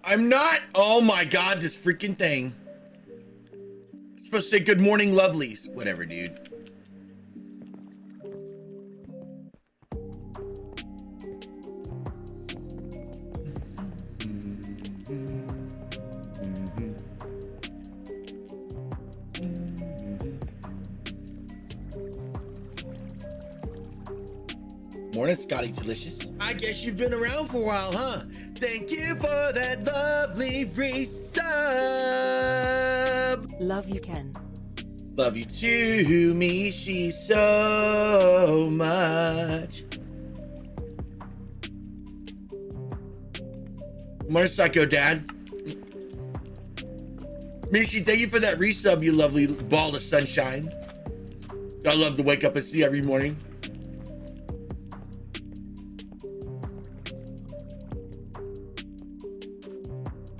I'm not. Oh my God, this freaking thing. It's supposed to say good morning, lovelies. Whatever, dude. Morning, Scotty Delicious. I guess you've been around for a while, huh? Thank you for that lovely resub. Love you, Ken. Love you too, Mishi, so much. Morning, Psycho Dad. Mishi, thank you for that resub, you lovely ball of sunshine. I love to wake up and see every morning.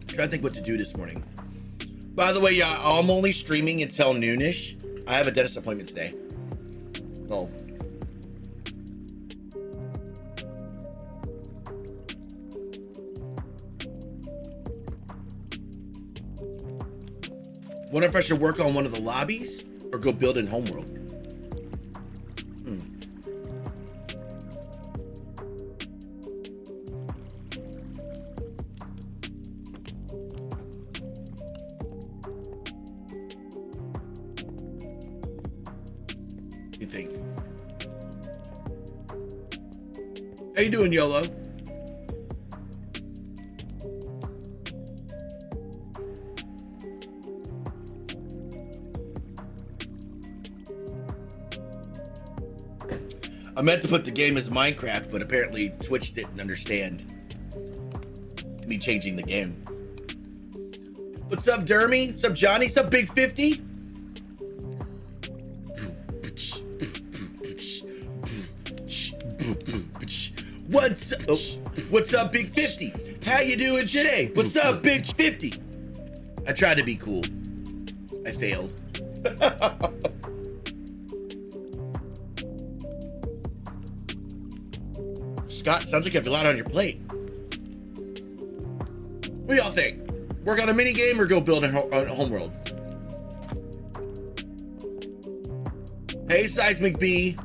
Trying to think what to do this morning. By the way, yeah, I'm only streaming until noonish. I have a dentist appointment today. Oh. Wonder if I should work on one of the lobbies or go build in Homeworld. How you doing, YOLO? I meant to put the game as Minecraft, but apparently Twitch didn't understand me changing the game. What's up, Dermy? What's up, Johnny? What's up, Big 50? What's up, Big 50? How you doing today? What's up, Big 50? I tried to be cool. I failed. Scott, sounds like you have a lot on your plate. What do y'all think? Work on a mini game or go build a Homeworld? Hey, Seismic B.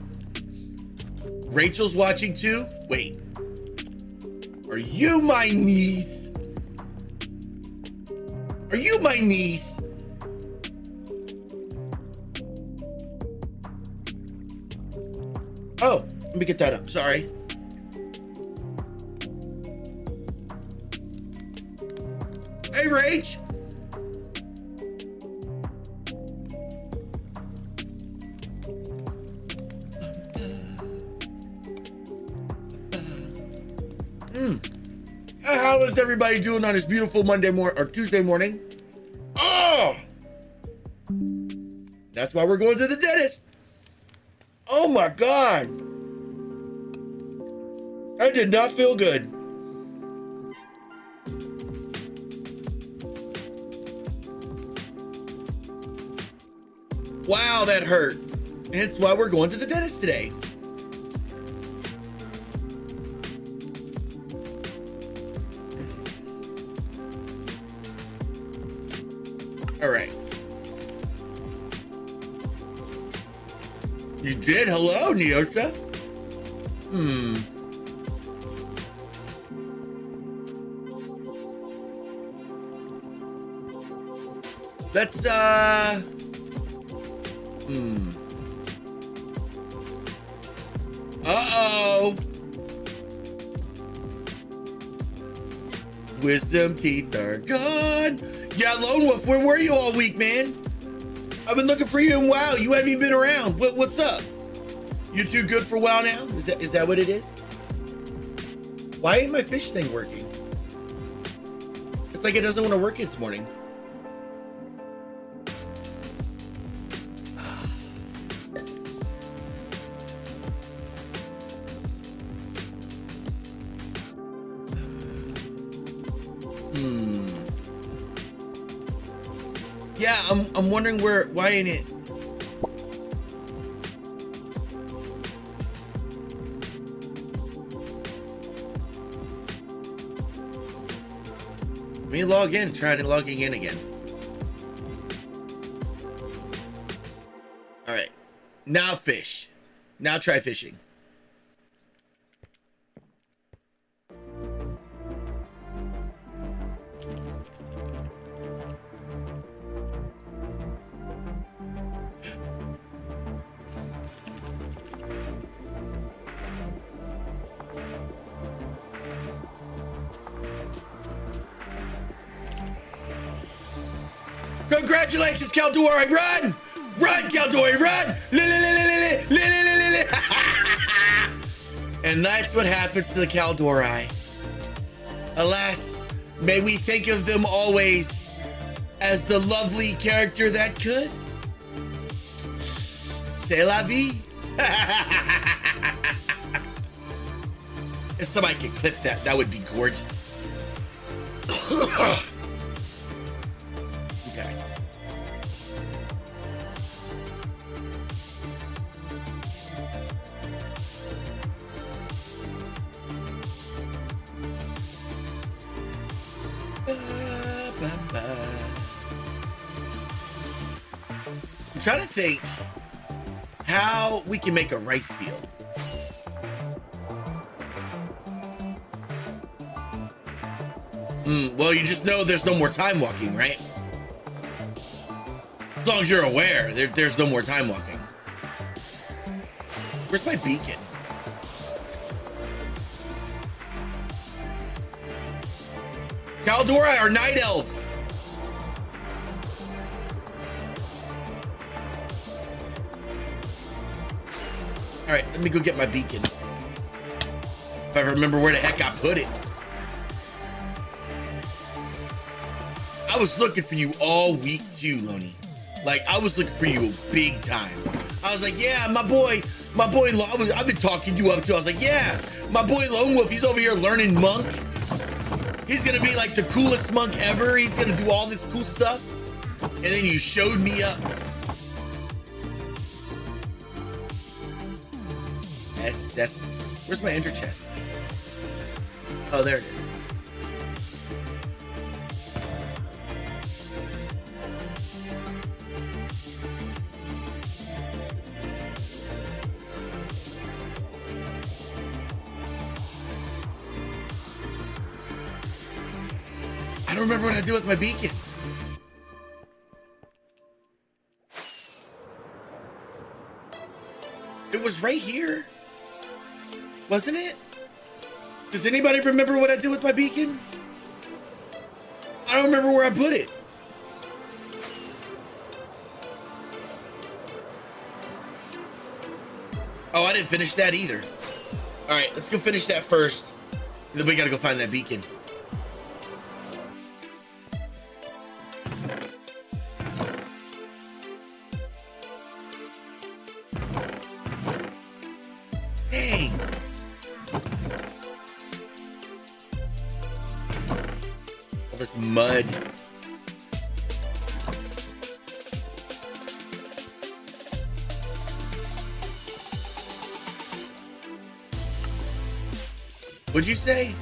Rachel's watching too? Wait. Are you my niece? Are you my niece? Oh, let me get that up. Sorry. Hey, Rach. How is everybody doing on this beautiful Monday morning or Tuesday morning? Oh, that's why we're going to the dentist. Oh my God. That did not feel good. Wow, that hurt. Hence why we're going to the dentist today. All right. You did? Hello, Neosha. Let's, Uh-oh. Wisdom teeth are gone. Yeah, Lone Wolf, where were you all week, man? I've been looking for you in WoW. You haven't even been around. What's up? You too good for WoW now? Is that what it is? Why ain't my fish thing working? It's like it doesn't want to work this morning. Yeah, I'm wondering why ain't it? Let me log in. Try logging in again. All right. Now fish. Now try fishing. Congratulations, 𝐬𝐤𝐤! Run! Run, 𝐬𝐤𝐤, run! And that's what happens to the 𝐬𝐤𝐤. Alas, may we think of them always as the lovely character that could. C'est la vie. If somebody could clip that, that would be gorgeous. Okay. I'm trying to think how we can make a rice field. Well, you just know there's no more time walking, right? As long as you're aware, there's no more time walking. Where's my beacon? 𝐬𝐤𝐤 are night elves. All right, let me go get my beacon. If I remember where the heck I put it. I was looking for you all week too, Loney. Like, I was looking for you big time. I was like, yeah, my boy, I've been talking to you up too. I was like, yeah, my boy Lone Wolf, he's over here learning monk. He's gonna be like the coolest monk ever. He's gonna do all this cool stuff. And then you showed me up. That's, where's my ender chest? Oh, there it is. I don't remember what I did with my beacon. It was right here. Wasn't it? Does anybody remember what I did with my beacon? I don't remember where I put it. Oh, I didn't finish that either. All right, let's go finish that first. And then we gotta go find that beacon. Dang. All this mud. What'd you say?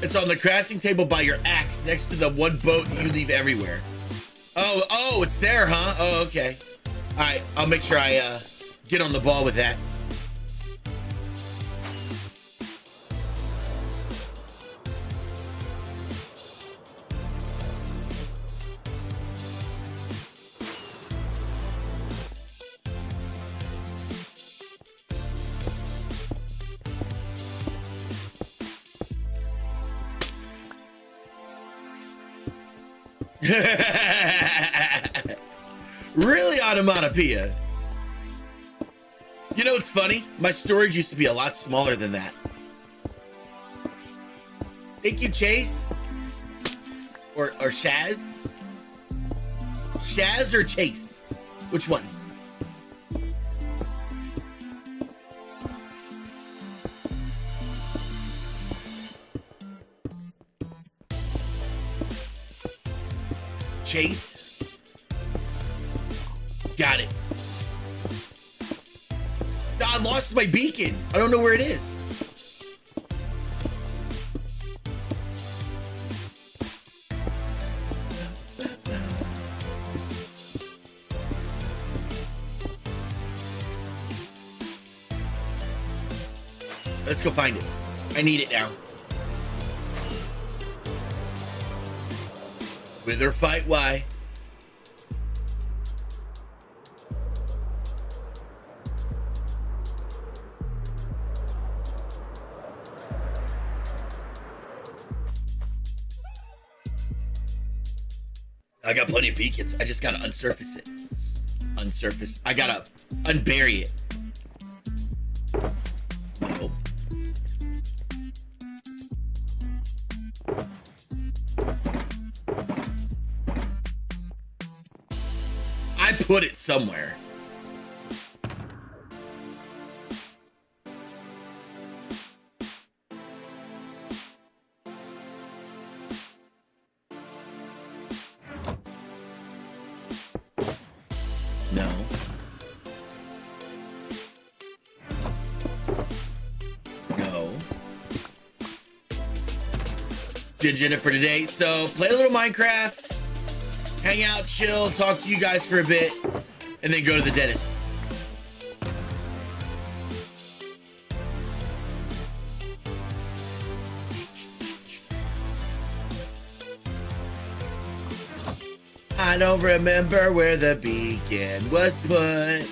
It's on the crafting table by your axe next to the one boat that you leave everywhere. Oh, it's there, huh? Oh, okay. All right, I'll make sure I get on the ball with that. Really, onomatopoeia. You know what's funny? My storage used to be a lot smaller than that. Thank you, Chase. Or Shaz. Shaz or Chase? Which one? Chase. Got it. I lost my beacon. I don't know where it is. Let's go find it. I need it now. Wither fight why? I got plenty of beacons. I just gotta unsurface it. Unsurface. I gotta unbury it. Nope. I put it somewhere. No. No. Did it for today. So play a little Minecraft, hang out, chill, talk to you guys for a bit, and then go to the dentist. I don't remember where the beacon was put.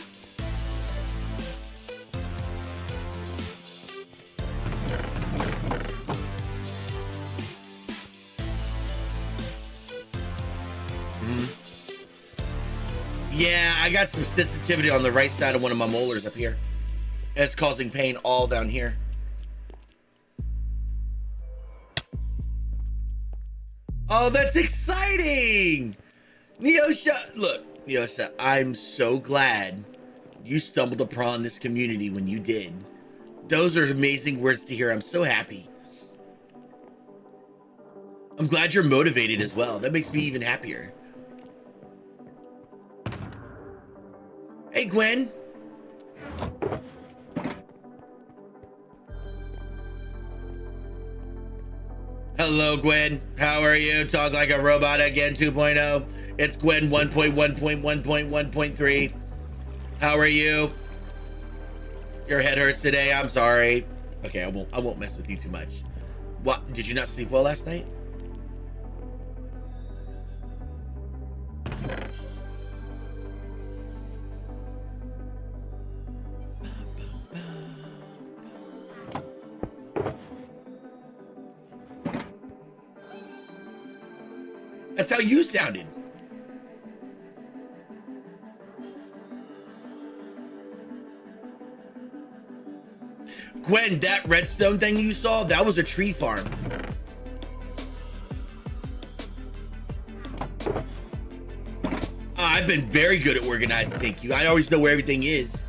Yeah, I got some sensitivity on the right side of one of my molars up here. It's causing pain all down here. Oh, that's exciting! Neosha, look, Neosha, I'm so glad you stumbled upon this community when you did. Those are amazing words to hear. I'm so happy. I'm glad you're motivated as well. That makes me even happier. Hey, Gwen. Hello, Gwen. How are you? Talk like a robot again 2.0. It's Gwen 1.1.1.1.3. How are you? Your head hurts today. I'm sorry. Okay, I won't mess with you too much. What? Did you not sleep well last night? That's how you sounded. Gwen, that redstone thing you saw, that was a tree farm. I've been very good at organizing, thank you. I always know where everything is.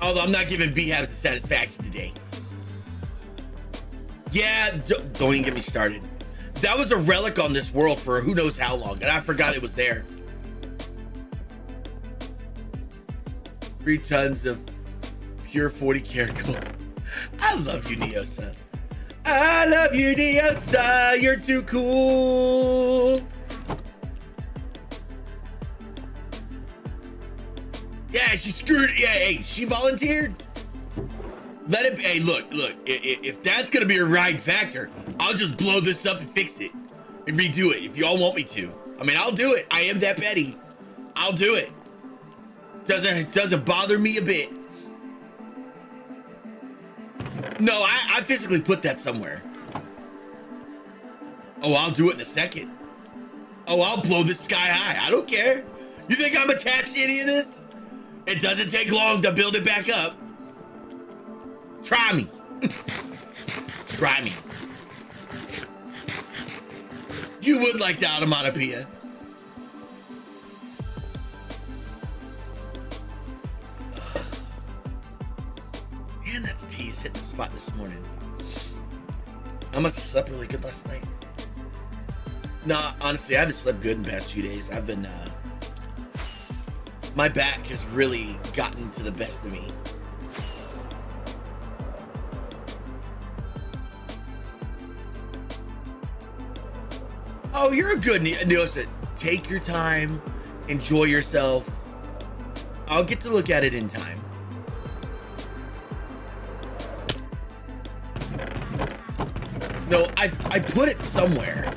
Although I'm not giving BHABs the satisfaction today. Yeah, don't even get me started. That was a relic on this world for who knows how long, and I forgot it was there. 3 tons of pure 40 karat gold. I love you, Neosa. I love you, Neosa. You're too cool. Yeah, she screwed. Yeah, hey, she volunteered. Let it. Hey, look. If that's gonna be a ride factor, I'll just blow this up and fix it and redo it if y'all want me to. I mean, I'll do it. I am that petty. I'll do it. Doesn't bother me a bit. No, I physically put that somewhere. Oh, I'll do it in a second. Oh, I'll blow this sky high. I don't care. You think I'm attached to any of this? It doesn't take long to build it back up. Try me. Try me. You would like the onomatopoeia. Man, that's tease hit the spot this morning. I must have slept really good last night. Nah, honestly, I haven't slept good in the past few days. I've been, my back has really gotten to the best of me. Oh, you're a good Neosa. Take your time, enjoy yourself. I'll get to look at it in time. No, I put it somewhere.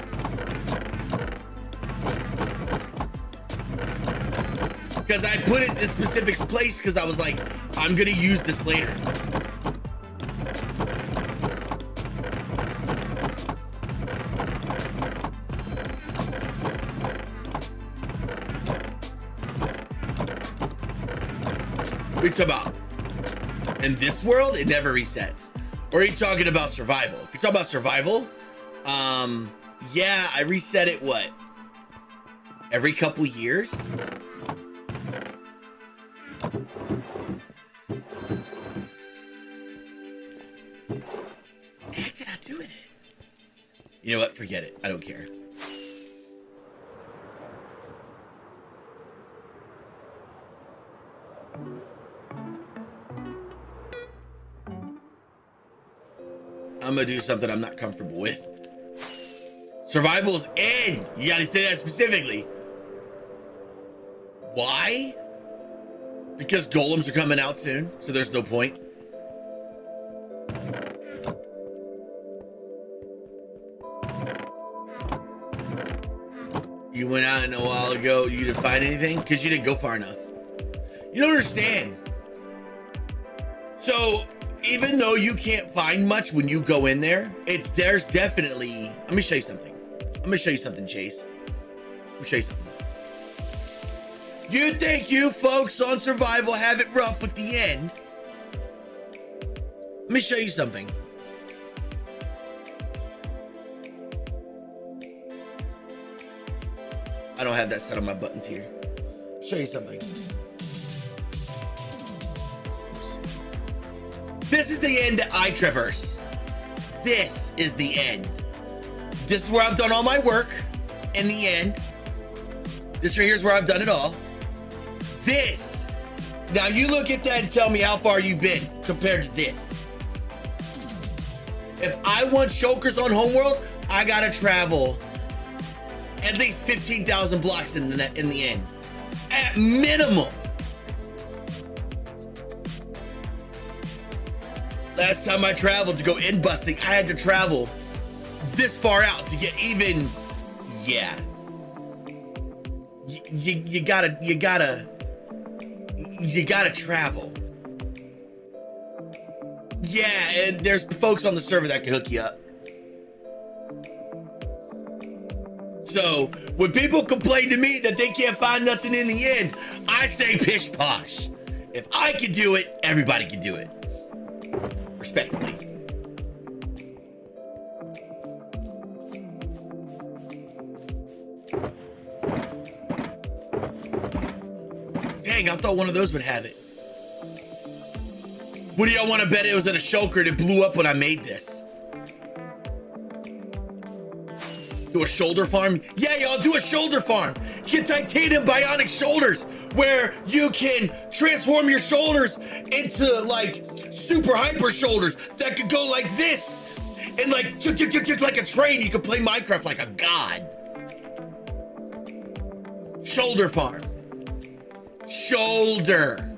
Because I put it in this specific place because I was like, I'm gonna use this later. What are you talking about? In this world, it never resets. Or are you talking about survival? If you're talking about survival, yeah, I reset it, what? Every couple years? The heck did I do with it? You know what? Forget it. I don't care. I'm gonna do something I'm not comfortable with. Survival's end. You gotta say that specifically. Why? Because golems are coming out soon, so there's no point. You went out a while ago, you didn't find anything? Because you didn't go far enough. You don't understand. So, even though you can't find much when you go in there, there's definitely, let me show you something. I'm gonna show you something, Chase. Let me show you something. You think you folks on survival have it rough with the end? Let me show you something. I don't have that set on my buttons here. Show you something. This is the end that I traverse. This is the end. This is where I've done all my work. In the end. This right here is where I've done it all. This. Now you look at that and tell me how far you've been compared to this. If I want shulkers on Homeworld, I gotta travel at least 15,000 blocks in the end. At minimum. Last time I traveled to go end busting, I had to travel this far out to get even, yeah. You gotta travel. Yeah, and there's folks on the server that can hook you up. So when people complain to me that they can't find nothing in the end, I say pish posh. If I can do it, everybody can do it. Respectfully. Dang, I thought one of those would have it. What do y'all want to bet it was in a shulker that blew up when I made this? Do a shoulder farm? Yeah, y'all, do a shoulder farm. Get titanium bionic shoulders where you can transform your shoulders into like super hyper shoulders that could go like this and like just like a train. You could play Minecraft like a god. Shoulder farm. Shoulder.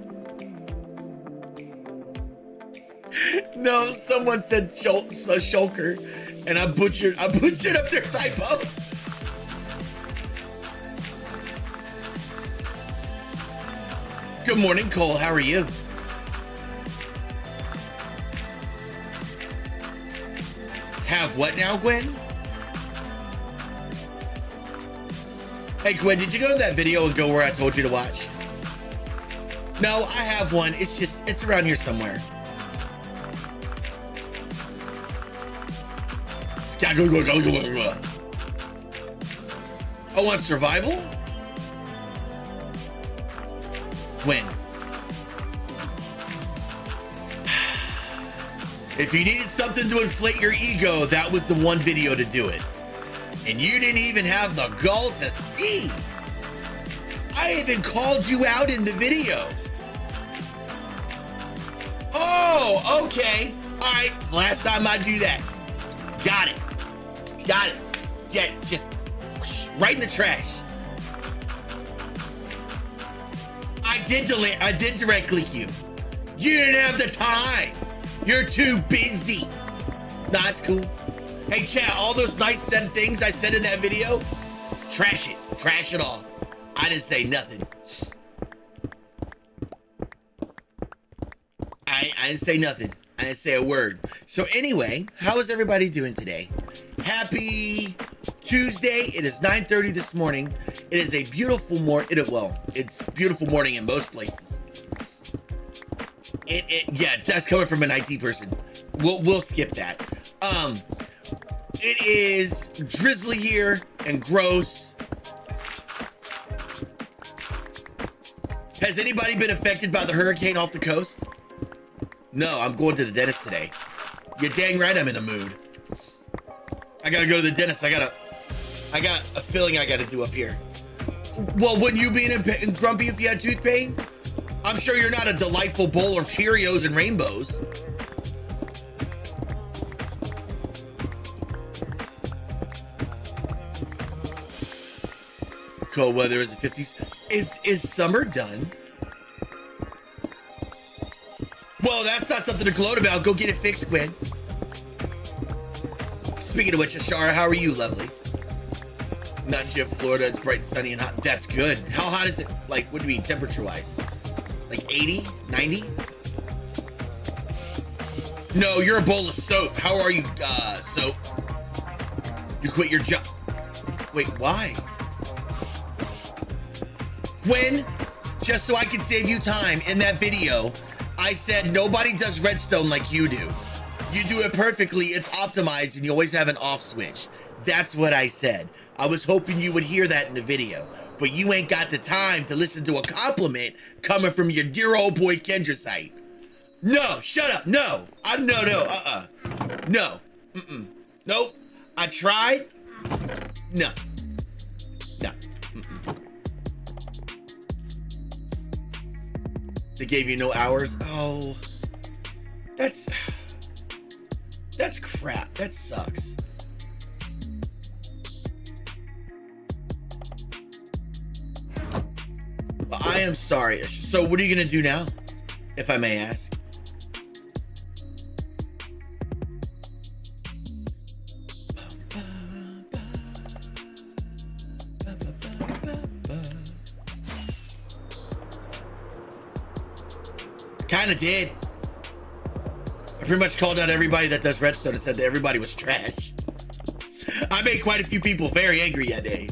No, someone said shulker, and I butchered up their typo. Good morning, Cole. How are you? Have what now, Gwen? Hey, Gwen, did you go to that video and go where I told you to watch? No, I have one. It's around here somewhere. I want survival? When? If you needed something to inflate your ego, that was the one video to do it. And you didn't even have the gall to see. I even called you out in the video. Oh, okay. All right, it's the last time I do that. Got it. Got it. Yeah, just whoosh, right in the trash. I did direct click you. You didn't have the time. You're too busy. Nah, it's cool. Hey, chat, all those nice said things I said in that video, trash it. Trash it all. I didn't say nothing. I didn't say nothing. I didn't say a word. So anyway, how is everybody doing today? Happy Tuesday. It is 9:30 this morning. It is a beautiful morning. Well, it's beautiful morning in most places. Yeah, that's coming from an IT person. We'll skip that. It is drizzly here and gross. Has anybody been affected by the hurricane off the coast? No, I'm going to the dentist today. You're dang right I'm in a mood. I gotta go to the dentist. I got a filling I gotta do up here. Well, wouldn't you be in grumpy if you had tooth pain? I'm sure you're not a delightful bowl of Cheerios and rainbows. Cold weather is the 50s. Is summer done? Well, that's not something to gloat about. Go get it fixed, Gwen. Speaking of which, Ashara, how are you, lovely? Not in Florida. It's bright and sunny and hot. That's good. How hot is it? Like, what do you mean, temperature-wise? Like 80? 90? No, you're a bowl of soap. How are you, soap? You quit your job. Wait, why? Gwen, just so I can save you time, in that video, I said nobody does redstone like you do. You do it perfectly, it's optimized, and you always have an off switch. That's what I said. I was hoping you would hear that in the video, but you ain't got the time to listen to a compliment coming from your dear old boy 𝐤𝐤𝐤𝐿. No, shut up, no. No, nope. I tried, no. They gave you no hours? Oh, that's crap. That sucks. But I am sorry. So what are you gonna do now, if I may ask? Kinda did. I pretty much called out everybody that does redstone and said that everybody was trash. I made quite a few people very angry that day.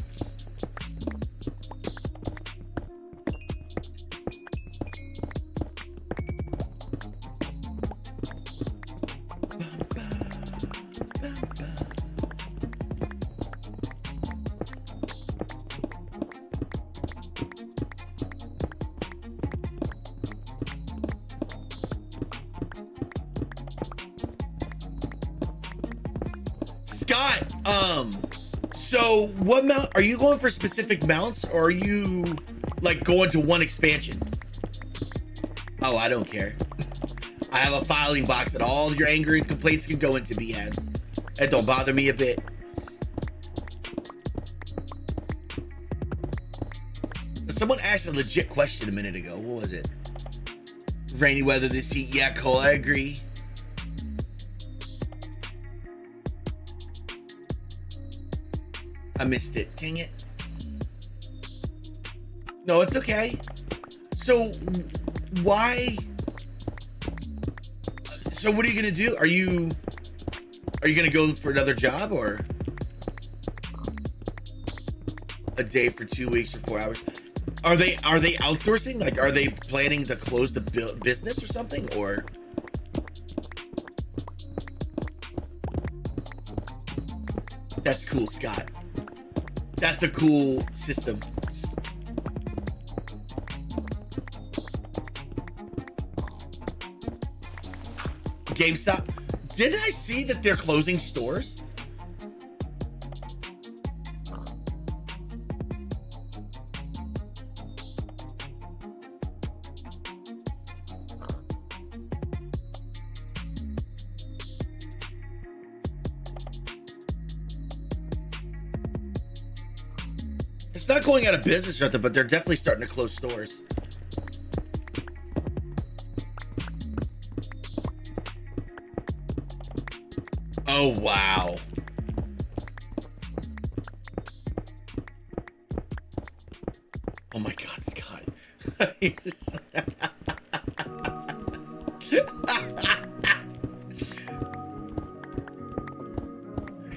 So what mount are you going for? Specific mounts, or are you like going to one expansion? Oh, I don't care. I have a filing box that all your anger and complaints can go into, BHABs. That don't bother me a bit. Someone asked a legit question a minute ago. What was it? Rainy weather this heat. Yeah, Cole, I agree. I missed it. Dang it. No, it's okay. So why? So what are you gonna do? Are you gonna go for another job, or a day for 2 weeks or 4 hours? Are they outsourcing? Like, are they planning to close the business or something, or? That's cool, Scott. That's a cool system. GameStop. Didn't I see that they're closing stores? It's not going out of business or nothing, but they're definitely starting to close stores. Oh, wow. Oh my God, Scott.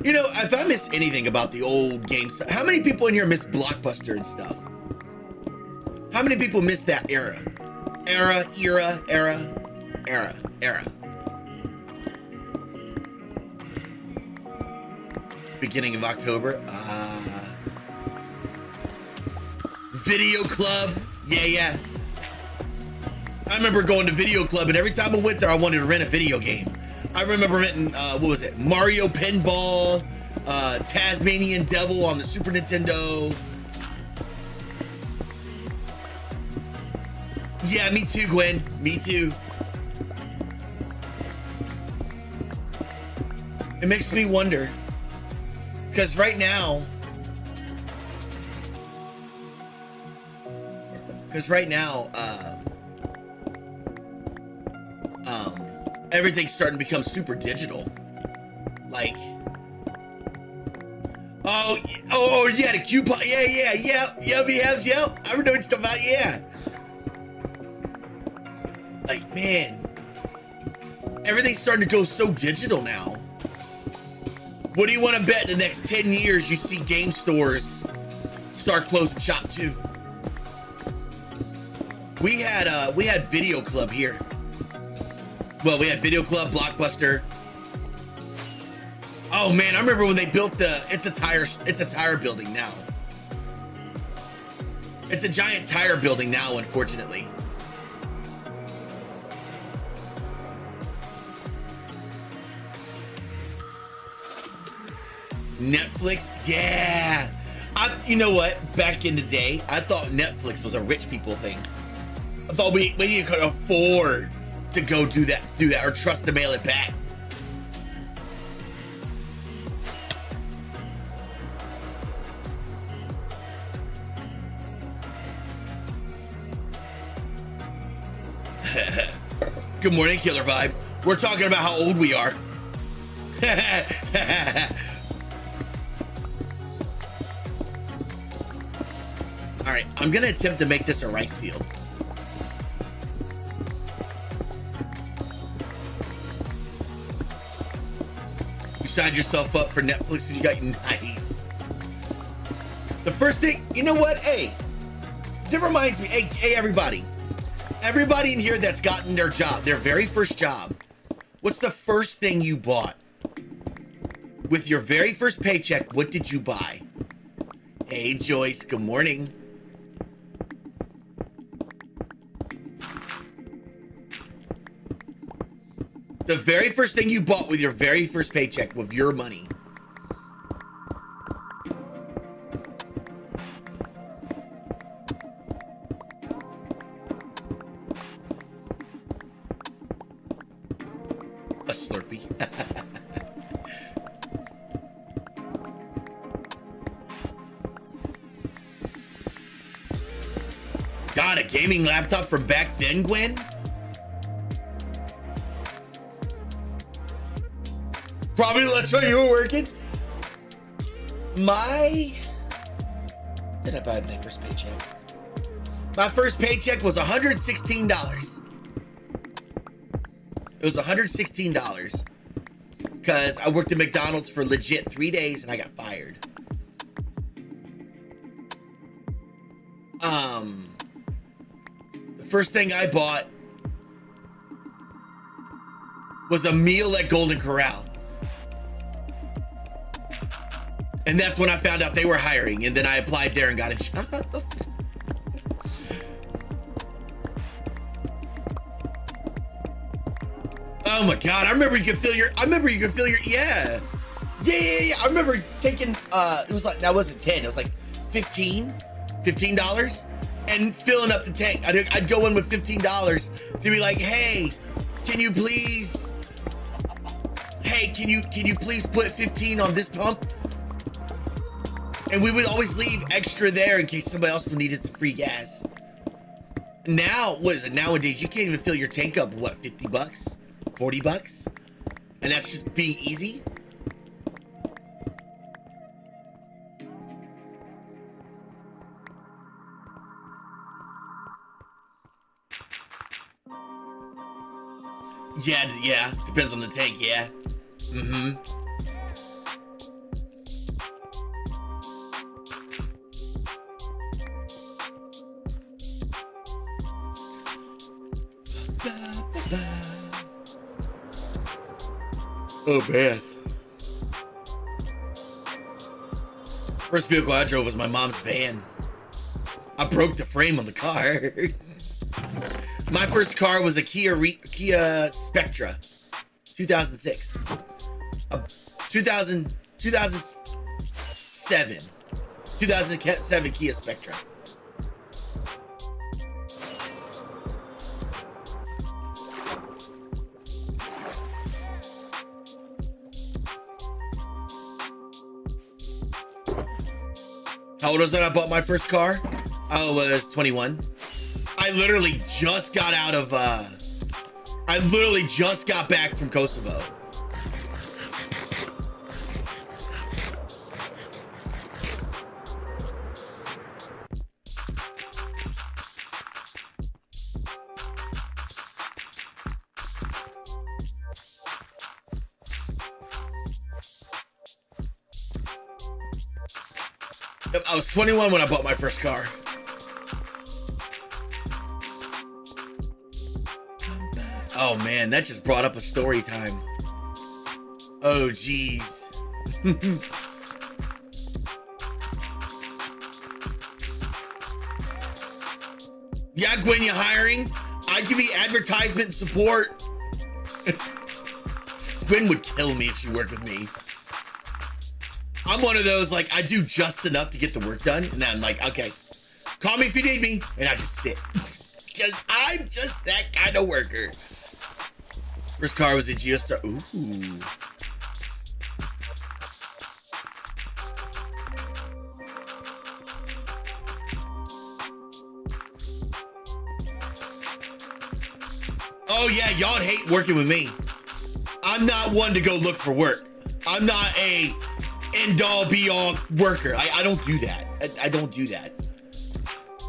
You know, if I miss anything about the old games, how many people in here miss Blockbuster and stuff? How many people miss that era? Era. Beginning of October. Video club. Yeah. I remember going to video club, and every time I went there, I wanted to rent a video game. I remember renting, what was it? Mario Pinball, Tasmanian Devil on the Super Nintendo. Yeah, me too, Gwen. Me too. It makes me wonder, because right now, everything's starting to become super digital. Like, oh, yeah, the coupon, yeah, we have, I know what you're talking about, yeah. Like, man, everything's starting to go so digital now. What do you want to bet the next 10 years you see game stores start closing shop too? We had Video Club here. Well, we had Video Club, Blockbuster. Oh man, I remember when they built it's a tire building now. It's a giant tire building now, unfortunately. Netflix, yeah. You know what? Back in the day, I thought Netflix was a rich people thing. I thought we could afford to go do that, or trust to mail it back. Good morning, Killer Vibes. We're talking about how old we are. All right, I'm gonna attempt to make this a rice field. You signed yourself up for Netflix when you got nice. The first thing, you know what? Hey, that reminds me. Hey, everybody. Everybody in here that's gotten their job, their very first job, what's the first thing you bought? With your very first paycheck, what did you buy? Hey, Joyce, good morning. The very first thing you bought with your very first paycheck with your money. A Slurpee. God, a gaming laptop from back then, Gwen? Probably that's why you were working. Did I buy my first paycheck? My first paycheck was $116. It was $116 because I worked at McDonald's for legit 3 days and I got fired. The first thing I bought was a meal at Golden Corral. And that's when I found out they were hiring, and then I applied there and got a job. Oh my God, I remember you could fill your, yeah. I remember taking, it was like, that wasn't 10, it was like $15 and filling up the tank. I'd go in with $15 to be like, hey, can you please put 15 on this pump? And we would always leave extra there in case somebody else needed some free gas. Now, what is it? Nowadays, you can't even fill your tank up, what, 50 bucks? 40 bucks? And that's just being easy? Yeah, depends on the tank, yeah. Mm-hmm. Oh, man. First vehicle I drove was my mom's van. I broke the frame on the car. My first car was a Kia Spectra, 2006. 2007 Kia Spectra. How old was I when I bought my first car? I was 21. I literally just got out of, I literally just got back from Kosovo. I was 21 when I bought my first car. Oh man, that just brought up a story time. Oh geez. Yeah, Gwen, you hiring? I give you advertisement support. Gwen would kill me if she worked with me. I'm one of those, like, I do just enough to get the work done, and then I'm like, okay, call me if you need me, and I just sit. Because I'm just that kind of worker. First car was a Geostar. Ooh. Oh yeah, y'all hate working with me. I'm not one to go look for work. I'm not a end-all be-all worker. I don't do that. I don't do that.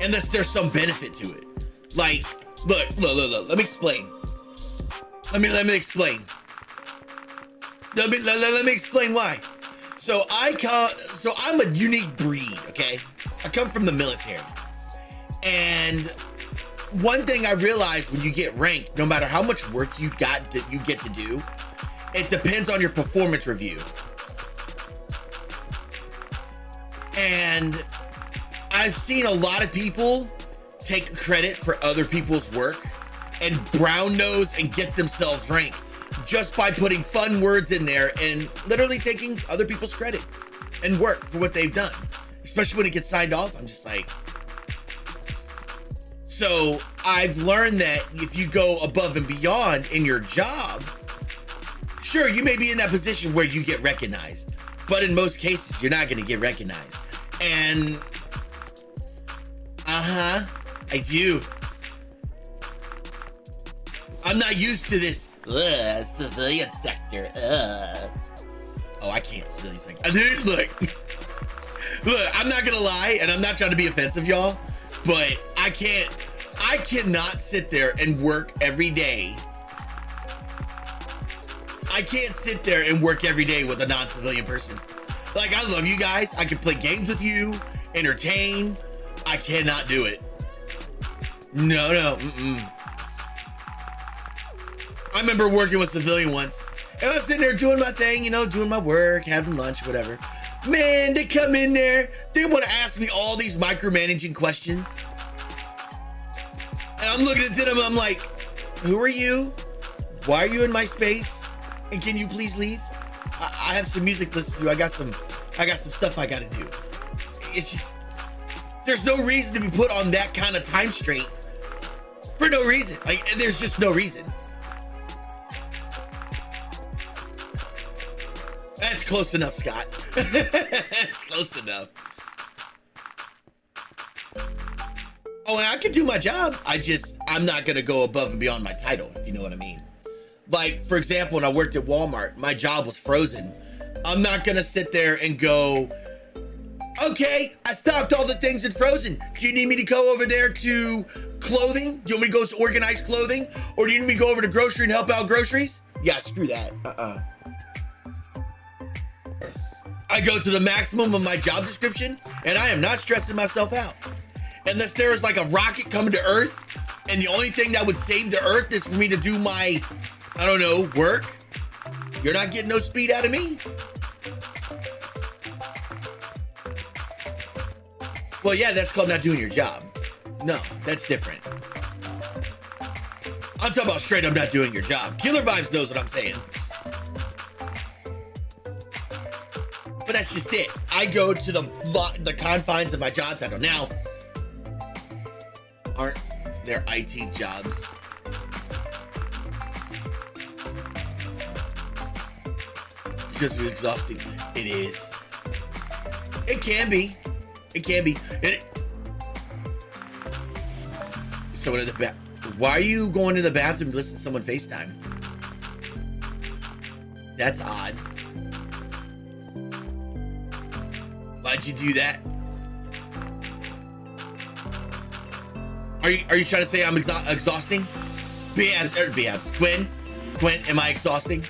Unless there's some benefit to it. Like, look, let me explain. Let me explain. Let me explain why. So I'm a unique breed, okay? I come from the military. And one thing I realized when you get ranked, no matter how much work you get to do, it depends on your performance review. And I've seen a lot of people take credit for other people's work and brown nose and get themselves ranked just by putting fun words in there and literally taking other people's credit and work for what they've done. Especially when it gets signed off, I'm just like. So I've learned that if you go above and beyond in your job, sure, you may be in that position where you get recognized, but in most cases, you're not gonna get recognized. And, I do. I'm not used to this, civilian sector, Oh, I can't civilian sector. Dude, look, I'm not gonna lie, and I'm not trying to be offensive, y'all, but I cannot sit there and work every day. I can't sit there and work every day with a non-civilian person. Like, I love you guys. I can play games with you, entertain. I cannot do it. No. I remember working with civilian once. And I was sitting there doing my thing, you know, doing my work, having lunch, whatever. Man, they come in there. They want to ask me all these micromanaging questions. And I'm looking at them, I'm like, who are you? Why are you in my space? And can you please leave? I have some music to listen to. I got some stuff I gotta do. It's just, there's no reason to be put on that kind of time strain for no reason. Like, there's just no reason. That's close enough, Scott. That's close enough. Oh, and I can do my job. I'm not gonna go above and beyond my title, if you know what I mean. Like, for example, when I worked at Walmart, my job was frozen. I'm not gonna sit there and go, okay, I stocked all the things in frozen. Do you need me to go over there to Clothing? Do you want me to go to organized clothing? Or do you need me to go over to grocery and help out groceries? Yeah, screw that. I go to the maximum of my job description, and I am not stressing myself out. Unless there is like a rocket coming to Earth, and the only thing that would save the Earth is for me to do my, I don't know, work. You're not getting no speed out of me. Well, yeah, that's called not doing your job. No, that's different. I'm talking about straight up not doing your job. Killer Vibes knows what I'm saying. But that's just it. I go to the confines of my job title. Now, aren't there IT jobs? Because it was exhausting. It is. It can be. It can be. Someone in the back. Why are you going to the bathroom to listen to someone FaceTime? That's odd. Why'd you do that? Are you trying to say I'm exhausting? BABs. Gwen, am I exhausting?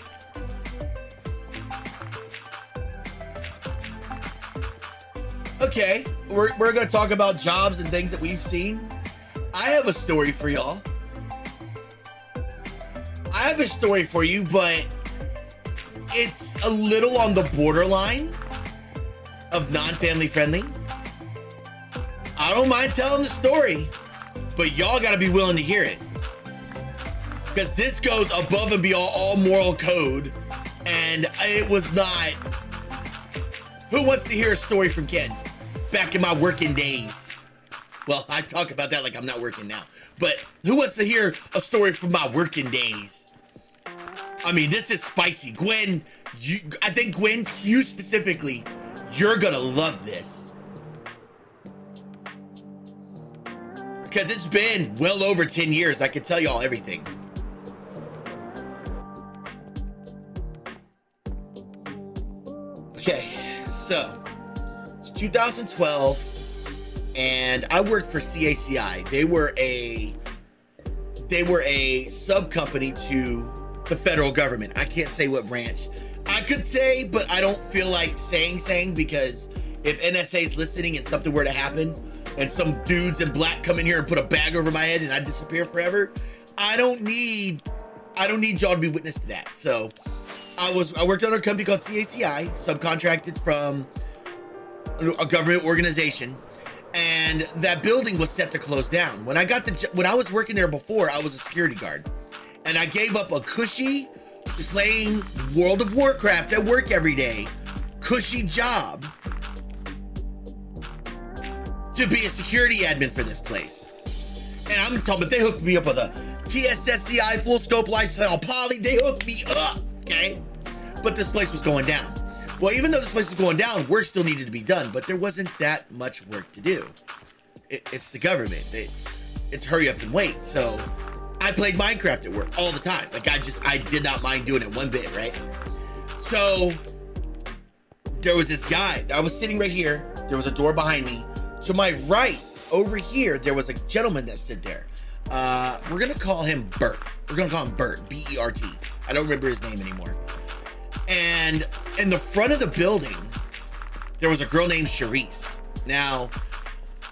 Okay, we're gonna talk about jobs and things that we've seen. I have a story for y'all. I have a story for you, but it's a little on the borderline of non-family friendly. I don't mind telling the story, but y'all gotta be willing to hear it. Because this goes above and beyond all moral code, and it was not. Who wants to hear a story from Ken? Back in my working days. Well, I talk about that like I'm not working now. But who wants to hear a story from my working days? I mean, this is spicy. Gwen, I think Gwen, you specifically, you're gonna love this. Because it's been well over 10 years. I can tell y'all everything. Okay, so it's 2012. And I worked for CACI. They were a sub company to the federal government. I can't say what branch. I could say, but I don't feel like saying because if NSA is listening and something were to happen and some dudes in black come in here and put a bag over my head and I disappear forever, I don't need y'all to be witness to that. So I worked on a company called CACI, subcontracted from a government organization. And that building was set to close down. When I was working there before, I was a security guard. And I gave up a cushy, playing World of Warcraft at work every day, cushy job to be a security admin for this place. And I'm talking about they hooked me up with a TSSCI full scope lifestyle poly. They hooked me up, okay? But this place was going down. Well, even though this place was going down, work still needed to be done, but there wasn't that much work to do. It's the government. It's hurry up and wait. So I played Minecraft at work all the time. Like I did not mind doing it one bit, right? So there was this guy. I was sitting right here. There was a door behind me. To my right, over here, there was a gentleman that stood there. We're gonna call him Bert. We're gonna call him Bert, B-E-R-T. I don't remember his name anymore. And in the front of the building, there was a girl named Charisse. Now,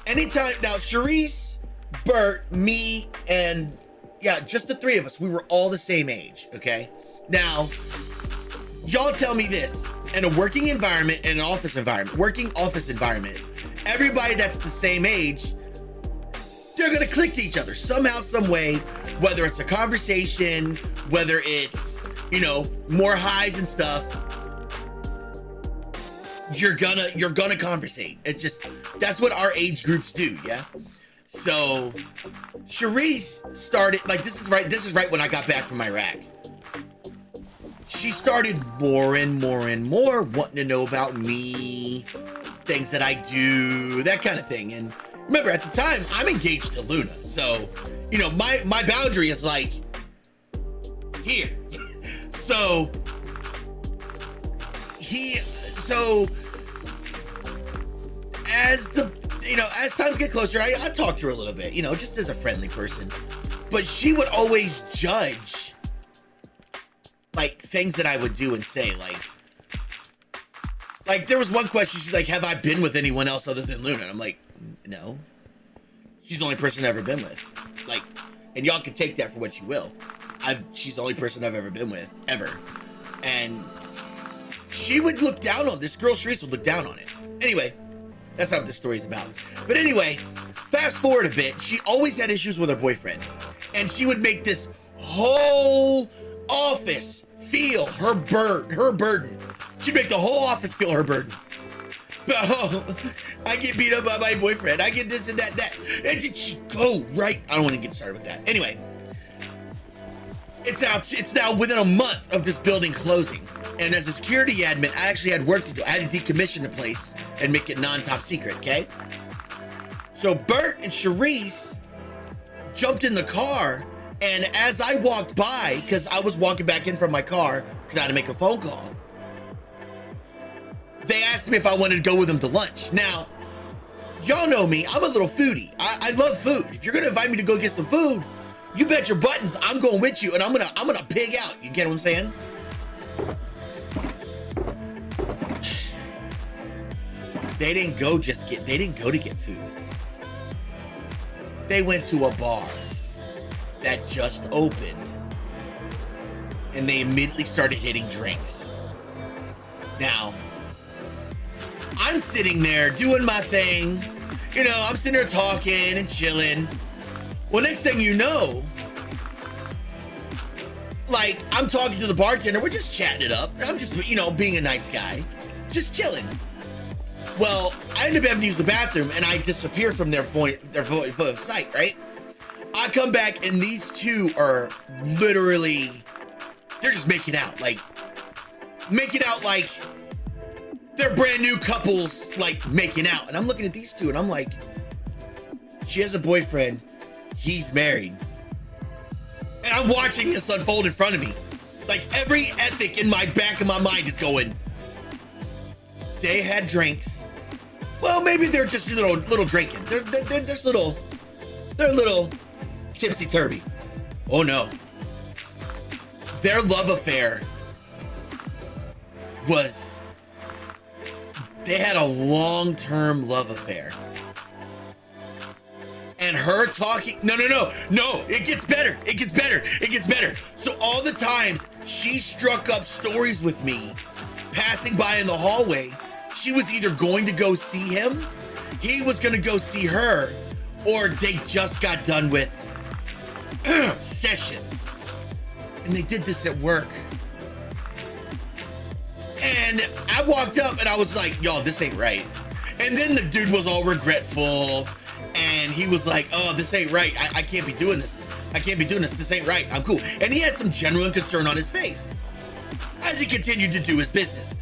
Charisse, Bert, me, and yeah, just the three of us, we were all the same age, okay? Now, y'all tell me this, in a working environment, in an office environment, everybody that's the same age, they're gonna click to each other somehow, some way, whether it's a conversation, whether it's, you know, more highs and stuff, you're gonna conversate. It's just, that's what our age groups do, yeah? So, Charisse started, like, this is right when I got back from Iraq. She started more and more wanting to know about me, things that I do, that kind of thing. And remember, at the time, I'm engaged to Luna. So, you know, my boundary is like, here. So you know, as times get closer, I talked to her a little bit, you know, just as a friendly person. But she would always judge, like, things that I would do and say, like there was one question, she's like, have I been with anyone else other than Luna? And I'm like, no. She's the only person I've ever been with. Like, and y'all can take that for what you will. She's the only person I've ever been with, ever. And she would look down on this girl, Sharice would look down on it. Anyway, that's not what this story's about. But anyway, fast forward a bit, she always had issues with her boyfriend. And she would make this whole office feel her burden. She'd make the whole office feel her burden. Oh, I get beat up by my boyfriend. I get this and that. And did she go right? I don't want to get started with that. Anyway, it's now within a month of this building closing. And as a security admin, I actually had work to do. I had to decommission the place and make it non-top secret, okay? So Bert and Sharice jumped in the car, and as I walked by, because I was walking back in from my car, because I had to make a phone call, they asked me if I wanted to go with them to lunch. Now, y'all know me, I'm a little foodie. I love food. If you're gonna invite me to go get some food, you bet your buttons I'm going with you, and I'm gonna pig out. You get what I'm saying? They didn't go to get food. They went to a bar that just opened, and they immediately started hitting drinks. Now, I'm sitting there doing my thing. You know, I'm sitting there talking and chilling. Well, next thing you know, like, I'm talking to the bartender. We're just chatting it up. I'm just, you know, being a nice guy, just chilling. Well, I ended up having to use the bathroom, and I disappear from their point of sight, right? I come back, and these two are literally, they're just making out like they're brand new couples, like, making out. And I'm looking at these two, and I'm like, she has a boyfriend, he's married. And I'm watching this unfold in front of me. Like, every ethic in my back of my mind is going, they had drinks. Well, maybe they're just little drinking. They're just they're a little tipsy-turvy. Oh no. Their love affair was, they had a long-term love affair. And her talking, no, it gets better. So all the times she struck up stories with me, passing by in the hallway, she was either going to go see him, he was gonna go see her, or they just got done with sessions. And they did this at work. And I walked up and I was like, y'all, this ain't right. And then the dude was all regretful, and he was like, oh, this ain't right. I can't be doing this. This ain't right. I'm cool. And he had some genuine concern on his face as he continued to do his business.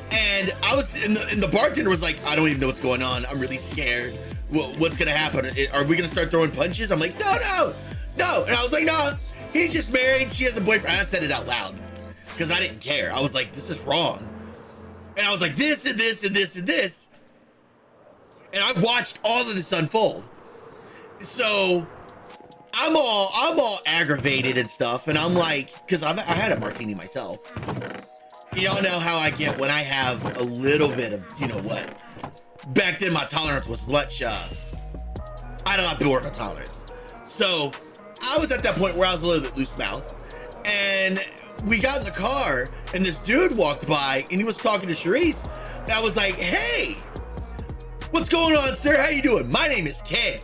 And I was, and the bartender was like, I don't even know what's going on. I'm really scared. What's gonna happen? Are we gonna start throwing punches? I'm like, no. And I was like, no, he's just married. She has a boyfriend. I said it out loud because I didn't care. I was like, this is wrong. And I was like, this and this and this and this. And I watched all of this unfold. So I'm all aggravated and stuff. And I'm like, because I had a martini myself. Y'all know how I get when I have a little bit of, you know what? Back then my tolerance was much, I had a lot more of a tolerance. So I was at that point where I was a little bit loose mouth. And we got in the car, and this dude walked by, and he was talking to Sharice. And I was like, hey, what's going on, sir? How you doing? My name is Ken.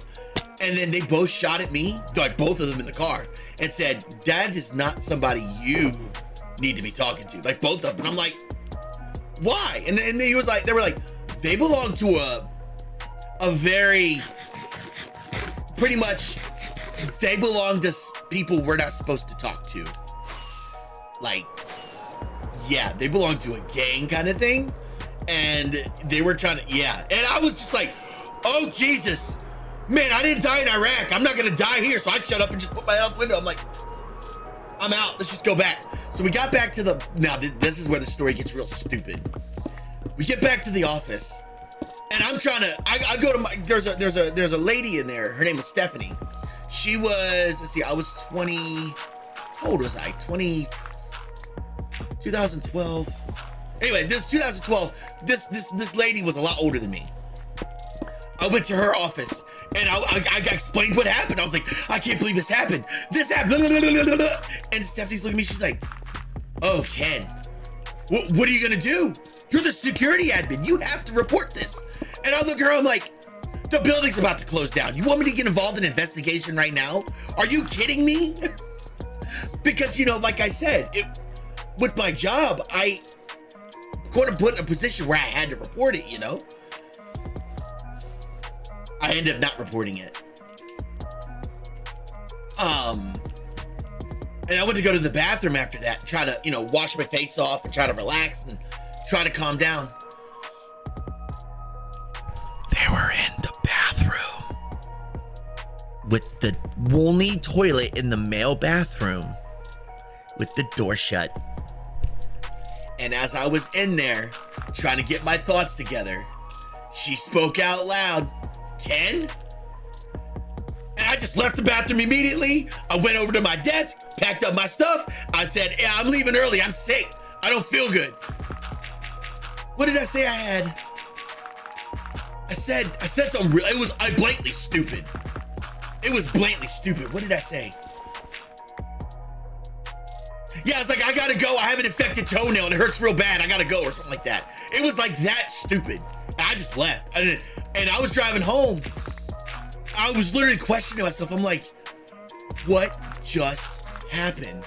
And then they both shot at me, like both of them in the car, and said, that is not somebody you need to be talking to. Like both of them. And I'm like, why? And then he was like, they were like, they belong to a very, pretty much, they belong to people we're not supposed to talk to. Like, yeah, they belong to a gang kind of thing. And they were trying to, yeah. And I was just like, oh, Jesus. Man, I didn't die in Iraq. I'm not going to die here. So I shut up and just put my head out the window. I'm like, I'm out. Let's just go back. So we got back to the, now this is where the story gets real stupid. We get back to the office, And I'm trying to, I go to my, there's a lady in there. Her name is Stephanie. She was, let's see, I was 20, how old was I? 2012. Anyway, this 2012, this lady was a lot older than me. I went to her office and I explained what happened. I was like, I can't believe this happened. This happened. And Stephanie's looking at me. She's like, oh, Ken, what are you gonna do? You're the security admin. You have to report this. And I look at her, I'm like, the building's about to close down. You want me to get involved in an investigation right now? Are you kidding me? Because, you know, like I said, with my job, I got put in a position where I had to report it, you know? I ended up not reporting it. And I went to go to the bathroom after that, try to, you know, wash my face off and try to relax and try to calm down. They were in the bathroom with the only toilet in the male bathroom with the door shut. And as I was in there trying to get my thoughts together, she spoke out loud, Ken? And I just left the bathroom immediately. I went over to my desk, packed up my stuff. I said, yeah, I'm leaving early. I'm sick. I don't feel good. What did I say I had? I said something real. It was blatantly stupid. It was blatantly stupid. What did I say? Yeah, it's like, I gotta go. I have an infected toenail and it hurts real bad. I gotta go, or something like that. It was like that stupid. I just left. And I was driving home. I was literally questioning myself. I'm like, what just happened?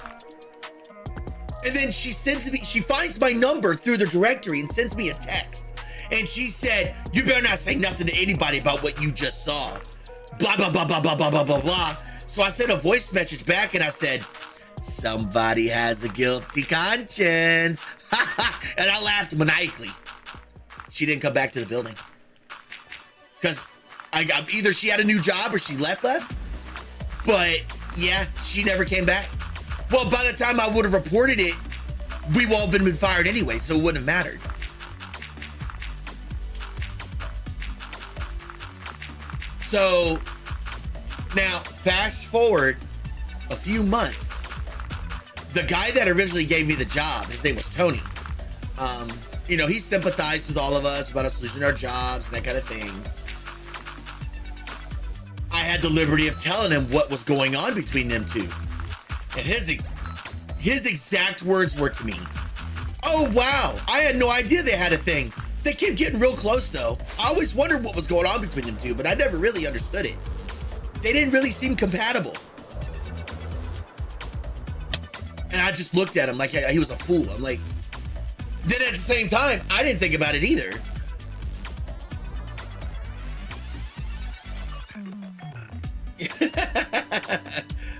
And then she sends me, she finds my number through the directory and sends me a text. And she said, you better not say nothing to anybody about what you just saw. Blah, blah, blah, blah, blah, blah, blah, blah, blah. So I sent a voice message back and I said, somebody has a guilty conscience. And I laughed maniacally. She didn't come back to the building. Because either she had a new job or she left. But yeah, she never came back. Well, by the time I would have reported it, we've all been fired anyway, so it wouldn't have mattered. So now fast forward a few months, the guy that originally gave me the job, his name was Tony. You know, he sympathized with all of us about us losing our jobs and that kind of thing. I had the liberty of telling him what was going on between them two. And his exact words were to me, oh, wow, I had no idea they had a thing. They kept getting real close, though. I always wondered what was going on between them two, but I never really understood it. They didn't really seem compatible. And I just looked at him like he was a fool. I'm like, then at the same time, I didn't think about it either.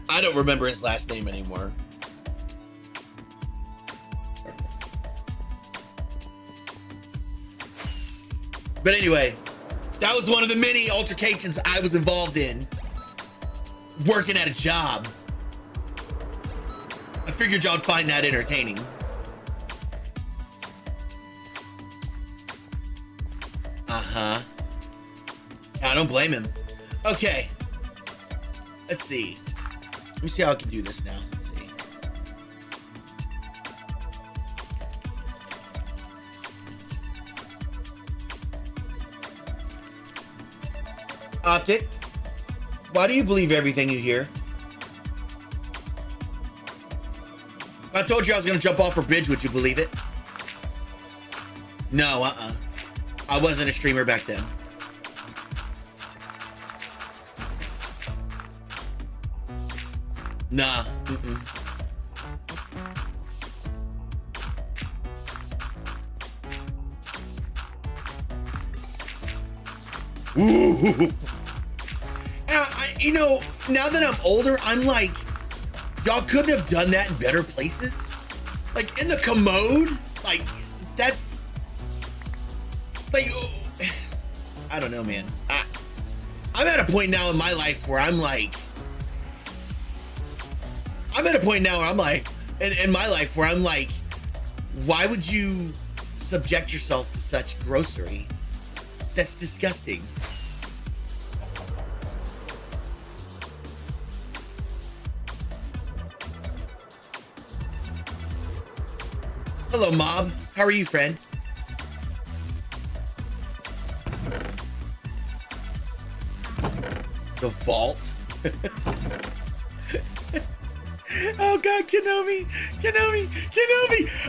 I don't remember his last name anymore. But anyway, that was one of the many altercations I was involved in working at a job. I figured y'all would find that entertaining. Uh-huh. I don't blame him. Okay. Let's see. Let me see how I can do this now. Let's see. Optic, why do you believe everything you hear? If I told you I was gonna jump off a bridge, would you believe it? No, I wasn't a streamer back then. Nah, Ooh. You know, now that I'm older, I'm like, y'all couldn't have done that in better places. Like in the commode, like that's like, I don't know, man. I'm at a point now in my life where I'm like, in my life where I'm like, why would you subject yourself to such grocery That's disgusting. Hello, Mob. How are you, friend? The vault. Oh God, 𝐬𝐞𝐫𝐬.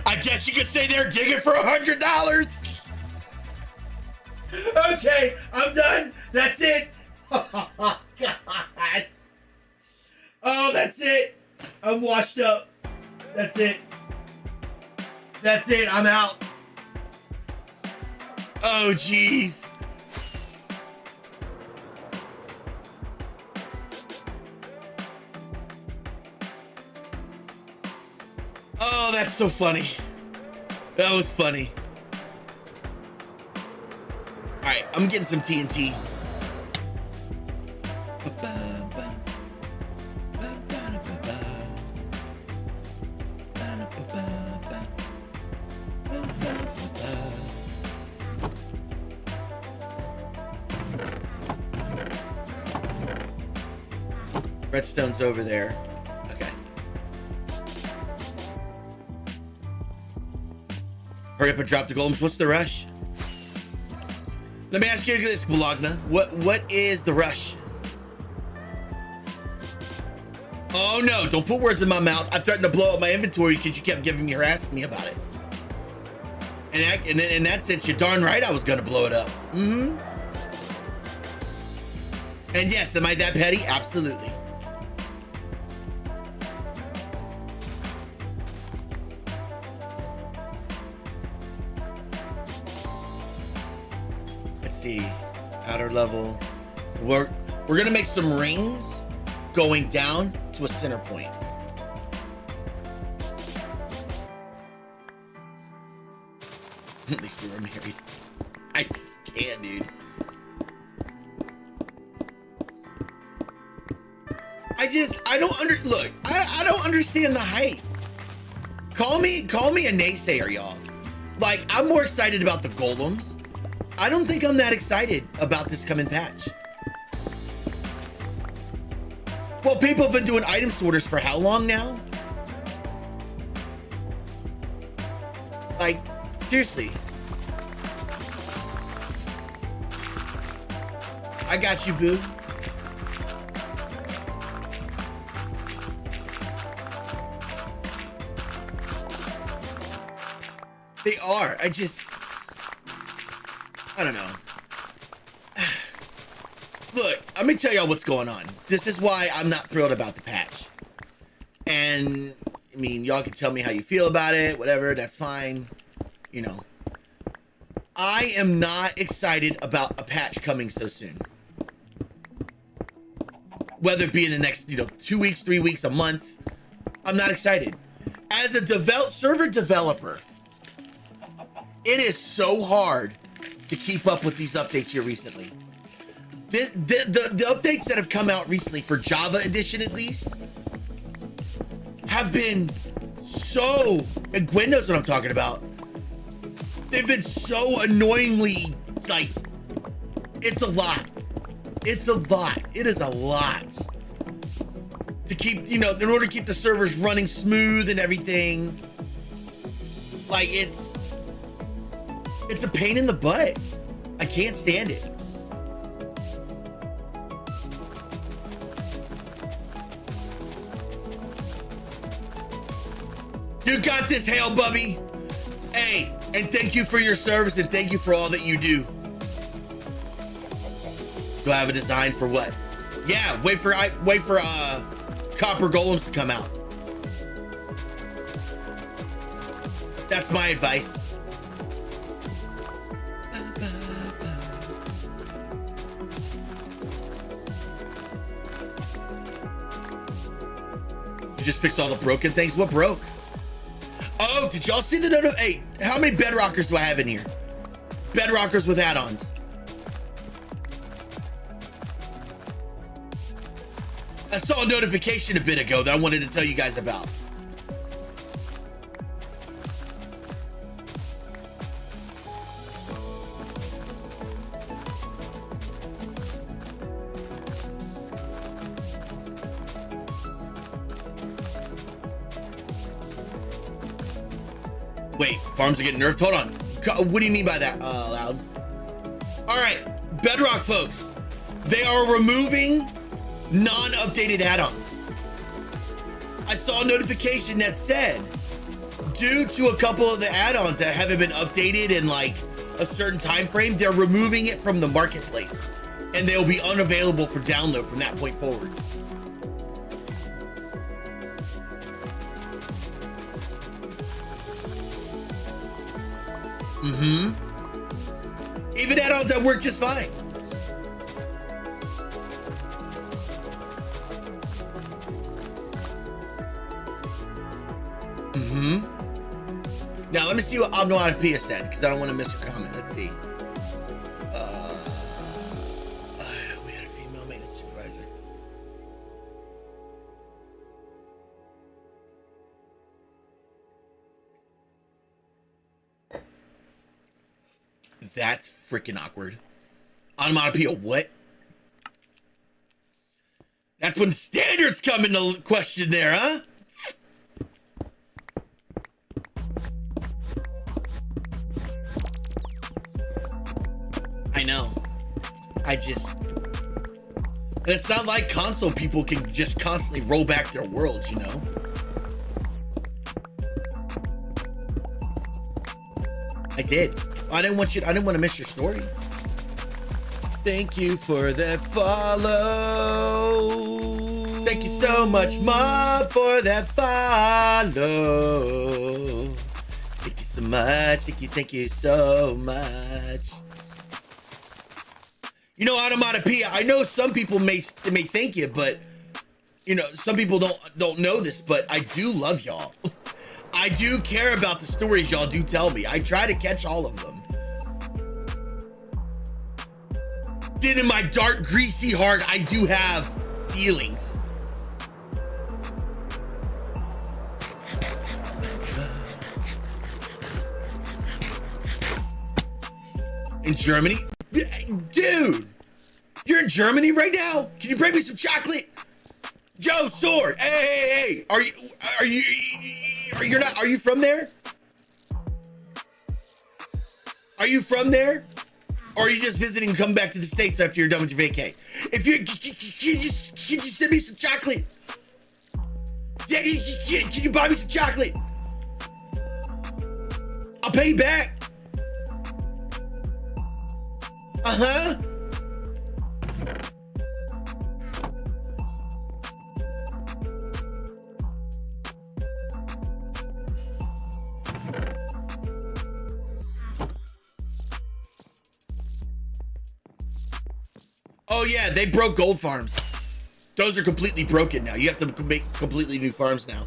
I guess you could say they're digging for $100. Okay, I'm done. That's it. Oh God. Oh, that's it. I'm washed up. That's it. That's it. I'm out. Oh, geez. Oh, that's so funny. That was funny. All right, I'm getting some TNT. Redstone's over there. Okay. Hurry up and drop the golems. What's the rush? Let me ask you this, Bologna. What is the rush? Oh no, don't put words in my mouth. I threatened to blow up my inventory because you kept giving me harassing me about it. And in that sense, you're darn right I was gonna blow it up. Mm-hmm. And yes, am I that petty? Absolutely. See, outer level. We're gonna make some rings going down to a center point. At least they were married. I just can't, dude. I don't understand the hype. Call me a naysayer, y'all. Like, I'm more excited about the golems. I don't think I'm that excited about this coming patch. Well, people have been doing item sorters for how long now? Like, seriously. I got you, boo. They are. I don't know. Look, let me tell y'all what's going on. This is why I'm not thrilled about the patch. And, I mean, y'all can tell me how you feel about it, whatever, that's fine. You know. I am not excited about a patch coming so soon. Whether it be in the next, 2 weeks, 3 weeks, a month. I'm not excited. As a server developer, it is so hard to keep up with these updates here recently. The updates that have come out recently for Java Edition, at least, have been so, and Gwen knows what I'm talking about. They've been so annoyingly, like, it's a lot. It's a lot. It is a lot to keep, in order to keep the servers running smooth and everything. Like, it's a pain in the butt. I can't stand it. You got this, Hail Bubby. Hey, and thank you for your service and thank you for all that you do. Do I have a design for what? Yeah, wait for copper golems to come out. That's my advice. You just fixed all the broken things? What broke? Oh, did y'all see the note? Hey, how many bedrockers do I have in here? Bedrockers with add-ons. I saw a notification a bit ago that I wanted to tell you guys about. Wait, farms are getting nerfed? Hold on. What do you mean by that, Loud? All right, Bedrock folks, they are removing non-updated add-ons. I saw a notification that said, due to a couple of the add-ons that haven't been updated in like a certain time frame, they're removing it from the marketplace and they'll be unavailable for download from that point forward. Even add-ons that work just fine. Now let me see what 𝐬𝐞𝐫𝐸 said, because I don't want to miss her comment. Let's see. We had a female maintenance supervisor. That's freaking awkward. 𝐬𝐞𝐫𝐸, what? That's when standards come into question there, huh? I know. It's not like console people can just constantly roll back their worlds, you know? I did. I didn't want to miss your story. Thank you for that follow. Thank you so much, Mom, for that follow. Thank you so much. Thank you so much. You know, 𝐬𝐞𝐫𝐸, I know some people may thank you, but you know, some people don't know this, but I do love y'all. I do care about the stories y'all do tell me. I try to catch all of them. Then in my dark, greasy heart, I do have feelings. In Germany? Dude, you're in Germany right now? Can you bring me some chocolate? Joe Sword, hey, are you from there? Are you from there? Or are you just visiting and come back to the States after you're done with your vacay? If you, can you send me some chocolate? Yeah, can you buy me some chocolate? I'll pay you back. Uh-huh. Oh yeah, they broke gold farms. Those are completely broken now. You have to make completely new farms now.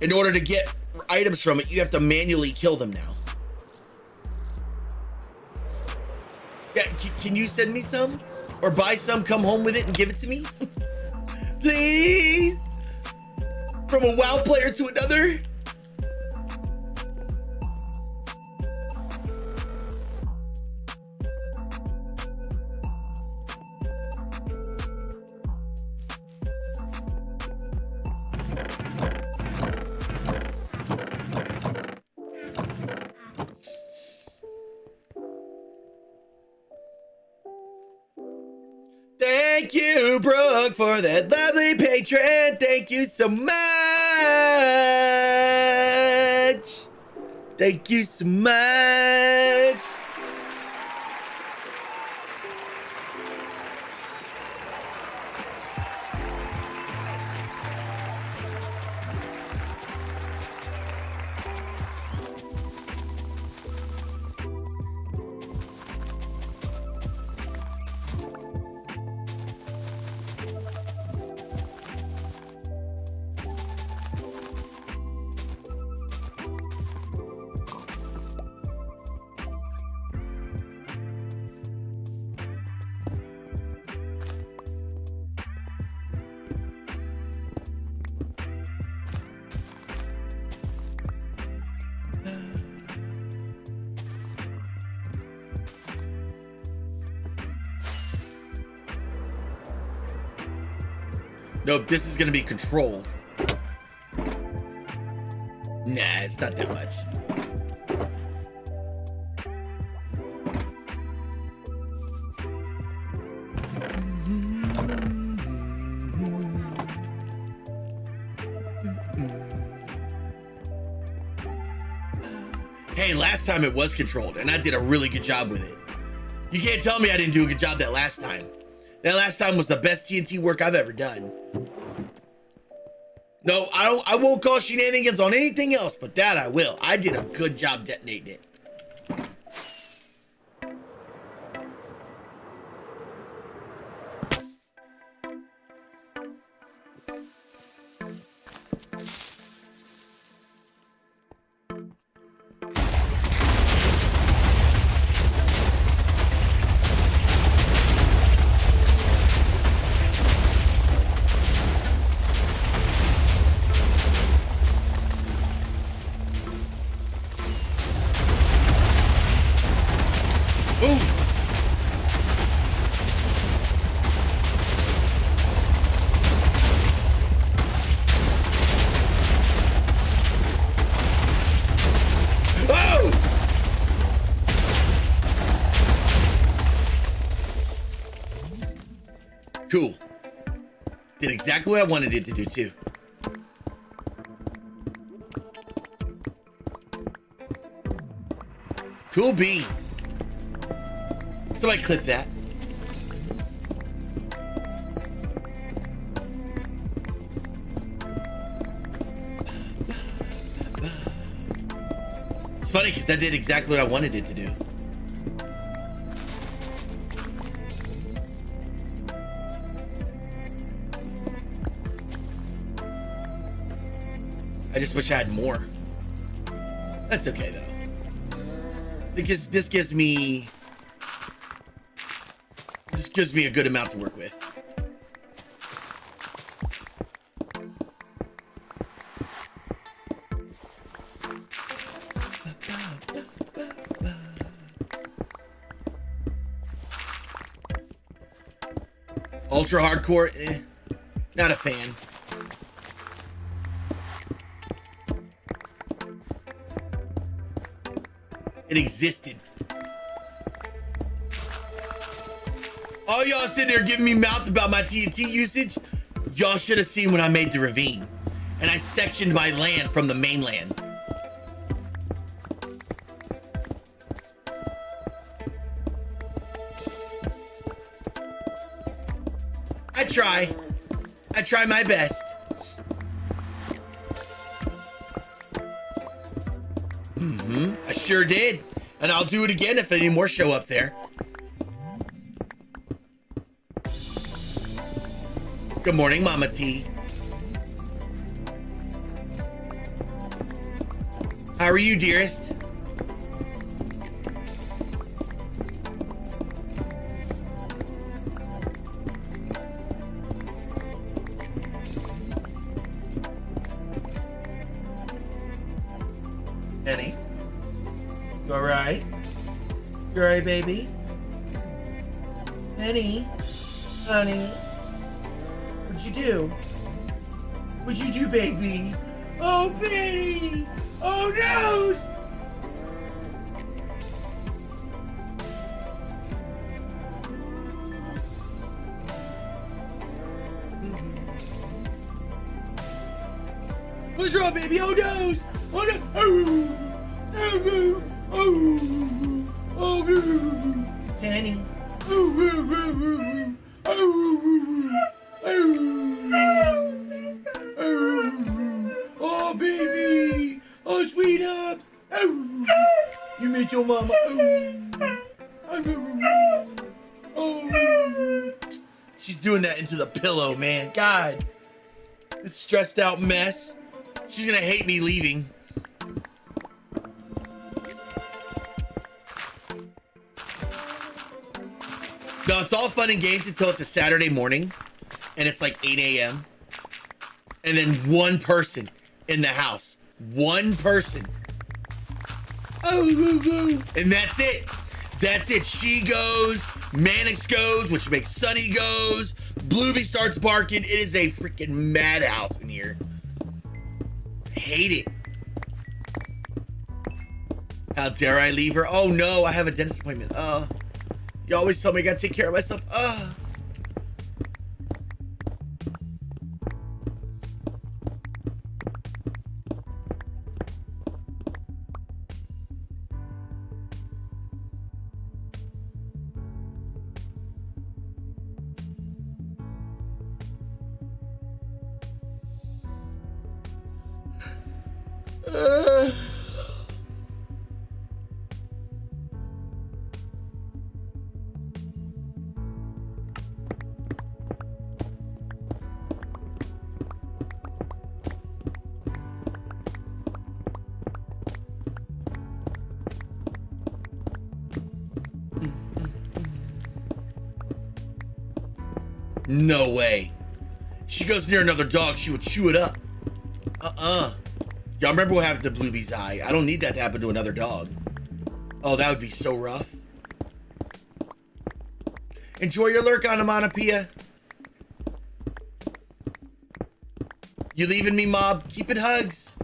In order to get items from it, you have to manually kill them now. Yeah, can you send me some? Or buy some, come home with it and give it to me? Please? From a WoW player to another? Thank you, Brooke, for that lovely patron. Thank you so much. Thank you so much. Nope, this is gonna be controlled. Nah, it's not that much. Hey, last time it was controlled, and I did a really good job with it. You can't tell me I didn't do a good job that last time. That last time was the best TNT work I've ever done. No, I won't call shenanigans on anything else, but that I will. I did a good job detonating it. Cool. Did exactly what I wanted it to do too. Cool beans. Somebody clip that. It's funny because that did exactly what I wanted it to do. I just wish I had more. That's okay though. Because this gives me a good amount to work with. Ultra hardcore, not a fan. It existed. All y'all sitting there giving me mouth about my TNT usage, y'all should have seen when I made the ravine and I sectioned my land from the mainland. I try my best. I sure did. And I'll do it again if any more show up there. Good morning, Mama T. How are you, dearest? Penny? You all right? You all right, baby? Penny? Honey? What'd you do? What'd you do, baby? Oh, Penny! Oh, no! What's wrong, baby? Oh, no! Oh, no! Oh! Oh, no! Oh! Oh, no! Penny! Oh, oh, oh, oh, oh, oh, oh, oh, baby! Oh, sweetheart! Oh! You miss your mama! Oh! Oh! She's doing that into the pillow, man. God! This stressed out mess. She's gonna hate me leaving. No, it's all fun and games until it's a Saturday morning and it's like 8 a.m. and then one person in the house. One person. Oh, and that's it. That's it. She goes, Mannix goes, which makes Sunny goes, Blueby starts barking. It is a freaking madhouse in here. Hate it. How dare I leave her? Oh no, I have a dentist appointment. You always tell me I gotta take care of myself. No way. She goes near another dog, she would chew it up. Y'all remember what happened to Bluebee's eye? I don't need that to happen to another dog. Oh, that would be so rough. Enjoy your lurk, onomatopoeia. You leaving me, mob? Keep it hugs.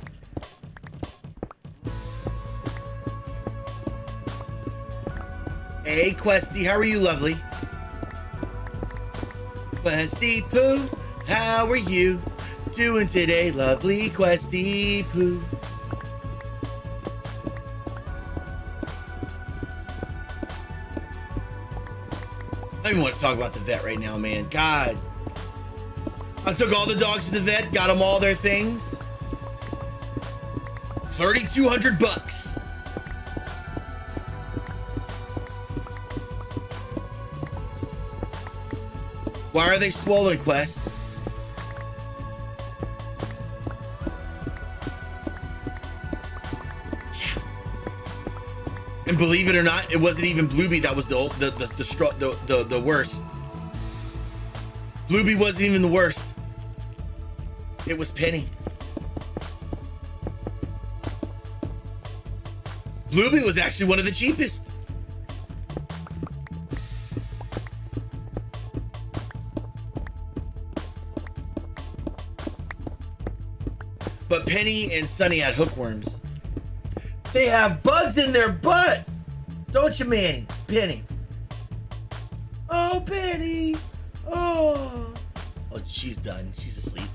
Hey, Questy, how are you, lovely? Questy Poo, how are you doing today, lovely Questy Poo? I don't even want to talk about the vet right now, man. God. I took all the dogs to the vet, got them all their things. 3,200 bucks. Why are they swollen, Quest? Yeah. And believe it or not, it wasn't even Bluebee that was the worst. Bluebee wasn't even the worst. It was Penny. Bluebee was actually one of the cheapest. But Penny and Sunny had hookworms. They have bugs in their butt, don't you, Manny? Penny. Oh, Penny. Oh, she's done. She's asleep.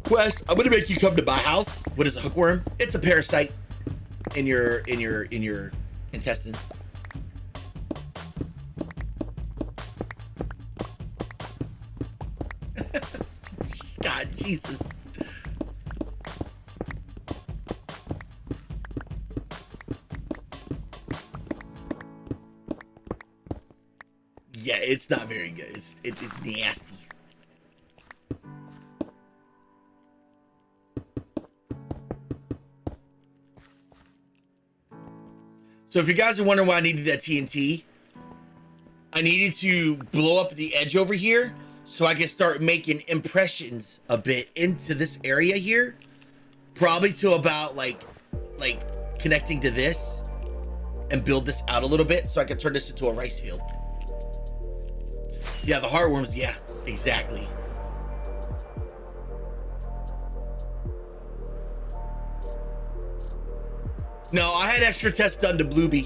Quest, I'm gonna make you come to my house. What is a hookworm? It's a parasite in your intestines. God, Jesus. Yeah, it's not very good. It's nasty. So if you guys are wondering why I needed that TNT, I needed to blow up the edge over here so I can start making impressions a bit into this area here. Probably to about like connecting to this and build this out a little bit so I can turn this into a rice field. Yeah, the heartworms, yeah, exactly. No, I had extra tests done to Bluebee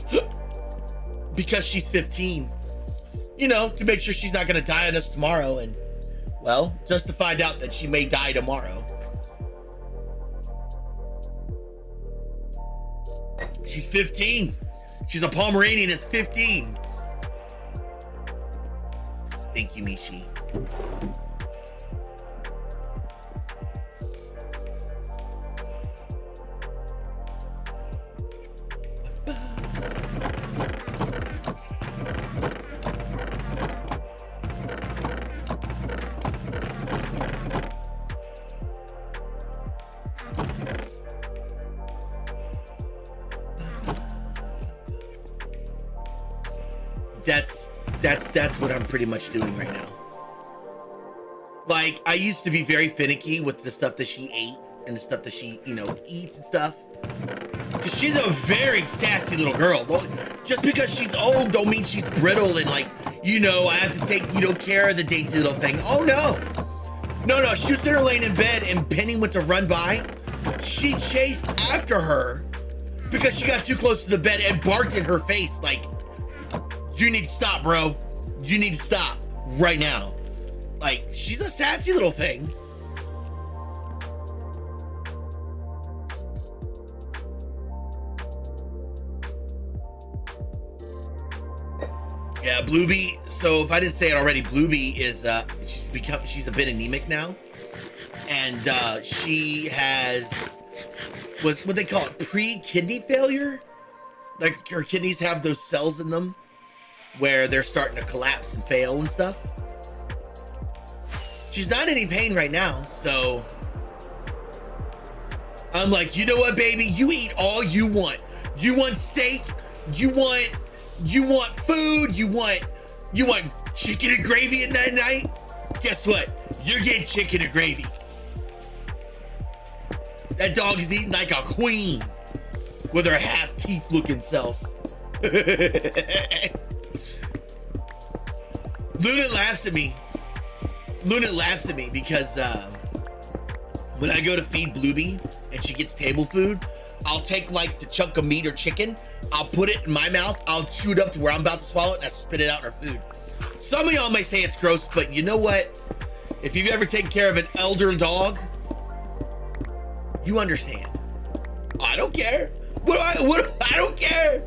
because she's 15. You know, to make sure she's not gonna die on us tomorrow, and well, just to find out that she may die tomorrow. She's 15. She's a Pomeranian that's 15. Thank you, Michi. That's what I'm pretty much doing right now. Like, I used to be very finicky with the stuff that she ate and the stuff that she, you know, eats and stuff. Because she's a very sassy little girl. Just because she's old don't mean she's brittle and like, you know, I have to take, you know, care of the dainty little thing. Oh no. No, she was there laying in bed and Penny went to run by. She chased after her because she got too close to the bed and barked in her face like, you need to stop, bro. You need to stop right now. Like, she's a sassy little thing. Yeah, Bluebee. So if I didn't say it already, Bluebee is she's a bit anemic now, and she was what they call it, pre-kidney failure. Like her kidneys have those cells in them where they're starting to collapse and fail and stuff. She's not in any pain right now, so I'm like, you know what, baby? You eat all you want. You want steak? You want food? You want chicken and gravy at that night? Guess what? You're getting chicken and gravy. That dog is eating like a queen with her half teeth looking self. Luna laughs at me. Luna laughs at me because when I go to feed Bluebee and she gets table food, I'll take like the chunk of meat or chicken, I'll put it in my mouth, I'll chew it up to where I'm about to swallow it, and I spit it out in her food. Some of y'all may say it's gross, but you know what? If you've ever taken care of an elder dog, you understand. I don't care. I don't care.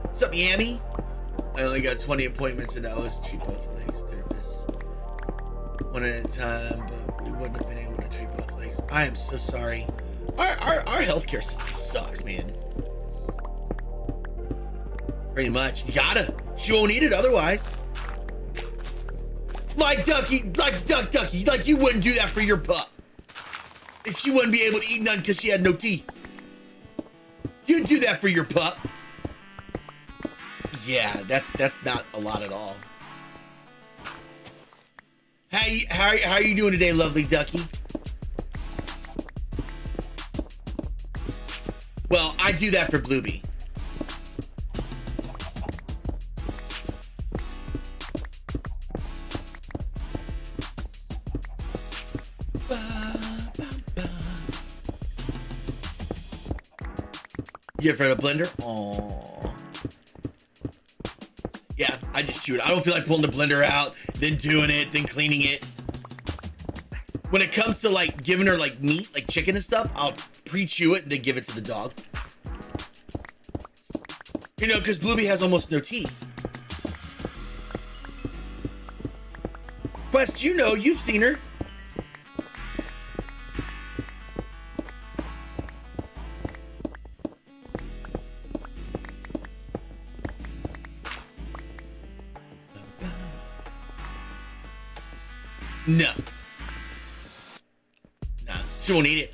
What's up, Yammy? I only got 20 appointments and I always treat both legs. Therapists one at a time, but we wouldn't have been able to treat both legs. I am so sorry. Our healthcare system sucks, man. Pretty much. You gotta. She won't eat it otherwise. Like Ducky, like you wouldn't do that for your pup. If she wouldn't be able to eat none because she had no teeth. You'd do that for your pup. Yeah, that's not a lot at all. How are you doing today, lovely Ducky? Well, I do that for Bluebee. You ever had a blender? Aww. Yeah, I just chew it. I don't feel like pulling the blender out, then doing it, then cleaning it. When it comes to like giving her like meat, like chicken and stuff, I'll pre-chew it and then give it to the dog. You know, because Bluebee has almost no teeth. Quest, you know, you've seen her. No. Nah, she won't eat it.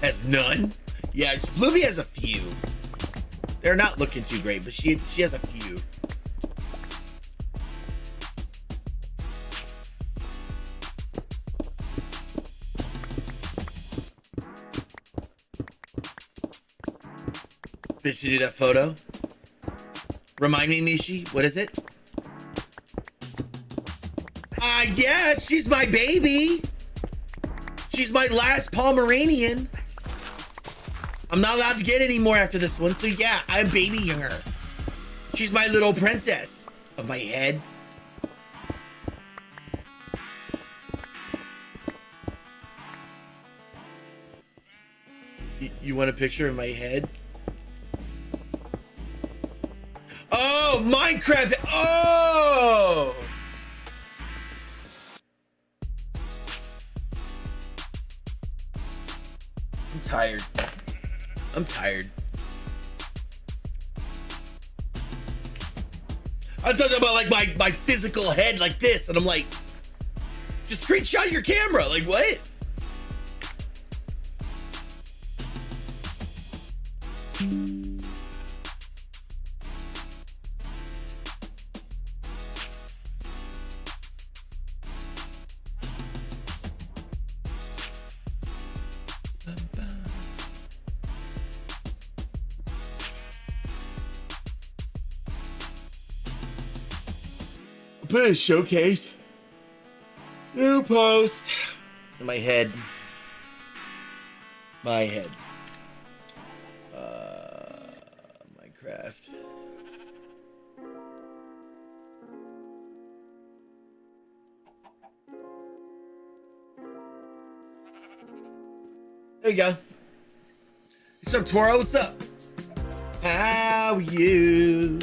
Has none? Yeah, Bluebee has a few. They're not looking too great, but she has a few. Bitch, you do that photo? Remind me, Mishi, what is it? Yeah, she's my baby. She's my last Pomeranian. I'm not allowed to get any more after this one, so yeah, I'm babying her. She's my little princess of my head. You want a picture of my head? Oh, Minecraft. Oh. I'm tired. I'm tired. I'm talking about like my physical head like this, and I'm like, just screenshot your camera. Like what? put a showcase. New post. In my head. My head. Minecraft. There you go. What's up, Toro? What's up? How you?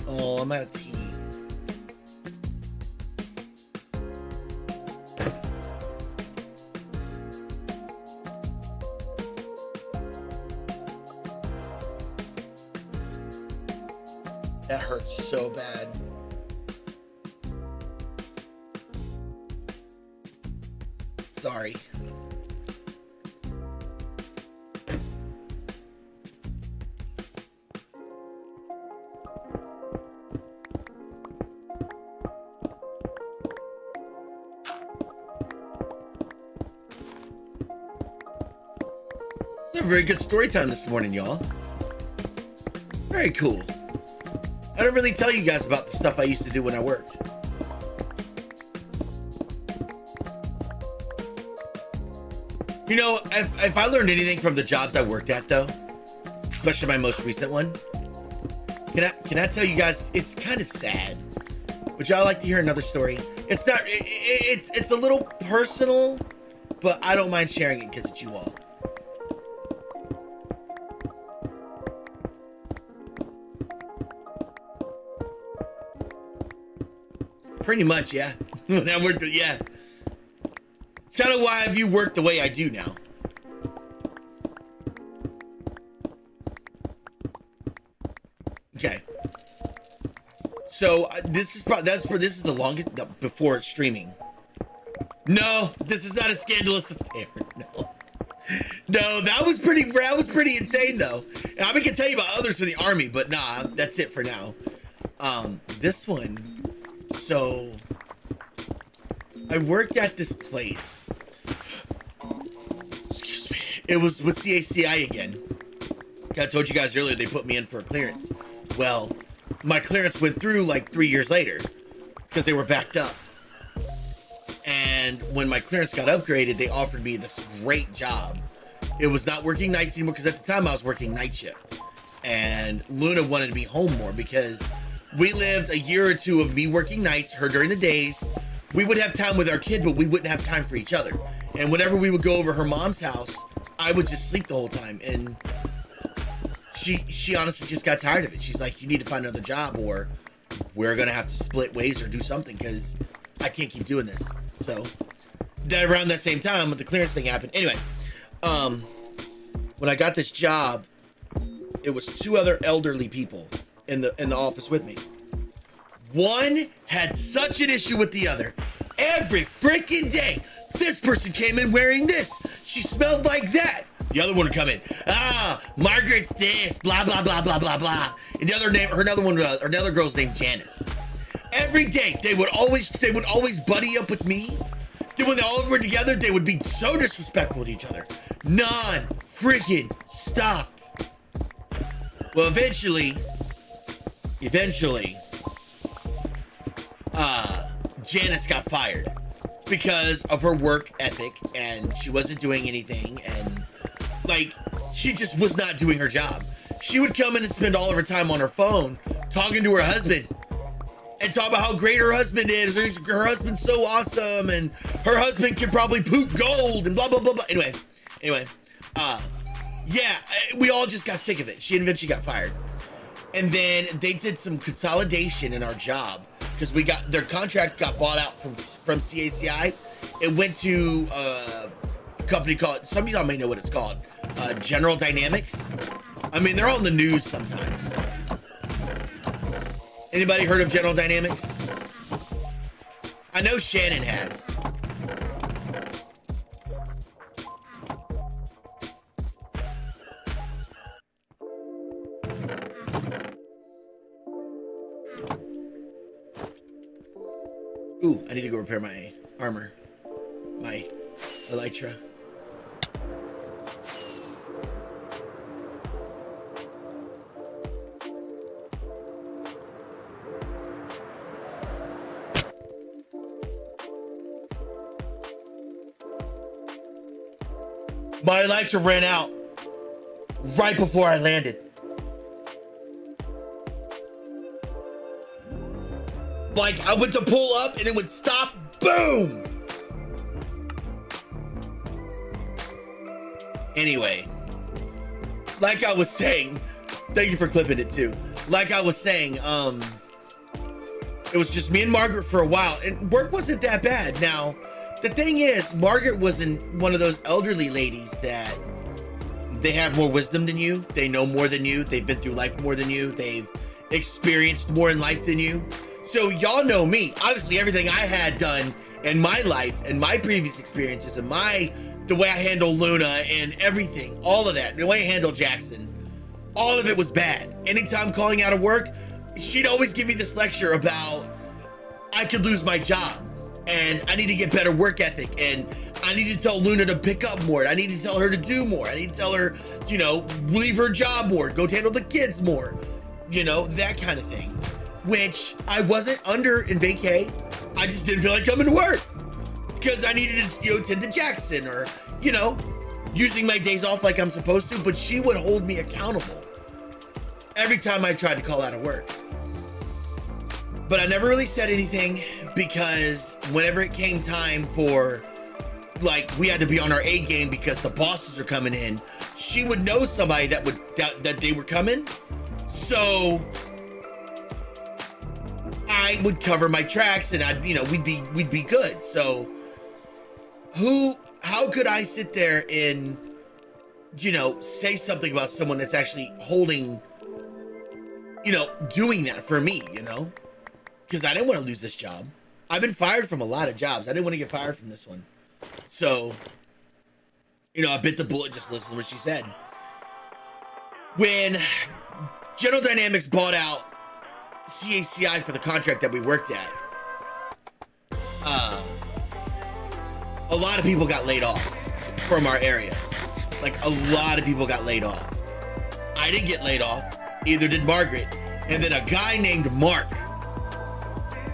Oh, I'm out of tea. That hurts so bad. Sorry. It's a very good story time this morning, y'all. Very cool. I don't really tell you guys about the stuff I used to do when I worked. You know, if I learned anything from the jobs I worked at, though, especially my most recent one, can I tell you guys, it's kind of sad. Would y'all like to hear another story? It's not, it's a little personal, but I don't mind sharing it because it's you all. Pretty much, yeah. When I worked, yeah. It's kind of why I view work the way I do now. Okay. So this is this is the longest before it's streaming. No, this is not a scandalous affair. No, that was pretty insane though. And I can tell you about others for the army, but nah, that's it for now. This one. So I worked at this place. Excuse me. It was with CACI again. I told you guys earlier they put me in for a clearance. Well, my clearance went through like 3 years later because they were backed up. And when my clearance got upgraded, they offered me this great job. It was not working nights anymore because at the time I was working night shift. And Luna wanted me home more because we lived a year or two of me working nights, her during the days. We would have time with our kid, but we wouldn't have time for each other. And whenever we would go over her mom's house, I would just sleep the whole time. And she honestly just got tired of it. She's like, you need to find another job or we're going to have to split ways or do something because I can't keep doing this. So around that same time when the clearance thing happened. Anyway, when I got this job, it was 2 other elderly people in the office with me. One had such an issue with the other. Every freaking day, this person came in wearing this. She smelled like that. The other one would come in. Margaret's this, blah, blah, blah, blah, blah, blah. And another girl's named Janice. Every day, they would always buddy up with me. Then when they all were together, they would be so disrespectful to each other. Non-freaking stop. Well, eventually, Janice got fired because of her work ethic and she wasn't doing anything and like she just was not doing her job. She would come in and spend all of her time on her phone talking to her husband and talk about how great her husband is. Her husband's so awesome and her husband can probably poop gold and blah, blah, blah, blah. Anyway, Yeah, we all just got sick of it. She eventually got fired. And then they did some consolidation in our job because their contract got bought out from CACI. It went to a company called, some of y'all may know what it's called, General Dynamics. I mean, they're all in the news sometimes. Anybody heard of General Dynamics? I know Shannon has. Ooh, I need to go repair my armor. My elytra. My elytra ran out right before I landed. Like, I went to pull up and it would stop, boom! Anyway, like I was saying, thank you for clipping it too. Like I was saying, it was just me and Margaret for a while, and work wasn't that bad. Now, the thing is, Margaret wasn't one of those elderly ladies that they have more wisdom than you, they know more than you, they've been through life more than you, they've experienced more in life than you. So y'all know me. Obviously, everything I had done in my life and my previous experiences and the way I handled Luna and everything, all of that, the way I handled Jackson, all of it was bad. Anytime calling out of work, she'd always give me this lecture about I could lose my job and I need to get better work ethic and I need to tell Luna to pick up more. I need to tell her to do more. I need to tell her, you know, leave her job more, go handle the kids more, you know, that kind of thing. Which I wasn't under in vacay. I just didn't feel like coming to work because I needed to, you know, tend to Jackson or, you know, using my days off like I'm supposed to, but she would hold me accountable every time I tried to call out of work. But I never really said anything because whenever it came time for, like, we had to be on our A game because the bosses are coming in, she would know somebody that they were coming. So I would cover my tracks and I'd, you know, we'd be good. So how could I sit there and, you know, say something about someone that's actually holding, you know, doing that for me, you know, because I didn't want to lose this job. I've been fired from a lot of jobs. I didn't want to get fired from this one. So, you know, I bit the bullet, just listen to what she said. When General Dynamics bought out CACI for the contract that we worked at, a lot of people got laid off from our area. Like, a lot of people got laid off. I didn't get laid off, either did Margaret. And then a guy named Mark,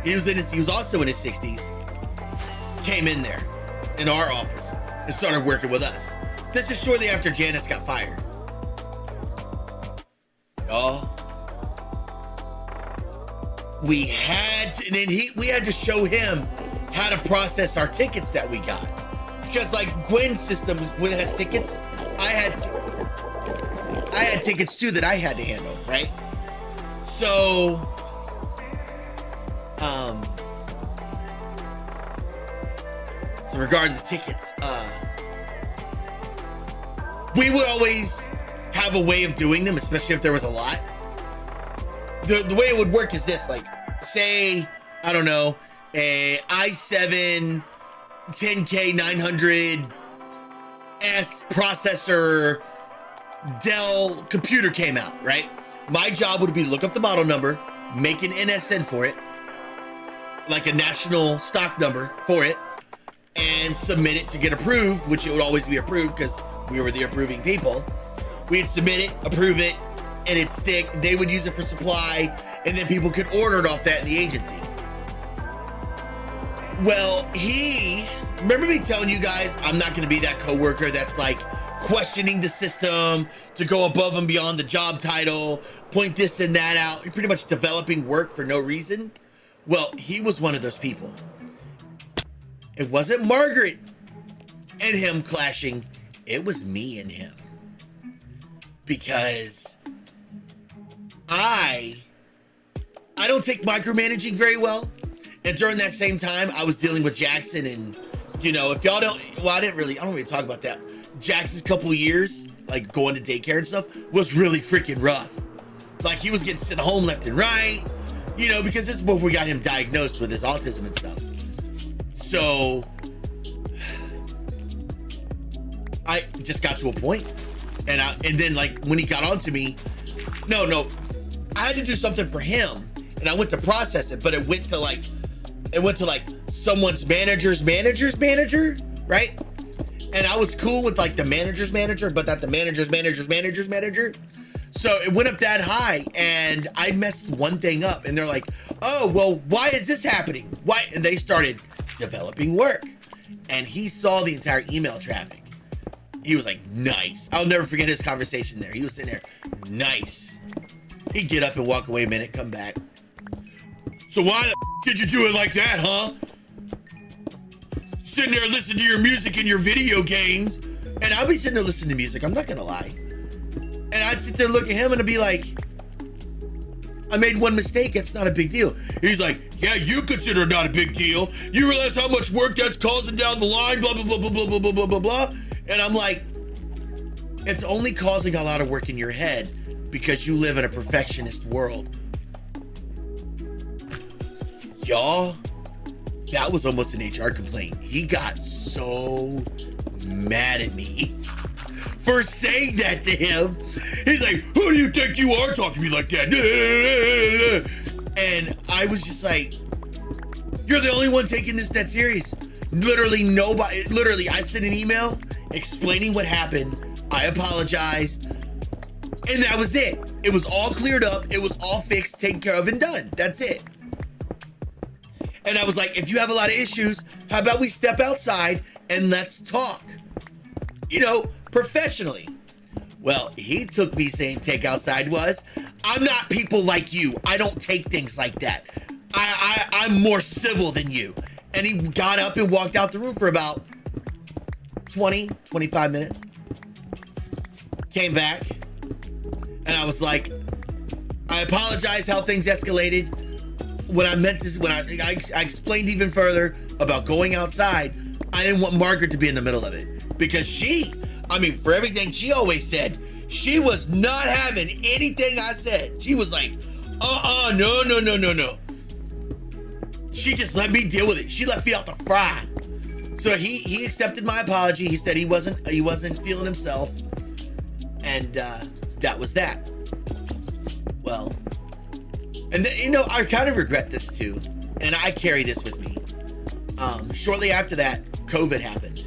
he was also in his 60s, came in there in our office and started working with us. This is shortly after Janice got fired. Y'all, we had to show him how to process our tickets that we got. Because like Gwen's system, Gwen has tickets, I had tickets too that I had to handle, right? So, regarding the tickets, we would always have a way of doing them, especially if there was a lot. The way it would work is this, like, say, I don't know, a i7 10K900S processor Dell computer came out, right? My job would be to look up the model number, make an NSN for it, like a national stock number for it, and submit it to get approved, which it would always be approved because we were the approving people. We'd submit it, approve it, and it'd stick. They would use it for supply, and then people could order it off that in the agency. Well, remember me telling you guys, I'm not gonna be that coworker that's like questioning the system to go above and beyond the job title, point this and that out. You're pretty much developing work for no reason. Well, he was one of those people. It wasn't Margaret and him clashing. It was me and him. because I don't take micromanaging very well. And during that same time, I was dealing with Jackson, and you know, if y'all don't, well, I don't really talk about that. Jackson's couple years, like going to daycare and stuff, was really freaking rough. Like he was getting sent home left and right, you know, because this is before we got him diagnosed with his autism and stuff. So I just got to a point, and then like when he got onto me, no, I had to do something for him, and I went to process it, but it went to like someone's manager's manager, right? And I was cool with like the manager's manager, but not the manager's manager. So it went up that high, and I messed one thing up, and they're like, oh, well, why is this happening? Why? And they started developing work, and he saw the entire email traffic. He was like, nice. I'll never forget his conversation there. He was sitting there, nice. He'd get up and walk away a minute, come back. So why the did you do it like that, huh? Sitting there listening to your music and your video games. And I'd be sitting there listening to music, I'm not gonna lie. And I'd sit there look at him and I'd be like, I made one mistake, it's not a big deal. He's like, yeah, you consider it not a big deal. You realize how much work that's causing down the line, blah, blah, blah, blah, blah, blah, blah, blah, blah, blah. And I'm like, it's only causing a lot of work in your head because you live in a perfectionist world. Y'all, that was almost an HR complaint. He got so mad at me for saying that to him. He's like, who do you think you are talking to me like that? And I was just like, you're the only one taking this that serious. Literally nobody, I sent an email explaining what happened. I apologized. And that was it. It was all cleared up. It was all fixed, taken care of, and done. That's it. And I was like, if you have a lot of issues, how about we step outside and let's talk? You know, professionally. Well, he took me saying take outside was, I'm not people like you. I don't take things like that. I'm more civil than you. And he got up and walked out the room for about 20, 25 minutes. Came back. And I was like, I apologize how things escalated. When I meant this, when I explained even further about going outside, I didn't want Margaret to be in the middle of it. Because she, I mean, for everything she always said, she was not having anything I said. She was like, no. She just let me deal with it. She let me out the fry. So he accepted my apology. He said he wasn't feeling himself. And that was that. Well, and then, you know, I kind of regret this too. And I carry this with me. Shortly after that, COVID happened.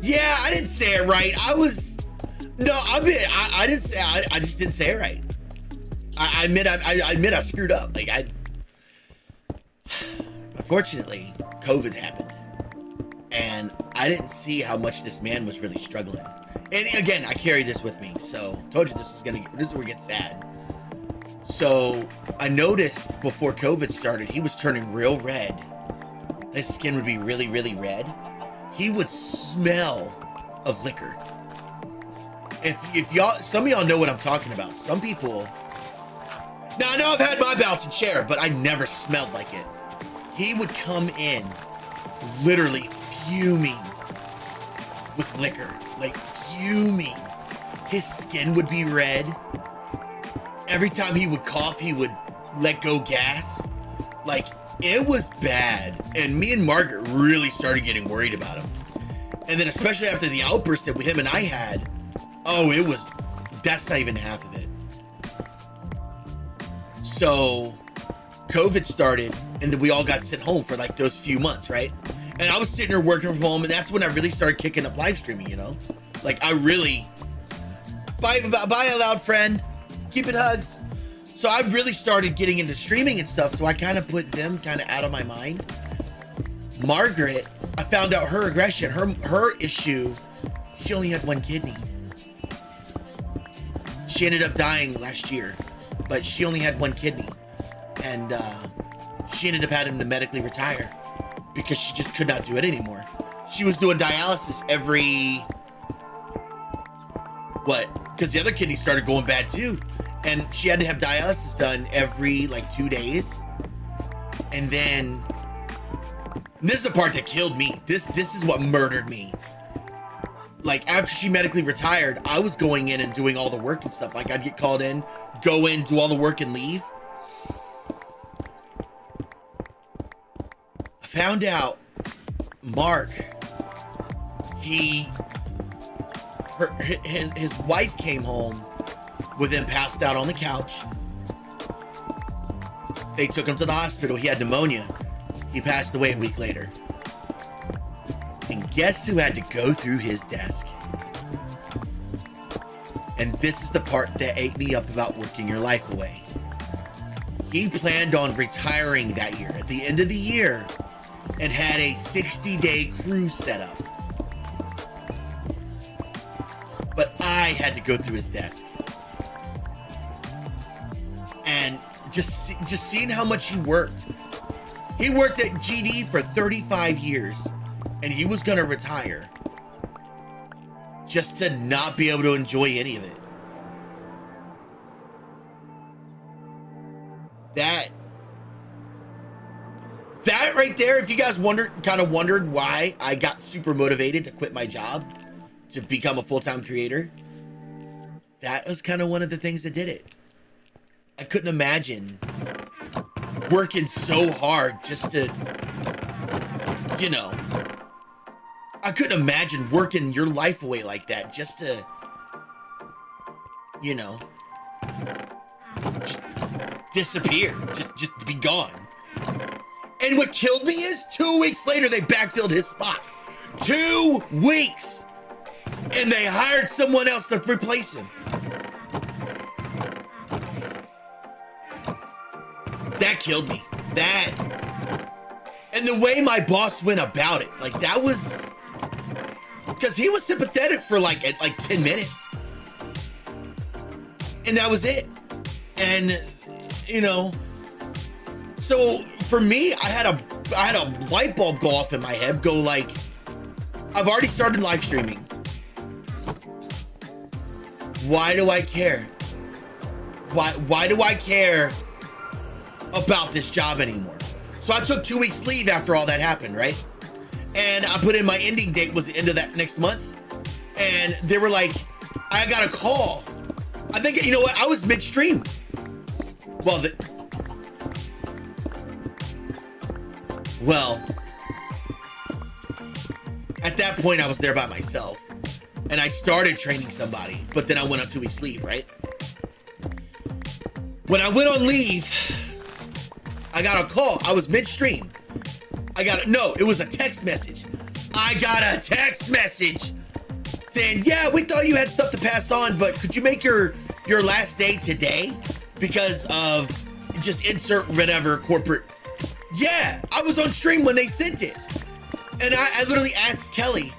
Yeah, I didn't say it right. I just didn't say it right. I admit I screwed up. Like unfortunately, COVID happened. And I didn't see how much this man was really struggling. And again, I carry this with me. So I told you this is where it gets sad. So I noticed before COVID started, he was turning real red. His skin would be really, really red. He would smell of liquor. If y'all, some of y'all know what I'm talking about. Some people, now I know I've had my bouts and share, but I never smelled like it. He would come in literally fuming with liquor, like fuming. His skin would be red. Every time he would cough, he would let go gas. Like, it was bad. And me and Margaret really started getting worried about him. And then especially after the outburst that him and I had, that's not even half of it. So COVID started, and then we all got sent home for like those few months, right? And I was sitting there working from home, and that's when I really started kicking up live streaming, you know? Like, I really, bye a loud friend, keeping hugs. So I really started getting into streaming and stuff, so I kind of put them kind of out of my mind. Margaret, I found out her aggression, her issue, she only had one kidney. She ended up dying last year, but she only had one kidney. And she ended up having to medically retire because she just could not do it anymore. She was doing dialysis every What? Because the other kidney started going bad too. And she had to have dialysis done every like 2 days. And then, this is the part that killed me. This is what murdered me. Like after she medically retired, I was going in and doing all the work and stuff. Like I'd get called in, go in, do all the work and leave. I found out Mark, his wife came home with him passed out on the couch. They took him to the hospital. He had pneumonia. He passed away a week later. And guess who had to go through his desk? And this is the part that ate me up about working your life away. He planned on retiring that year, at the end of the year, and had a 60-day cruise set up. But I had to go through his desk. And just seeing how much he worked. He worked at GD for 35 years, and he was gonna retire just to not be able to enjoy any of it. That right there, if you guys kind of wondered why I got super motivated to quit my job to become a full-time creator, that was kind of one of the things that did it. I couldn't imagine working so hard just to, you know, I couldn't imagine working your life away like that just to, you know, just disappear, just be gone. And what killed me is 2 weeks later, they backfilled his spot. 2 weeks. And they hired someone else to replace him. That killed me. That. And the way my boss went about it, like that was, because he was sympathetic for like 10 minutes. And that was it. And, you know, so for me, I had a light bulb go off in my head, go like, I've already started live streaming. Why do I care? Why do I care about this job anymore? So I took 2 weeks leave after all that happened, right? And I put in my ending date was the end of that next month. And they were like, I got a call. I think, you know what? I was midstream. Well, at that point I was there by myself and I started training somebody, but then I went on 2 weeks leave, right? When I went on leave, I got a call. I was midstream. No, it was a text message. I got a text message saying, yeah, we thought you had stuff to pass on, but could you make your last day today because of just insert whatever corporate. Yeah, I was on stream when they sent it. And I literally asked Kelly.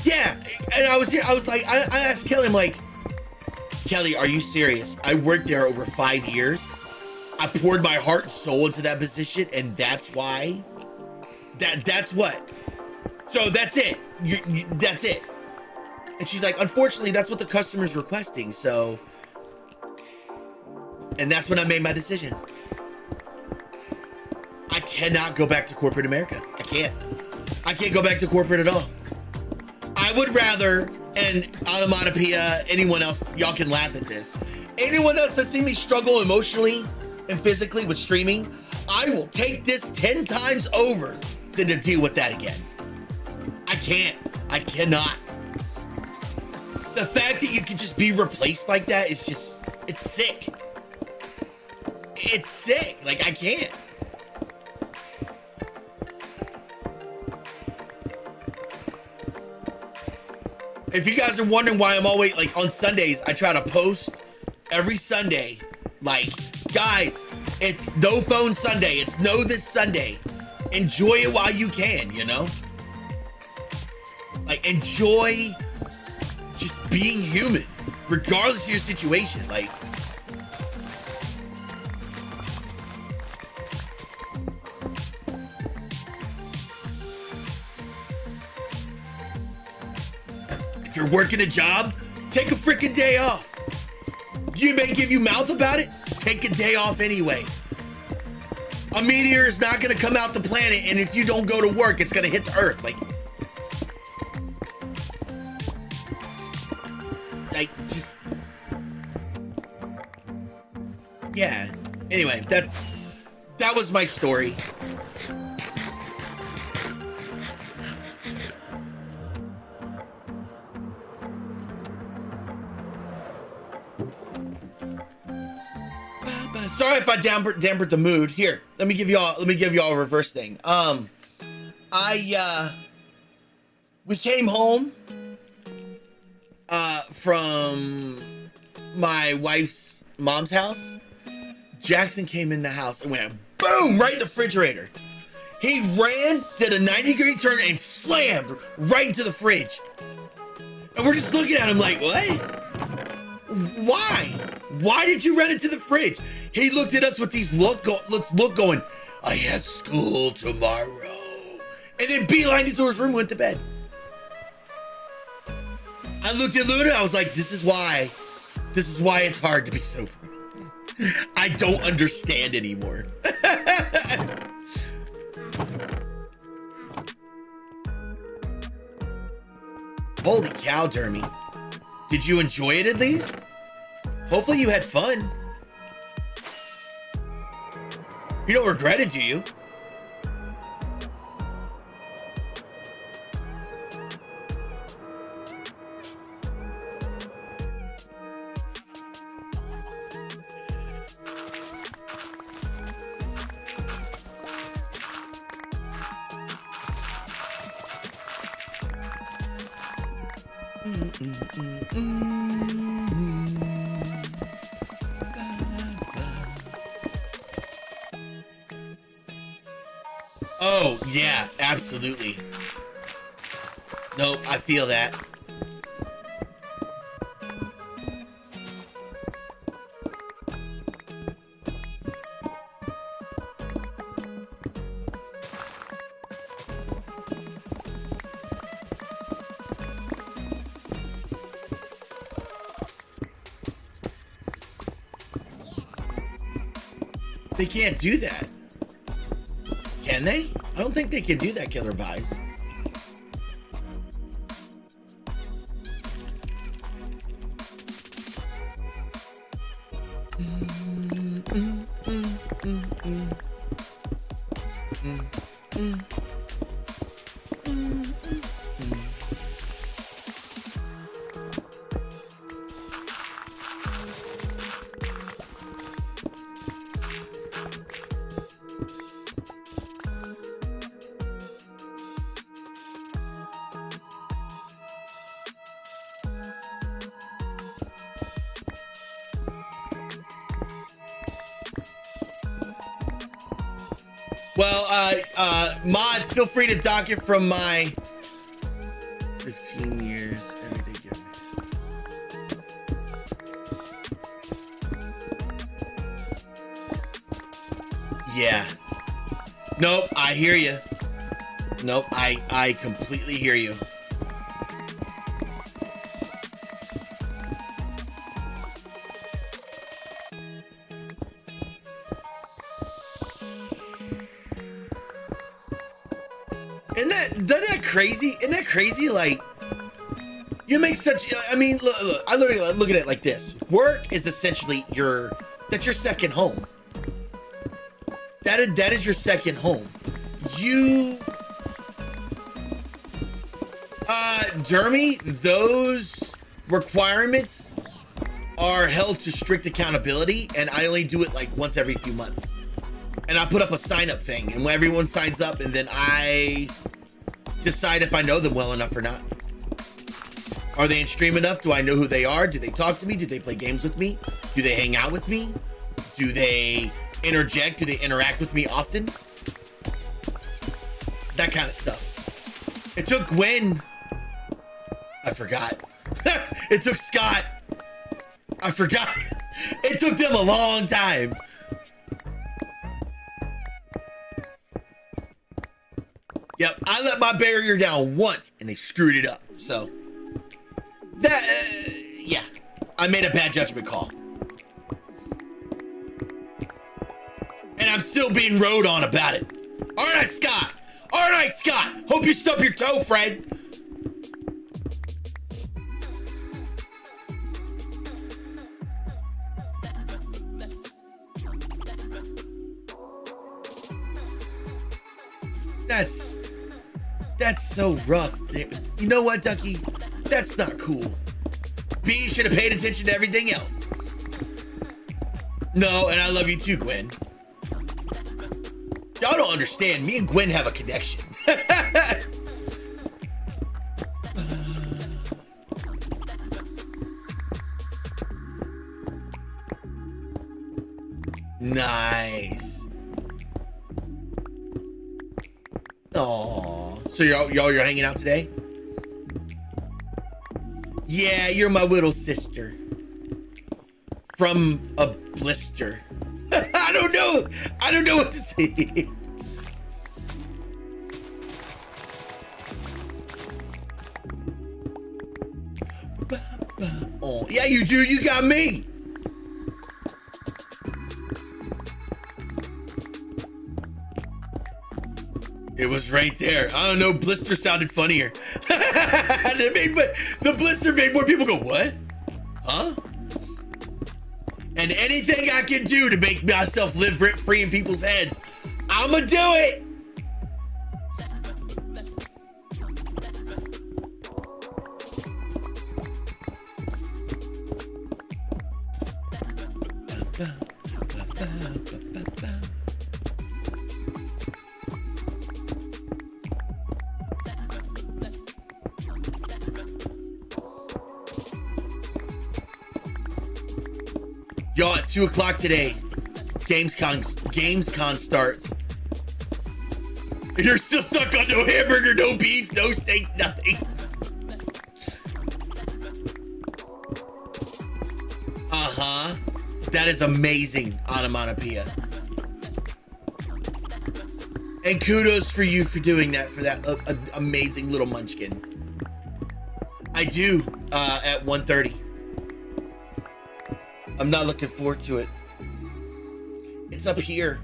Yeah, and I was here. I was like, I asked Kelly, I'm like, Kelly, are you serious? I worked there over 5 years. I poured my heart and soul into that position, and that's why. That's what. So that's it. That's it. And she's like, unfortunately, that's what the customer's requesting. So, and that's when I made my decision. I cannot go back to corporate America. I can't go back to corporate at all. I would rather, and onomatopoeia, anyone else, y'all can laugh at this. Anyone else that's seen me struggle emotionally and physically with streaming, I will take this 10 times over than to deal with that again. I cannot. The fact that you can just be replaced like that is just, it's sick. It's sick, like I can't. If you guys are wondering why I'm always, like on Sundays, I try to post every Sunday, like, guys, it's no phone Sunday. It's no this Sunday. Enjoy it while you can, you know? Like, enjoy just being human, regardless of your situation. Like, if you're working a job Take a freaking day off. You may give you mouth about it. Take a day off anyway. A meteor is not gonna come out the planet, and if you don't go to work, it's gonna hit the earth. Like just, yeah. Anyway, that was my story. Sorry if I dampened the mood. Here, let me give y'all a reverse thing. We came home from my wife's mom's house. Jackson came in the house and went boom right in the refrigerator. He ran, did a 90-degree turn, and slammed right into the fridge. And we're just looking at him like, what? Why? Why did you run into the fridge? He looked at us with these look going, I have school tomorrow. And then beelined into his room, went to bed. I looked at Luna, I was like, this is why it's hard to be sober. I don't understand anymore. Holy cow, Dermy. Did you enjoy it at least? Hopefully you had fun. You don't regret it, do you? Oh, yeah, absolutely. Nope, I feel that. They can't do that. Can they? I don't think they can do that, Killer Vibes. Well, mods, feel free to dock it from my 15 years every day given. Yeah. Nope, I hear you. Nope, I completely hear you. Isn't that crazy? Isn't that crazy? Like, you make such, I mean, look, I literally look at it like this. Work is essentially that's your second home. That is your second home. You, Dermy, those requirements are held to strict accountability, and I only do it like once every few months. And I put up a sign-up thing, and when everyone signs up, and then I decide if I know them well enough or not. Are they in stream enough? Do I know who they are? Do they talk to me? Do they play games with me? Do they hang out with me? Do they interject? Do they interact with me often? That kind of stuff. It took Gwen. I forgot. It took Scott. I forgot. It took them a long time. Yep, I let my barrier down once and they screwed it up. So that, Yeah, I made a bad judgment call. And I'm still being rode on about it. All right, Scott. All right, Scott. Hope you stub your toe, Fred. That's so rough. You know what, Ducky? That's not cool. B should have paid attention to everything else. No, and I love you too, Gwen. Y'all don't understand. Me and Gwen have a connection. Nice. Aww. So you're hanging out today? Yeah, you're my little sister. From a blister. I don't know. I don't know what to say. Oh, yeah, you do. You got me. It was right there. I don't know. Blister sounded funnier. The blister made more people go, what? Huh? And anything I can do to make myself live rent free in people's heads, I'ma do it. Y'all, at 2 o'clock today, 𝐤𝐤𝐤𝐞 starts. And you're still stuck on no hamburger, no beef, no steak, nothing. Uh-huh. That is amazing, onomatopoeia. And kudos for you for doing that, for that amazing little munchkin. I do, at 1:30. I'm not looking forward to it. It's up here.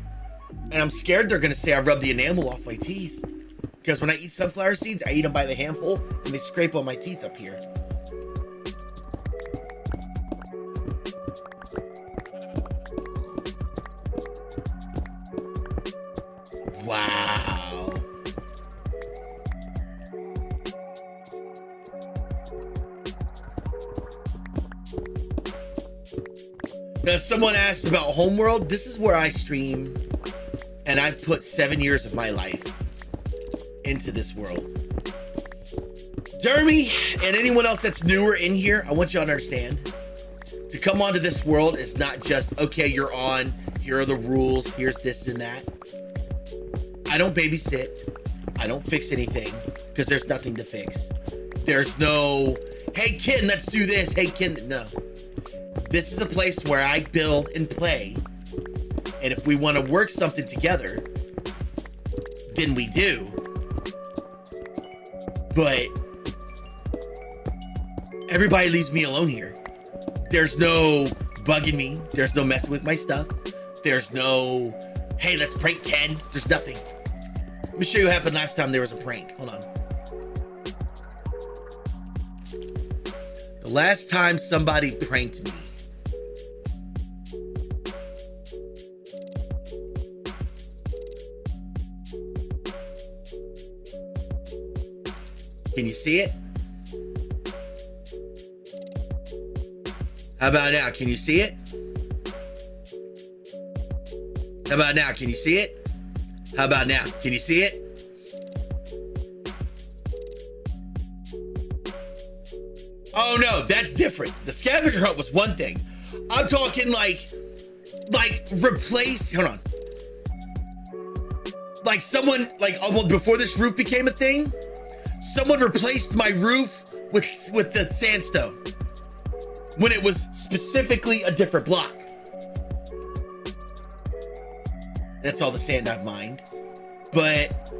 And I'm scared they're gonna say I rubbed the enamel off my teeth. Because when I eat sunflower seeds, I eat them by the handful and they scrape on my teeth up here. Wow. Now, someone asked about Homeworld. This is where I stream, and I've put 7 years of my life into this world. Dermy and anyone else that's newer in here, I want you to understand, to come onto this world is not just, okay, you're on, here are the rules, here's this and that. I don't babysit. I don't fix anything, because there's nothing to fix. There's no, hey, kid, let's do this. Hey, kid, no. This is a place where I build and play. And if we want to work something together, then we do. But everybody leaves me alone here. There's no bugging me. There's no messing with my stuff. There's no, hey, let's prank Ken. There's nothing. Let me show you what happened last time there was a prank. Hold on. The last time somebody pranked me, can you see it? How about now? Can you see it? How about now? Can you see it? How about now? Can you see it? Oh no, that's different. The scavenger hunt was one thing. I'm talking like replace, hold on. Like someone, like almost before this roof became a thing, someone replaced my roof with the sandstone when it was specifically a different block. That's all the sand I've mined. But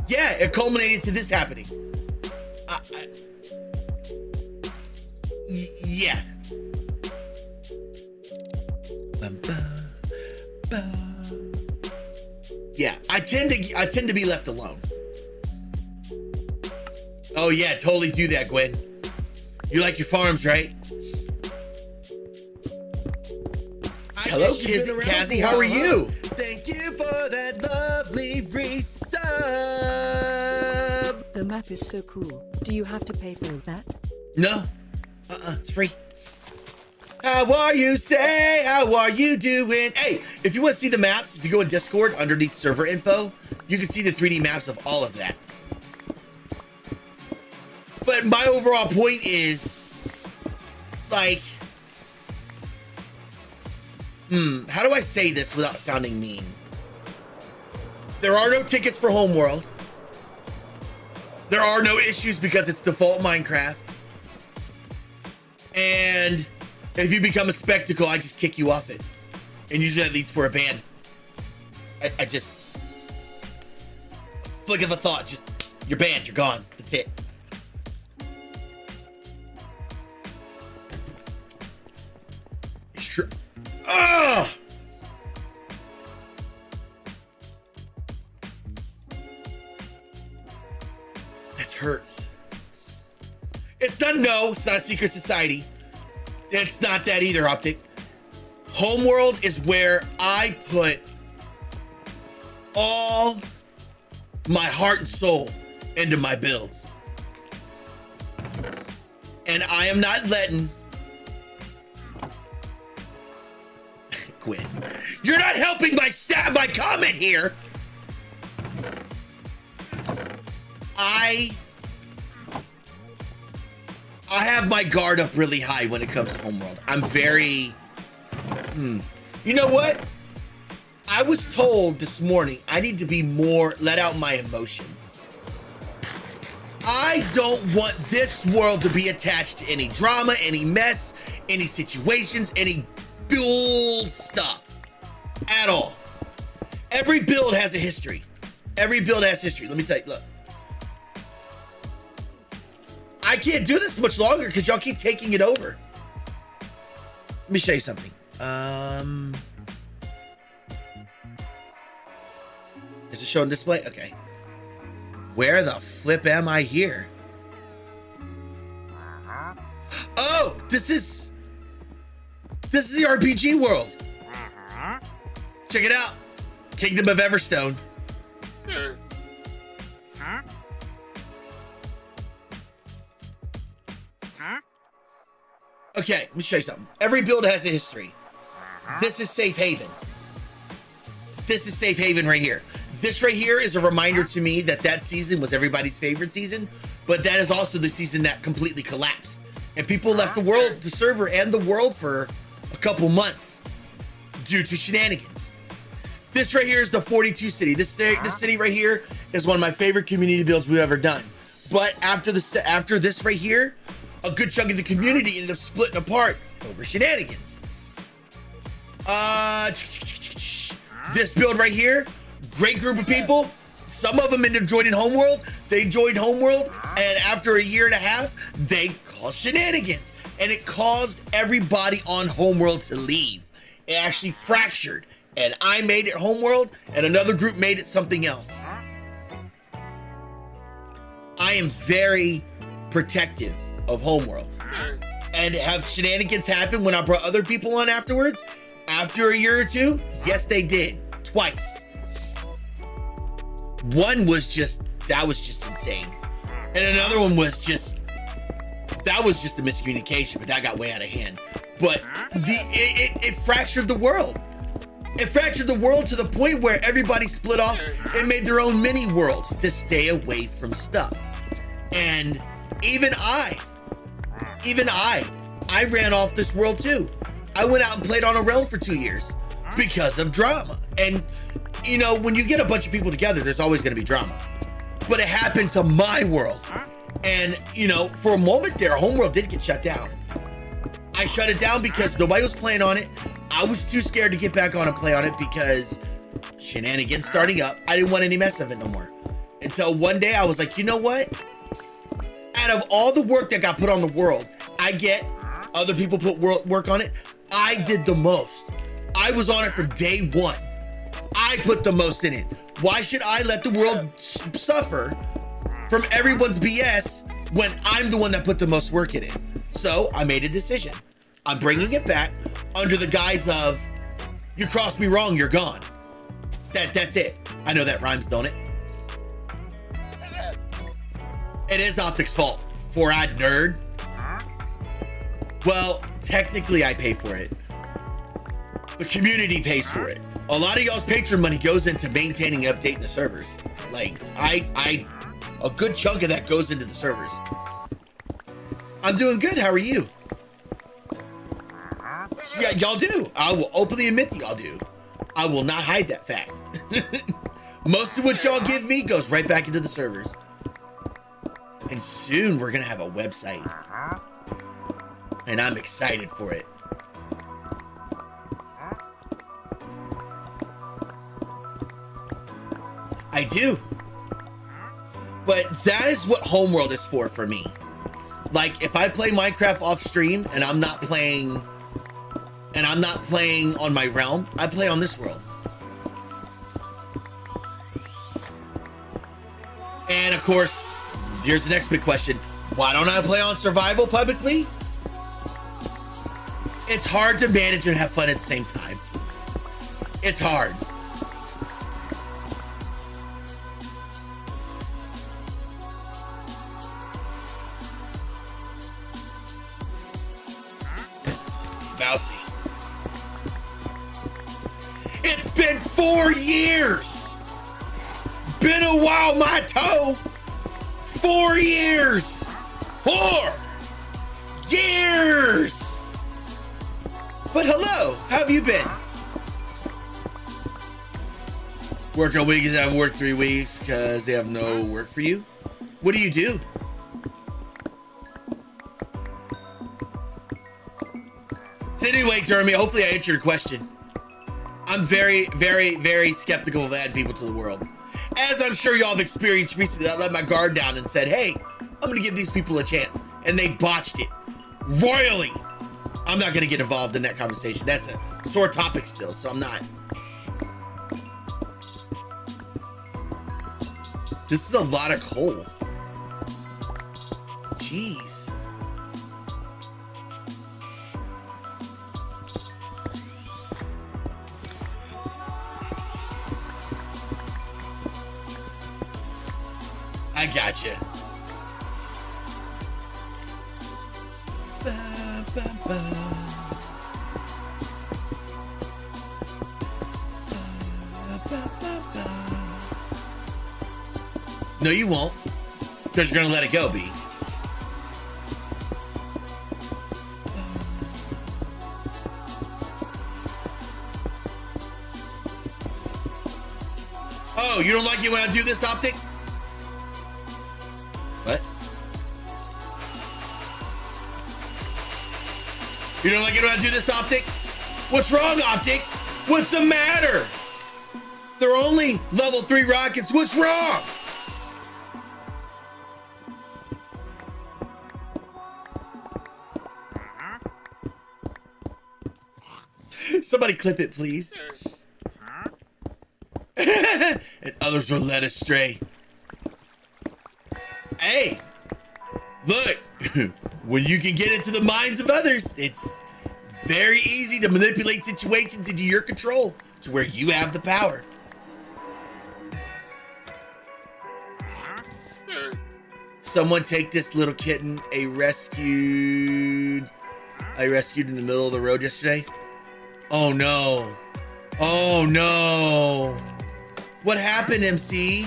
yeah, it culminated to this happening. Yeah. Yeah, I tend to be left alone. Oh yeah, totally do that, Gwen. You like your farms, right? Hello, 𝐤𝐤𝐤𝐿, how are you? Thank you for that lovely resub. The map is so cool. Do you have to pay for that? No. It's free. How are you, say? How are you doing? Hey, if you want to see the maps, if you go in Discord underneath server info, you can see the 3D maps of all of that. But my overall point is, like, how do I say this without sounding mean? There are no tickets for Homeworld. There are no issues because it's default Minecraft. And if you become a spectacle, I just kick you off it. And usually that leads for a ban. I just, flick of a thought, just, you're banned, you're gone. That's it. It's true. Ah! That hurts. It's not a secret society. It's not that either, Optic. Homeworld is where I put all my heart and soul into my builds. And I am not letting Gwen, you're not helping my comment here. I have my guard up really high when it comes to Homeworld. I'm very, you know what? I was told this morning I need to be more, let out my emotions. I don't want this world to be attached to any drama, any mess, any situations, any bull stuff at all. Every build has a history. Every build has history. Let me tell you, look. I can't do this much longer because y'all keep taking it over. Let me show you something. Is it showing display? Okay. Where the flip am I here? Oh, this is the RPG world. Check it out. Kingdom of Everstone. Okay, let me show you something. Every build has a history. This is Safe Haven. This is Safe Haven right here. This right here is a reminder to me that that season was everybody's favorite season, but that is also the season that completely collapsed. And people left the world, the server and the world for a couple months due to shenanigans. This right here is the 42 city. This city right here is one of my favorite community builds we've ever done. But after this right here, a good chunk of the community ended up splitting apart over shenanigans. This build right here, great group of people. Some of them ended up joining Homeworld. They joined Homeworld, and after a year and a half, they caused shenanigans. And it caused everybody on Homeworld to leave. It actually fractured. And I made it Homeworld, and another group made it something else. I am very protective of Homeworld. And have shenanigans happen when I brought other people on afterwards? After a year or two? Yes, they did. Twice. One was just, that was just insane. And another one was just, that was just a miscommunication, but that got way out of hand. But it fractured the world. It fractured the world to the point where everybody split off and made their own mini worlds to stay away from stuff. And even I ran off this world too. I went out and played on a realm for 2 years because of drama. And you know, when you get a bunch of people together, there's always gonna be drama. But it happened to my world. And you know, for a moment there, Homeworld did get shut down. I shut it down because nobody was playing on it. I was too scared to get back on and play on it because shenanigans starting up. I didn't want any mess of it no more. Until one day I was like, you know what? Out of all the work that got put on the world, I get Other people put work on it. I did the most. I was on it from day one. I put the most in it. Why should I let the world suffer from everyone's BS when I'm the one that put the most work in it? So I made a decision. I'm bringing it back under the guise of, you crossed me wrong, you're gone. That's it. I know that rhymes, don't it? It is Optic's fault. 4-eyed nerd. Well, technically I pay for it. The community pays for it. A lot of y'all's patron money goes into maintaining and updating the servers. Like, a good chunk of that goes into the servers. I'm doing good, how are you? Yeah, y'all do. I will openly admit that y'all do. I will not hide that fact. Most of what y'all give me goes right back into the servers. And soon we're gonna have a website. And I'm excited for it. I do. But that is what Homeworld is for me. Like, if I play Minecraft off stream and I'm not playing on my realm, I play on this world. And of course, here's the next big question. Why don't I play on survival publicly? It's hard to manage and have fun at the same time. It's hard. Mousy. It's been 4 years. Been a while, my toe. 4 years. 4 years. But hello, how have you been? Work a week is I haven't worked 3 weeks because they have no work for you. What do you do? So anyway, Jeremy, hopefully I answered your question. I'm very, very, very skeptical of adding people to the world. As I'm sure y'all have experienced recently, I let my guard down and said, hey, I'm gonna give these people a chance. And they botched it royally. I'm not gonna get involved in that conversation. That's a sore topic still, so I'm not. This is a lot of coal. Jeez. I gotcha. Ba, ba, ba. Ba, ba, ba, ba. No, you won't, because you're gonna let it go, B. Oh, you don't like it when I do this, Optic? What? You don't like it when I do this, Optic? What's wrong, Optic? What's the matter? They're only level 3 rockets. What's wrong? Somebody clip it, please. And others were led astray. Hey, look, when you can get into the minds of others, it's very easy to manipulate situations into your control to where you have the power. Someone take this little kitten I rescued in the middle of the road yesterday. Oh no. Oh no. What happened, MC?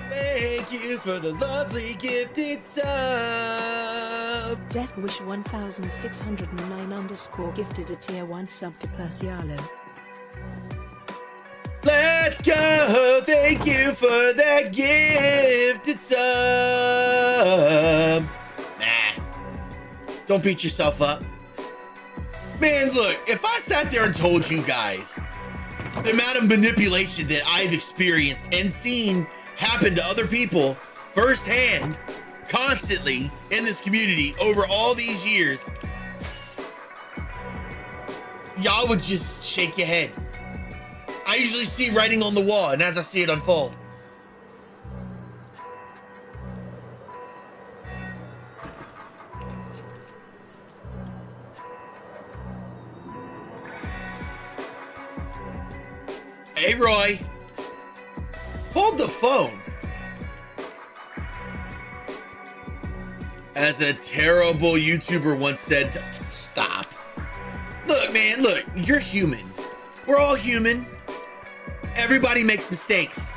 Thank you for the lovely gifted sub. Deathwish 1609_ gifted a tier 1 sub to Percialo. Let's go. Thank you for that gifted sub. Nah. Don't beat yourself up. Man, look, if I sat there and told you guys the amount of manipulation that I've experienced and seen happen to other people firsthand constantly in this community over all these years, y'all would just shake your head. I usually see writing on the wall, and as I see it unfold. Hey, Roy. Hold the phone. As a terrible YouTuber once said, stop. Look, man, look, you're human. We're all human. Everybody makes mistakes.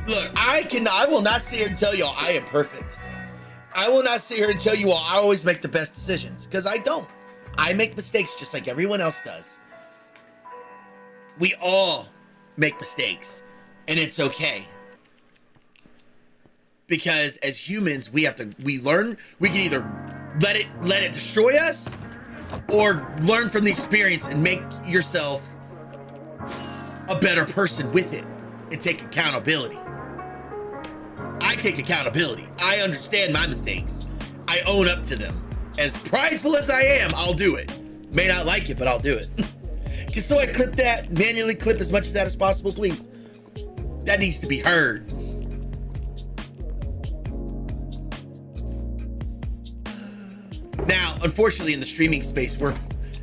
Look, I will not sit here and tell y'all I am perfect. I will not sit here and tell you all I always make the best decisions, because I don't. I make mistakes just like everyone else does. We all make mistakes, and it's okay. Because as humans, we learn. We can either let it destroy us, or learn from the experience and make yourself a better person with it and take accountability. I take accountability. I understand my mistakes. I own up to them. As prideful as I am, I'll do it. May not like it, but I'll do it. Can someone clip that? Manually clip as much of that as possible, please. That needs to be heard. Now, unfortunately, in the streaming space, where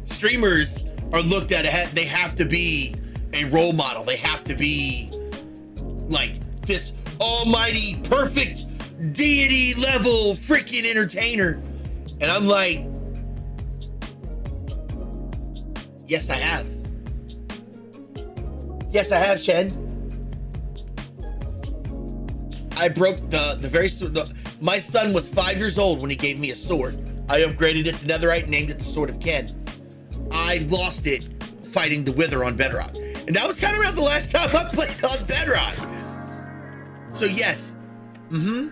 streamers are looked at, they have to be a role model. They have to be like this almighty, perfect, deity level freaking entertainer. And I'm like, yes, I have. Yes, I have, Chen. I broke my son was 5 years old when he gave me a sword. I upgraded it to netherite and named it the Sword of Ken. I lost it fighting the Wither on Bedrock. And that was kind of around the last time I played on Bedrock. So yes. Mm-hmm.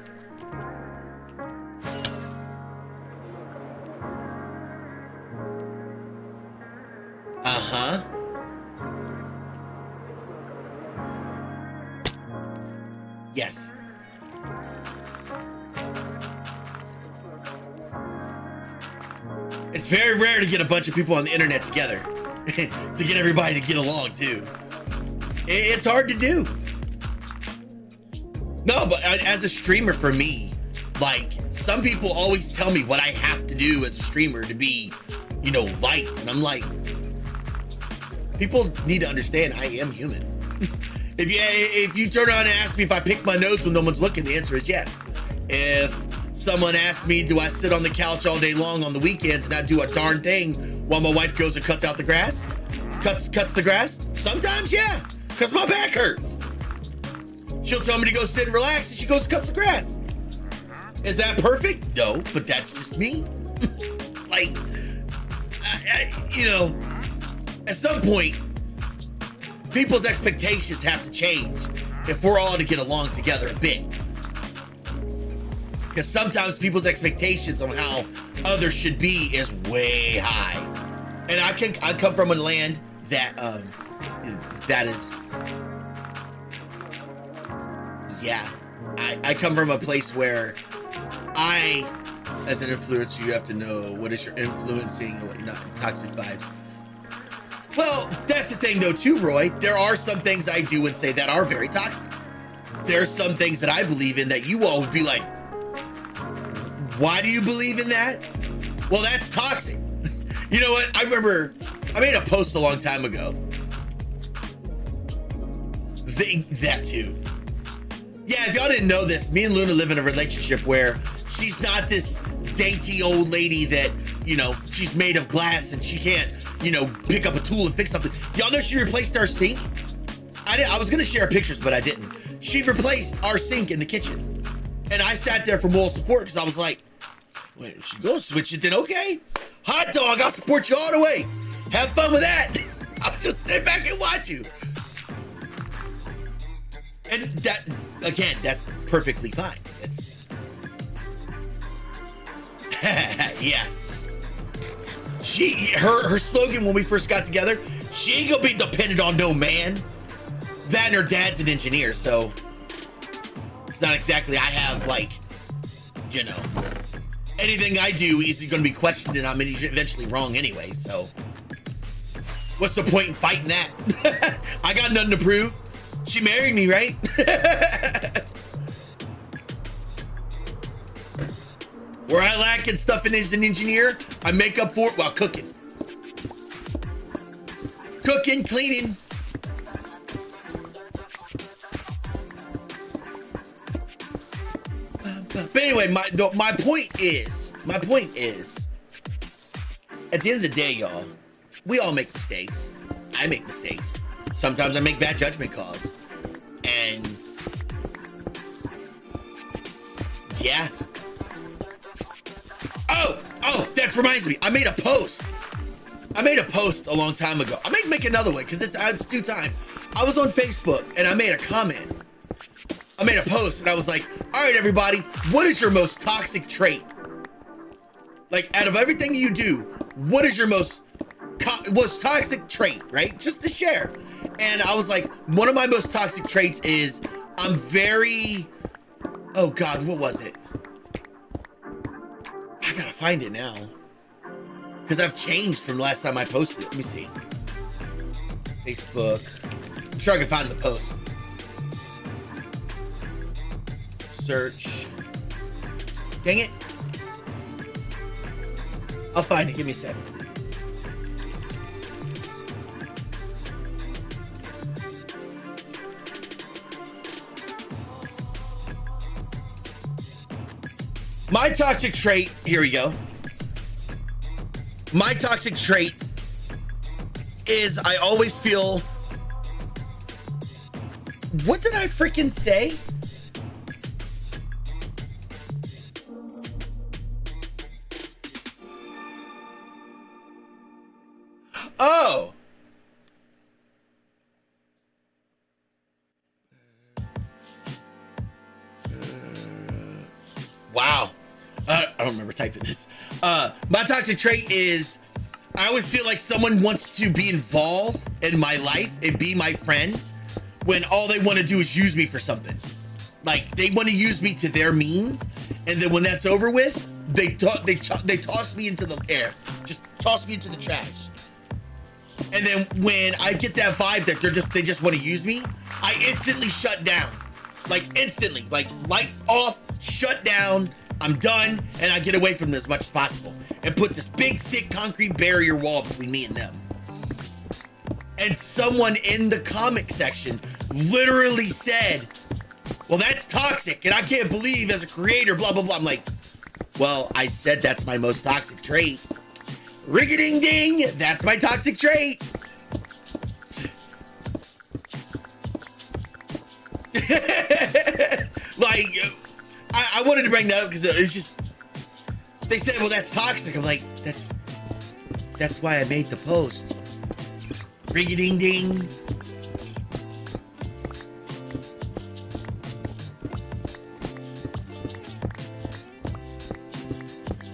Uh-huh. Yes. It's very rare to get a bunch of people on the internet together to get everybody to get along too. It's hard to do. No, but as a streamer, for me, like, some people always tell me what I have to do as a streamer to be, you know, liked. And I'm like, people need to understand I am human. If you turn around and ask me if I pick my nose when no one's looking, the answer is yes. If someone asks me, do I sit on the couch all day long on the weekends and not do a darn thing while my wife goes and cuts out the grass? Cuts the grass? Sometimes, yeah, because my back hurts. She'll tell me to go sit and relax, and she goes and cuts the grass. Is that perfect? No, but that's just me. Like, you know, at some point, people's expectations have to change if we're all to get along together a bit. Because sometimes people's expectations on how others should be is way high. And I come from a land that is, yeah. I come from a place where as an influencer, you have to know what is you're influencing and what you're not. Toxic vibes. Well, that's the thing though too, Roy. There are some things I do and say that are very toxic. There's some things that I believe in that you all would be like, why do you believe in that? Well, that's toxic. You know what? I remember I made a post a long time ago. That too. Yeah, if y'all didn't know this, me and Luna live in a relationship where she's not this dainty old lady that, you know, she's made of glass and she can't, you know, pick up a tool and fix something. Y'all know she replaced our sink? I was gonna share pictures, but I didn't. She replaced our sink in the kitchen. And I sat there for moral support because I was like, wait, if she goes switch it, then okay. Hot dog, I'll support you all the way. Have fun with that. I'll just sit back and watch you. And that, again, that's perfectly fine. It's, yeah. Her slogan when we first got together, she ain't gonna be dependent on no man. That and her dad's an engineer, so it's not exactly I have like you know, anything I do is going to be questioned and I'm eventually wrong anyway, so what's the point in fighting that? I got nothing to prove. She married me, right? Where I lack in stuff as an engineer, I make up for it while cooking. Cooking, cleaning. But anyway, my point is, at the end of the day, y'all, we all make mistakes. I make mistakes. Sometimes I make bad judgment calls. And yeah. Oh, that reminds me. I made a post a long time ago. I may make another one because it's due time. I was on Facebook and I made a comment. I made a post and I was like, all right, everybody, what is your most toxic trait? Like, out of everything you do, what is your most toxic trait, right? Just to share. And I was like, one of my most toxic traits is I'm very, oh God, what was it? I gotta find it now. Because I've changed from the last time I posted it. Let me see. Facebook. I'm sure I can find the post. Search. Dang it. I'll find it. Give me a second. My toxic trait, here we go. My toxic trait is I always feel, what did I freaking say? Oh. Wow. I don't remember typing this. My toxic trait is I always feel like someone wants to be involved in my life and be my friend when all they want to do is use me for something. Like, they want to use me to their means, and then when that's over with, they toss me into the air. Just toss me into the trash. And then when I get that vibe that they just want to use me, I instantly shut down. Like, instantly. Like, light off, shut down, I'm done, and I get away from them as much as possible and put this big, thick concrete barrier wall between me and them. And someone in the comment section literally said, well, that's toxic, and I can't believe as a creator, blah, blah, blah. I'm like, well, I said that's my most toxic trait. Rig-a-ding-ding, that's my toxic trait. Like, I wanted to bring that up because it's just, they said, well, that's toxic. I'm like, that's why I made the post. Ring-a-ding-ding.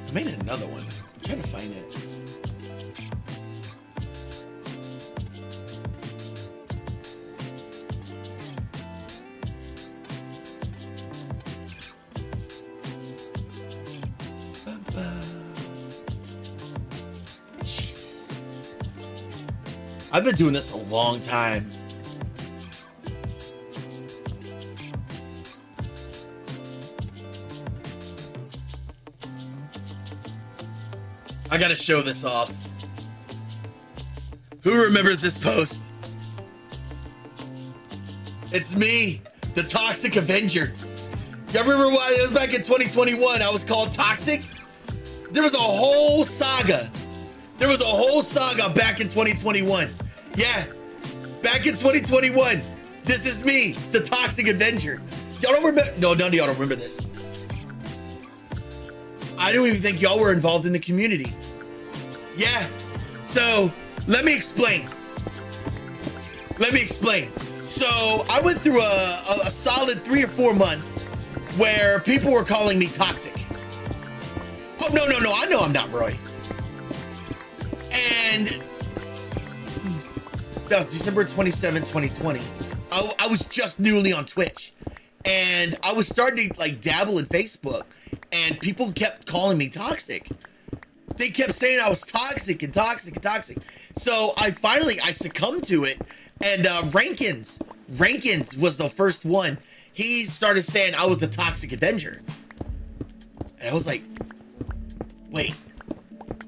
I made another one. I'm trying to find it. Jesus. I've been doing this a long time. I gotta show this off. Who remembers this post? It's me, the Toxic Avenger. Y'all remember why it was back in 2021? I was called Toxic? There was a whole saga. There was a whole saga back in 2021. Yeah, back in 2021. This is me, the Toxic Avenger. Y'all don't remember? No, none of y'all don't remember this. I don't even think y'all were involved in the community. Yeah, so let me explain. So I went through a solid 3 or 4 months where people were calling me toxic. Oh, no, I know I'm not, Roy. And that was December 27, 2020. I was just newly on Twitch. And I was starting to like dabble in Facebook. and people kept calling me toxic. They kept saying I was toxic and toxic and toxic. So I succumbed to it, and Rankins was the first one. He started saying I was the Toxic Avenger. And I was like, wait,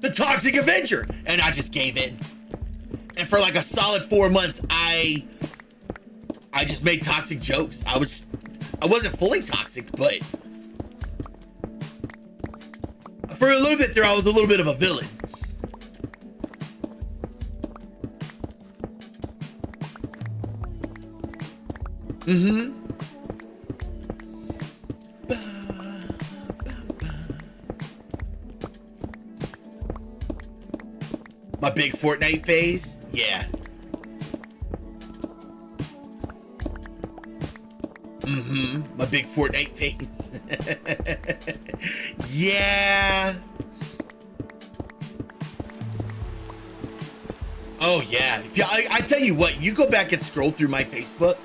the Toxic Avenger. And I just gave in. And for like a solid 4 months, I just made toxic jokes. I wasn't fully toxic, but for a little bit there, I was a little bit of a villain. My big Fortnite phase? Yeah. My big Fortnite phase. Yeah. Oh yeah. I tell you what, you go back and scroll through my Facebook.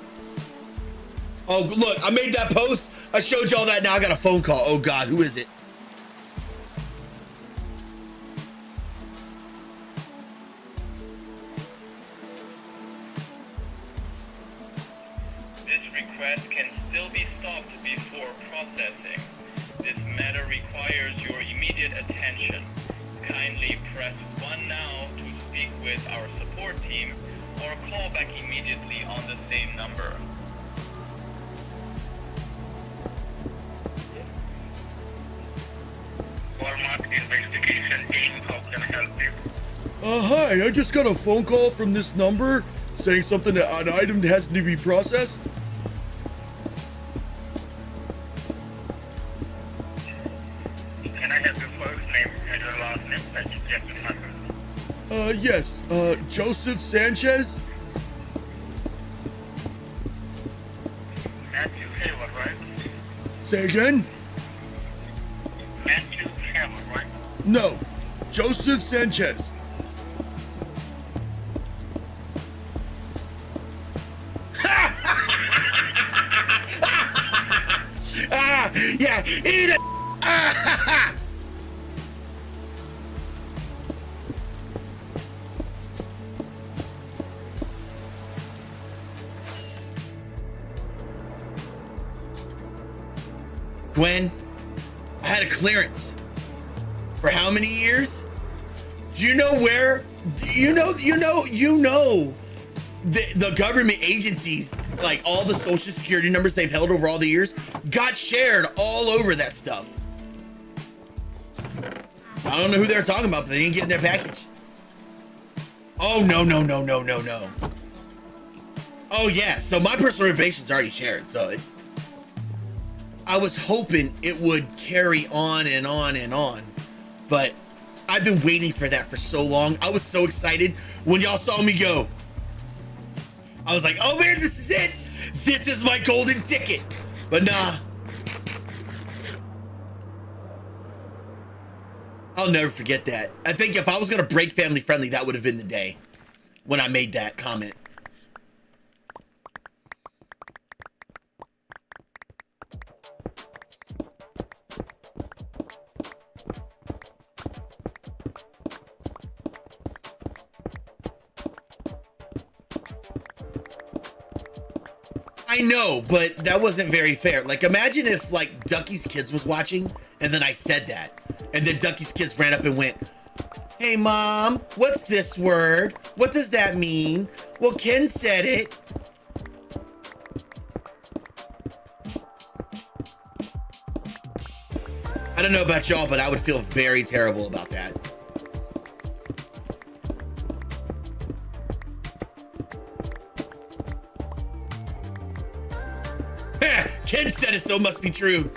Oh look, I made that post. I showed y'all that. Now I got a phone call. Oh God, who is it? This request can still be stopped before processing. This matter requires your immediate attention. Kindly press 1 now to speak with our support team or call back immediately on the same number. Walmart investigation team, how can I help you? Hi, I just got a phone call from this number saying something that an item has to be processed. Can I have your first name and your last name that you get the number? Yes, Joseph Sanchez. Matthew Taylor, right? Say again? Matthew Taylor, right? No, Joseph Sanchez. Yeah, eat it. Gwen, I had a clearance. For how many years? Do you know where? You know the government agencies, like all the social security numbers they've held over all the years, got shared all over that stuff. I don't know who they're talking about, but they didn't get in their package. Oh, no. Oh, yeah. So my personal information is already shared. So I was hoping it would carry on and on and on. But I've been waiting for that for so long. I was so excited when y'all saw me go. I was like, oh man, this is it. This is my golden ticket. But nah. I'll never forget that. I think if I was gonna break family friendly, that would have been the day when I made that comment. I know, but that wasn't very fair. Like, imagine if like Ducky's Kids was watching and then I said that, and then Ducky's Kids ran up and went, hey mom, what's this word? What does that mean? Well, Ken said it. I don't know about y'all, but I would feel very terrible about that. Ken said it, so it must be true.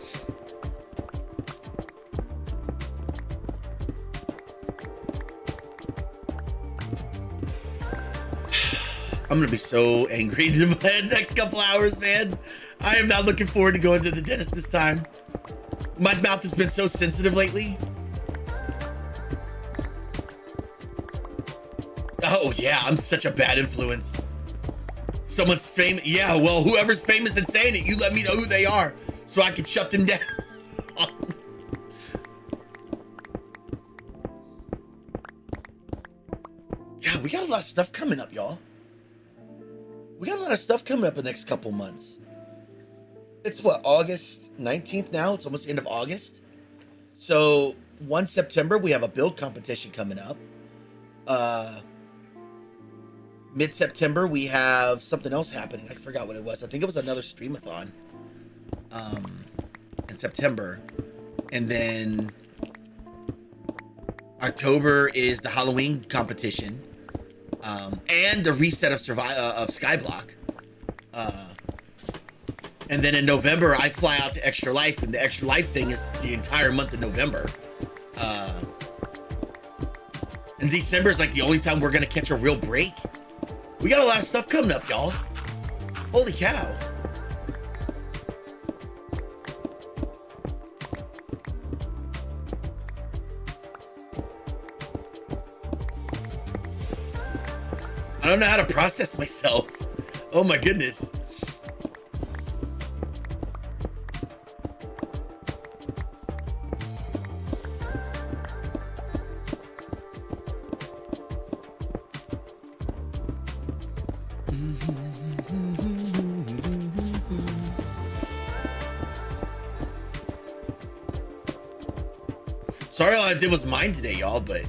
I'm gonna be so angry in the next couple hours, man. I am not looking forward to going to the dentist this time. My mouth has been so sensitive lately. Oh yeah, I'm such a bad influence. Someone's famous. Yeah, well, whoever's famous and saying it, you let me know who they are so I can shut them down. lot of stuff coming up, y'all. We got a lot of stuff coming up in the next couple months. It's what, August 19th now? It's almost the end of August. So 1 September, we have a build competition coming up. Mid-September, we have something else happening. I forgot what it was. I think it was another streamathon in September. And then October is the Halloween competition. And the reset of Skyblock. And then in November, I fly out to Extra Life, and the Extra Life thing is the entire month of November. And December is like the only time we're gonna catch a real break. We got a lot of stuff coming up, y'all. Holy cow. I don't know how to process myself. Oh my goodness. Sorry all I did was mine today, y'all, but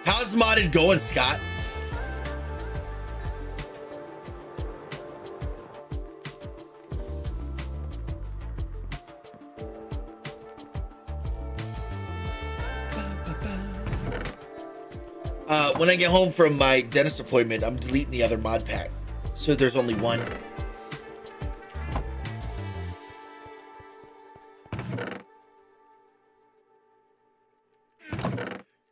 how's modded going, Scott? When I get home from my dentist appointment, I'm deleting the other mod pack, so there's only one.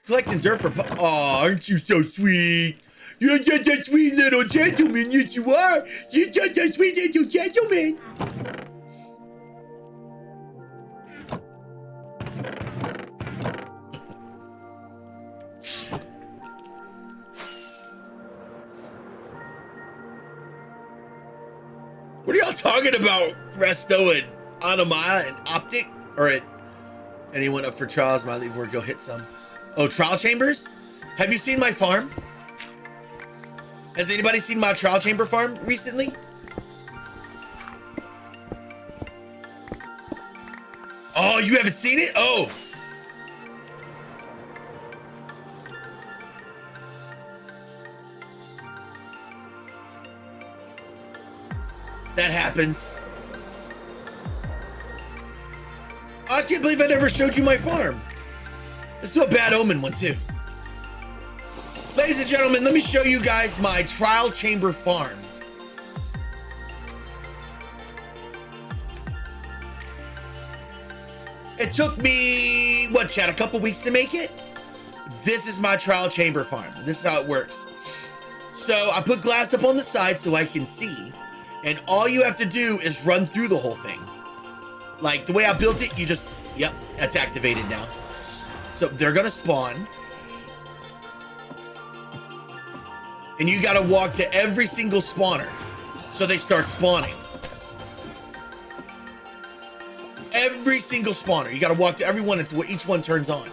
Collecting dirt for aw, aren't you so sweet? You're just a sweet little gentleman, yes you are. You're just a sweet little gentleman. What are y'all talking about, Resto and Anamaya and Optic? Or at anyone up for trials, might leave where go hit some. Oh, trial chambers? Have you seen my farm? Has anybody seen my trial chamber farm recently? Oh, you haven't seen it? Oh. That happens. I can't believe I never showed you my farm. Let's do a bad omen one too. Ladies and gentlemen, let me show you guys my trial chamber farm. It took me, what, Chad, a couple weeks to make it? This is my trial chamber farm. This is how it works. So I put glass up on the side so I can see. And all you have to do is run through the whole thing. Like the way I built it, you just, yep, that's activated now. So they're gonna spawn. And you gotta walk to every single spawner. So they start spawning. Every single spawner. You gotta walk to everyone until each one turns on.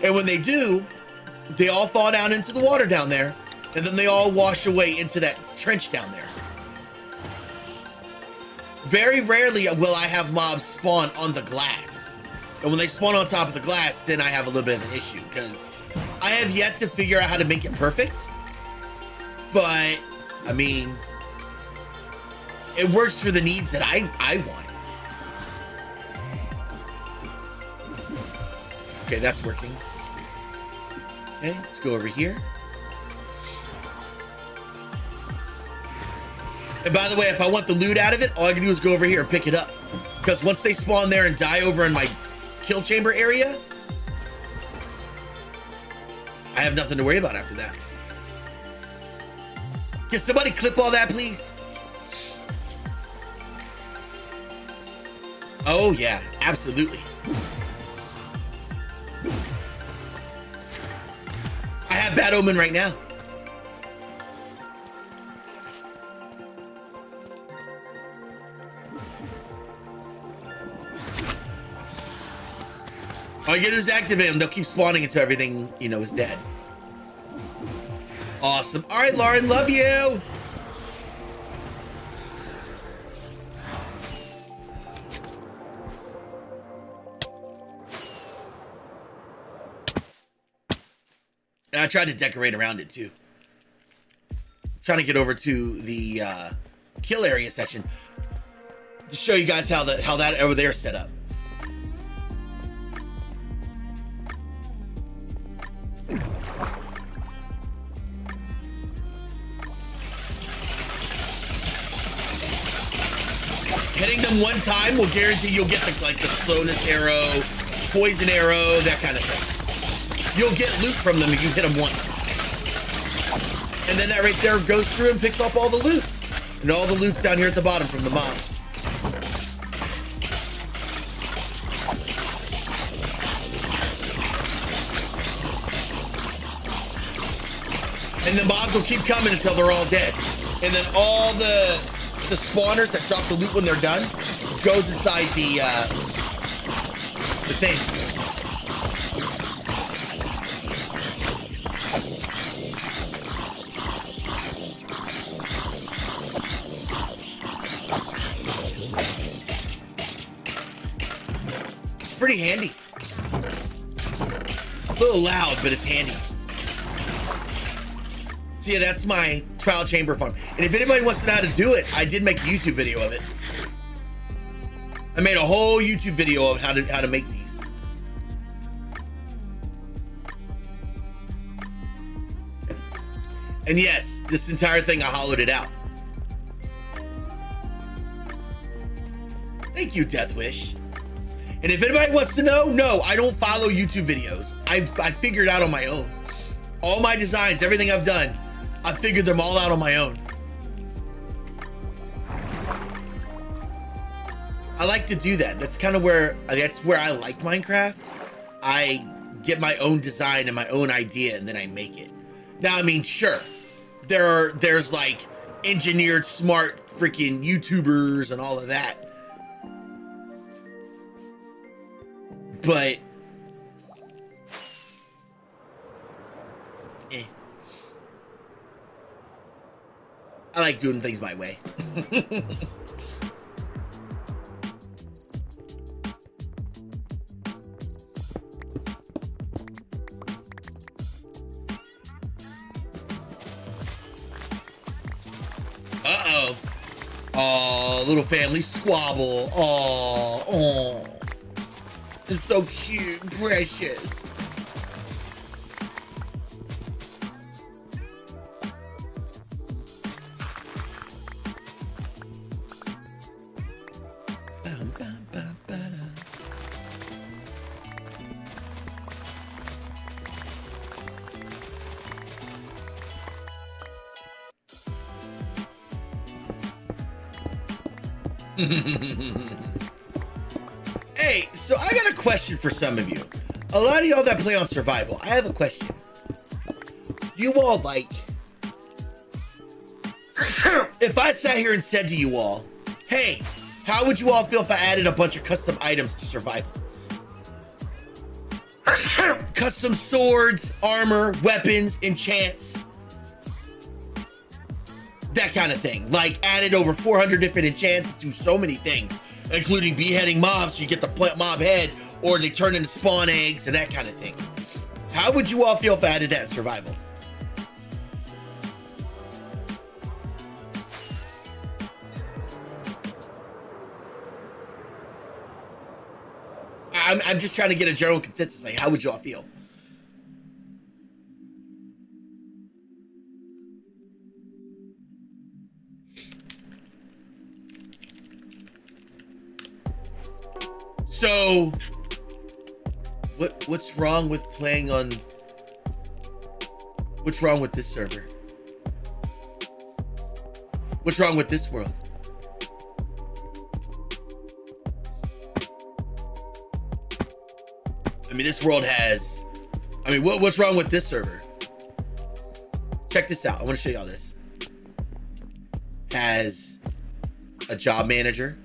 And when they do, they all fall down into the water down there. And then they all wash away into that trench down there. Very rarely will I have mobs spawn on the glass. And when they spawn on top of the glass, then I have a little bit of an issue because I have yet to figure out how to make it perfect. But, I mean, it works for the needs that I want. Okay, that's working. Okay, let's go over here. And by the way, if I want the loot out of it, all I can do is go over here and pick it up. Because once they spawn there and die over in my kill chamber area, I have nothing to worry about after that. Can somebody clip all that, please? Oh, yeah, absolutely. I have Bad Omen right now. All you gotta do is activate them. They'll keep spawning until everything, you know, is dead. Awesome. All right, Lauren, love you. And I tried to decorate around it too. Trying to get over to the kill area section to show you guys how that over there is set up. Hitting them one time will guarantee you'll get the slowness arrow, poison arrow, that kind of thing. You'll get loot from them if you hit them once. And then that right there goes through and picks up all the loot. And all the loot's down here at the bottom from the mobs. And the mobs will keep coming until they're all dead. And then all the spawners that drop the loot when they're done goes inside the thing. It's pretty handy. A little loud, but it's handy. So yeah, that's my trial chamber farm. And if anybody wants to know how to do it, I did make a YouTube video of it. I made a whole YouTube video of how to make these. And yes, this entire thing, I hollowed it out. Thank you, Death Wish. And if anybody wants to know, no, I don't follow YouTube videos. I figured out on my own. All my designs, everything I've done, I figured them all out on my own. I like to do that. That's kind of where I like Minecraft. I get my own design and my own idea, and then I make it. Now, I mean, sure, there's like engineered, smart freaking YouTubers and all of that. But I like doing things my way. Uh-oh. Oh, little family squabble. Oh. It's so cute, precious. Hey, so I got a question for some of you. A lot of y'all that play on survival, I have a question. You all like, if I sat here and said to you all, hey, how would you all feel if I added a bunch of custom items to survival? Custom swords, armor, weapons, enchants, that kind of thing. Like added over 400 different enchants to so many things, including beheading mobs so you get the mob head, or they turn into spawn eggs and that kind of thing. How would you all feel if I added that in survival? I'm just trying to get a general consensus. Like, how would you all feel? So, what's wrong with playing on? What's wrong with this server? What's wrong with this world? I mean, this world has, I mean, what's wrong with this server? Check this out. I want to show y'all this. Has a job manager.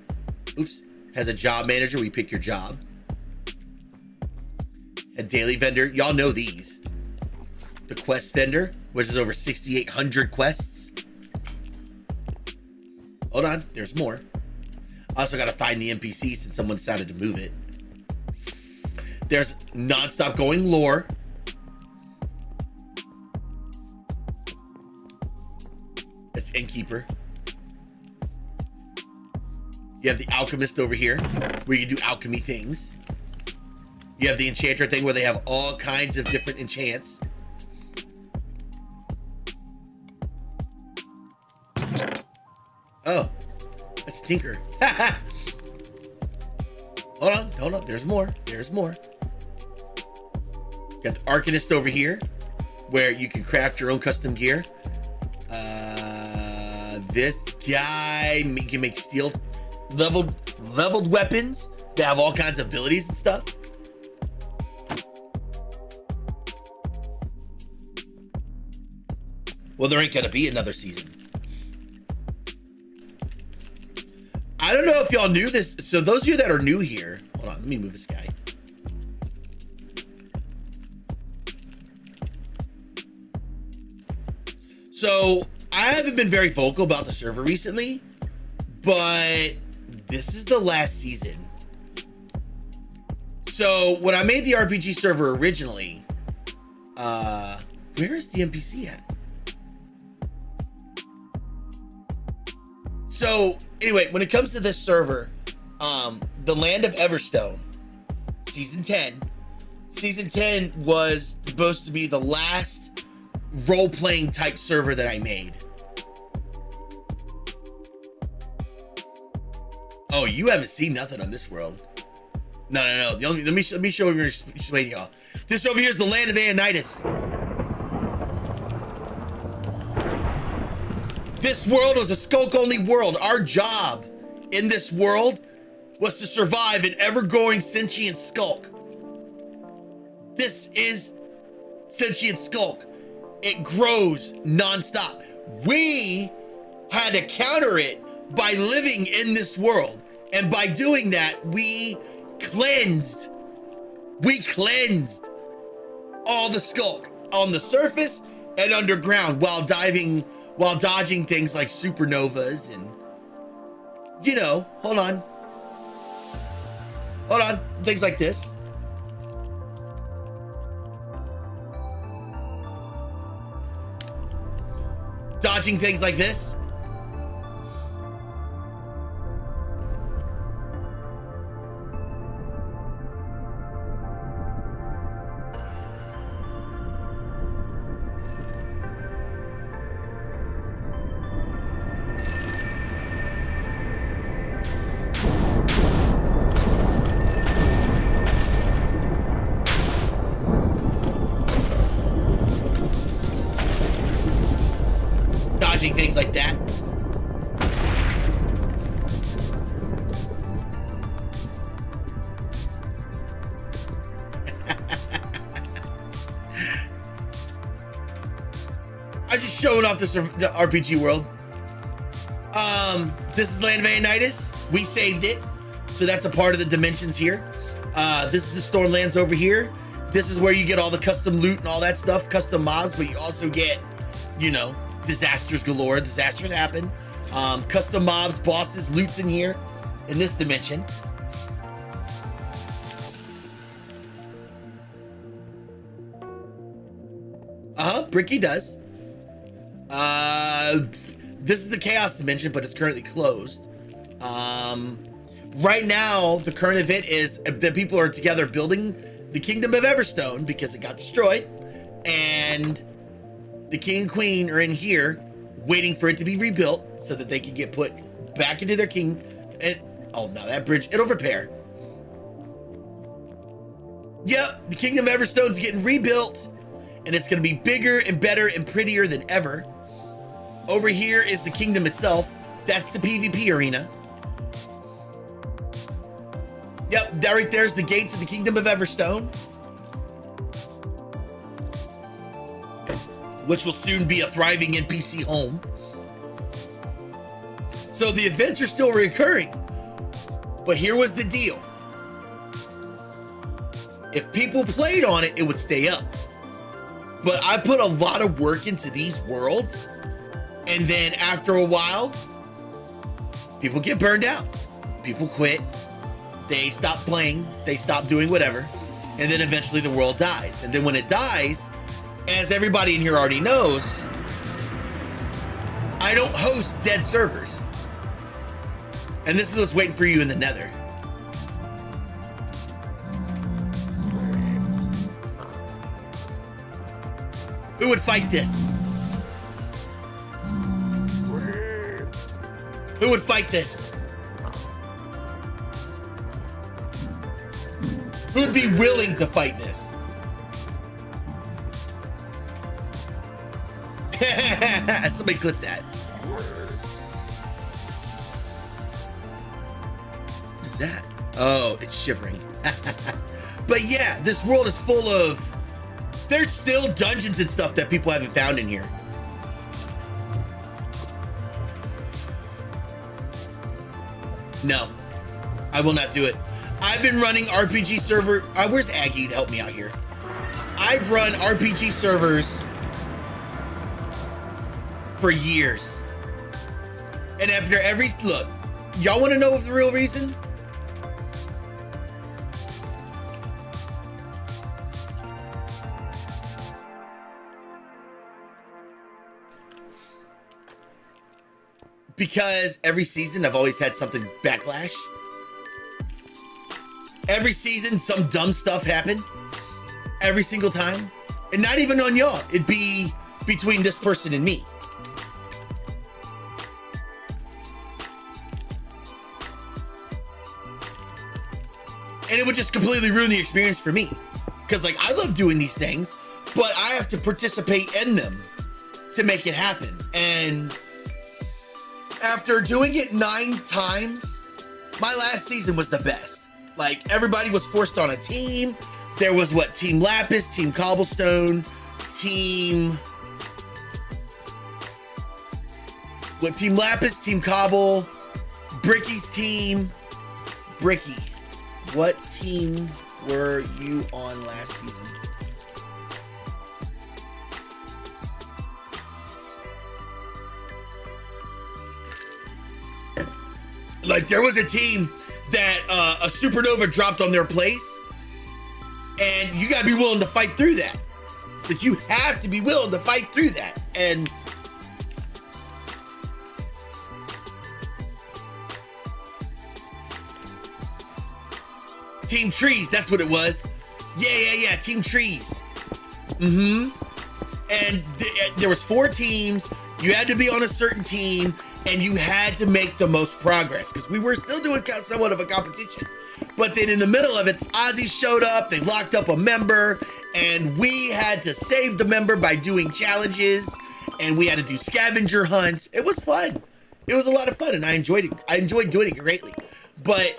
Oops. Has a job manager where you pick your job. A daily vendor. Y'all know these. The quest vendor, which is over 6,800 quests. Hold on, there's more. I also gotta find the NPC since someone decided to move it. There's non-stop going lore. That's Innkeeper. You have the Alchemist over here, where you do alchemy things. You have the Enchanter thing, where they have all kinds of different enchants. Oh, that's Tinker. Hold on, there's more, there's more. Got the Arcanist over here, where you can craft your own custom gear. This guy, you can make steel leveled weapons that have all kinds of abilities and stuff. Well, there ain't gonna be another season. I don't know if y'all knew this. So those of you that are new here, hold on, let me move this guy. So I haven't been very vocal about the server recently, but this is the last season. So when I made the RPG server originally, where is the NPC at? So anyway, when it comes to this server, the Land of Everstone, season 10 was supposed to be the last role-playing type server that I made. Oh, you haven't seen nothing on this world. No. Let me show you, explain y'all. This over here is the Land of Anitis. This world was a skulk-only world. Our job in this world was to survive an ever-growing sentient skulk. This is sentient skulk. It grows non-stop. We had to counter it by living in this world. And by doing that, we cleansed all the skulk on the surface and underground while dodging things like supernovas and, you know, hold on, things like this. Dodging things like this. Things like that. I'm just showing off the RPG world. This is Land of Anitis. We saved it, so that's a part of the dimensions here. This is the Stormlands over here. This is where you get all the custom loot and all that stuff, custom mobs, but you also get, you know, disasters galore. Disasters happen. Custom mobs, bosses, loots in here in this dimension. Bricky does. This is the chaos dimension, but it's currently closed. Right now, the current event is that people are together building the Kingdom of Everstone because it got destroyed, and the king and queen are in here waiting for it to be rebuilt so that they can get put back into their king. And oh, now that bridge, it'll repair. Yep, the Kingdom of Everstone's getting rebuilt, and it's going to be bigger and better and prettier than ever. Over here is the kingdom itself. That's the PvP arena. Yep, that right there's the gates of the Kingdom of Everstone, which will soon be a thriving NPC home. So the events are still recurring. But here was the deal. If people played on it, it would stay up. But I put a lot of work into these worlds, and then after a while, people get burned out. People quit. They stop playing. They stop doing whatever. And then eventually the world dies. And then when it dies, as everybody in here already knows, I don't host dead servers. And this is what's waiting for you in the nether. Who would fight this? Who would fight this? Who would be willing to fight this? Somebody clip that. What is that? Oh, it's shivering. But yeah, this world is full of... There's still dungeons and stuff that people haven't found in here. No, I will not do it. I've been running RPG server. Where's Aggie to help me out here? I've run RPG servers for years. And after every, look, y'all want to know the real reason? Because every season I've always had something backlash. Every season some dumb stuff happened. Every single time. And not even on y'all. It'd be between this person and me. And it would just completely ruin the experience for me. Because like I love doing these things, but I have to participate in them to make it happen. And after doing it 9 times, my last season was the best. Like everybody was forced on a team. There was what? Team Lapis, Team Cobblestone, Team... What? Team Lapis, Team Cobble, Bricky's team. Bricky, what team were you on last season? Like there was a team that a supernova dropped on their place, and you gotta be willing to fight through that. Like you have to be willing to fight through that. And Team Trees, that's what it was. Yeah, Team Trees. And there was 4 teams. You had to be on a certain team, and you had to make the most progress because we were still doing somewhat of a competition. But then in the middle of it, Ozzy showed up, they locked up a member, and we had to save the member by doing challenges, and we had to do scavenger hunts. It was fun. It was a lot of fun, and I enjoyed it. I enjoyed doing it greatly. But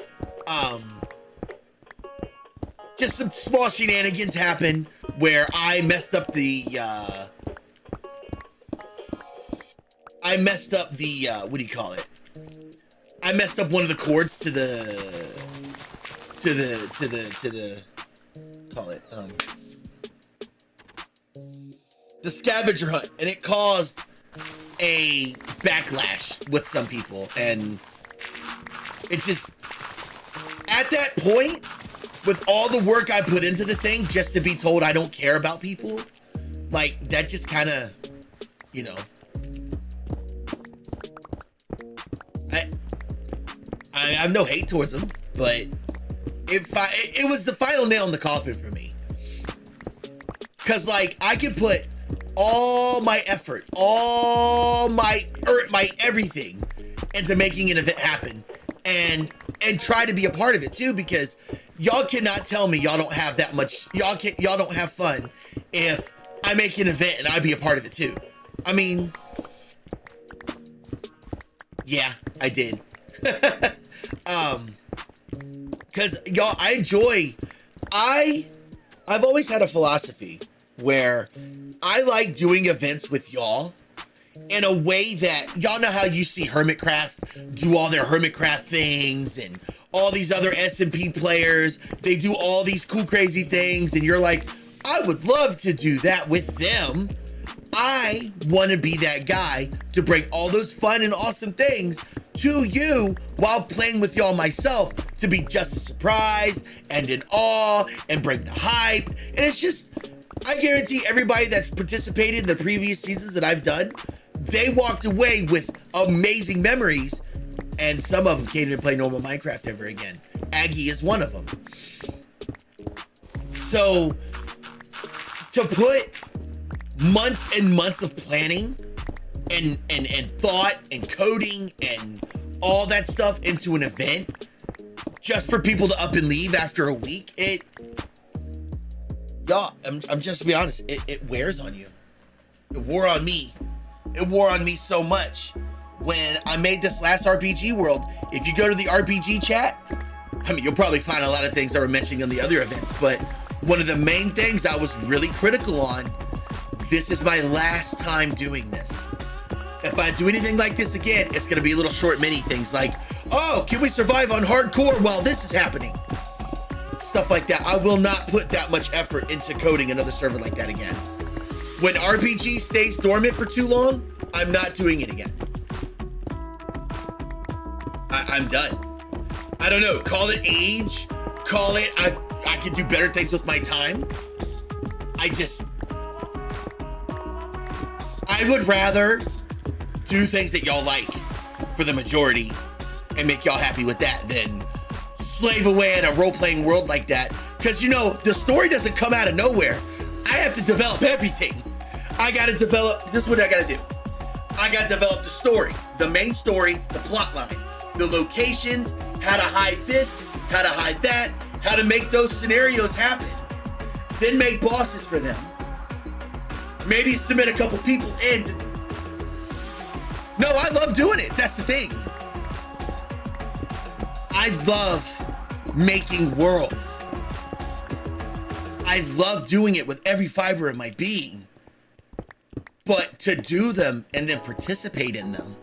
just some small shenanigans happened where I messed up the what do you call it? I messed up one of the chords to the call it the scavenger hunt, and it caused a backlash with some people. And it just, at that point, with all the work I put into the thing, just to be told I don't care about people, like that just kind of, you know, I have no hate towards them, but it was the final nail in the coffin for me. Cause like I could put all my effort, all my everything into making an event happen, and try to be a part of it too, because y'all cannot tell me y'all don't have that much, y'all don't have fun if I make an event and I be a part of it too. I mean, yeah, I did. Cause y'all, I've always had a philosophy where I like doing events with y'all in a way that y'all know how you see Hermitcraft do all their Hermitcraft things and all these other SMP players. They do all these cool, crazy things. And you're like, I would love to do that with them. I want to be that guy to bring all those fun and awesome things to you while playing with y'all myself, to be just as surprised and in awe and bring the hype. And it's just, I guarantee everybody that's participated in the previous seasons that I've done, they walked away with amazing memories, and some of them can't even play normal Minecraft ever again. Aggie is one of them. So to put months and months of planning and thought and coding and all that stuff into an event just for people to up and leave after a week, y'all, I'm just to be honest, it wears on you. It wore on me. It wore on me so much when I made this last RPG world. If you go to the RPG chat, I mean, you'll probably find a lot of things I were mentioning on the other events, but one of the main things I was really critical on, this is my last time doing this. If I do anything like this again, it's gonna be little short mini things like, oh, can we survive on hardcore while this is happening? Stuff like that. I will not put that much effort into coding another server like that again. When RPG stays dormant for too long, I'm not doing it again. I'm done. I don't know, call it age, call it, I could do better things with my time. I would rather do things that y'all like for the majority and make y'all happy with that than slave away in a role-playing world like that. Because, you know, the story doesn't come out of nowhere. I have to develop everything. I gotta develop, this is what I gotta do. I gotta develop the story, the main story, the plot line, the locations, how to hide this, how to hide that, how to make those scenarios happen. Then make bosses for them. Maybe submit a couple people in. No, I love doing it. That's the thing. I love making worlds. I love doing it with every fiber of my being. But to do them and then participate in them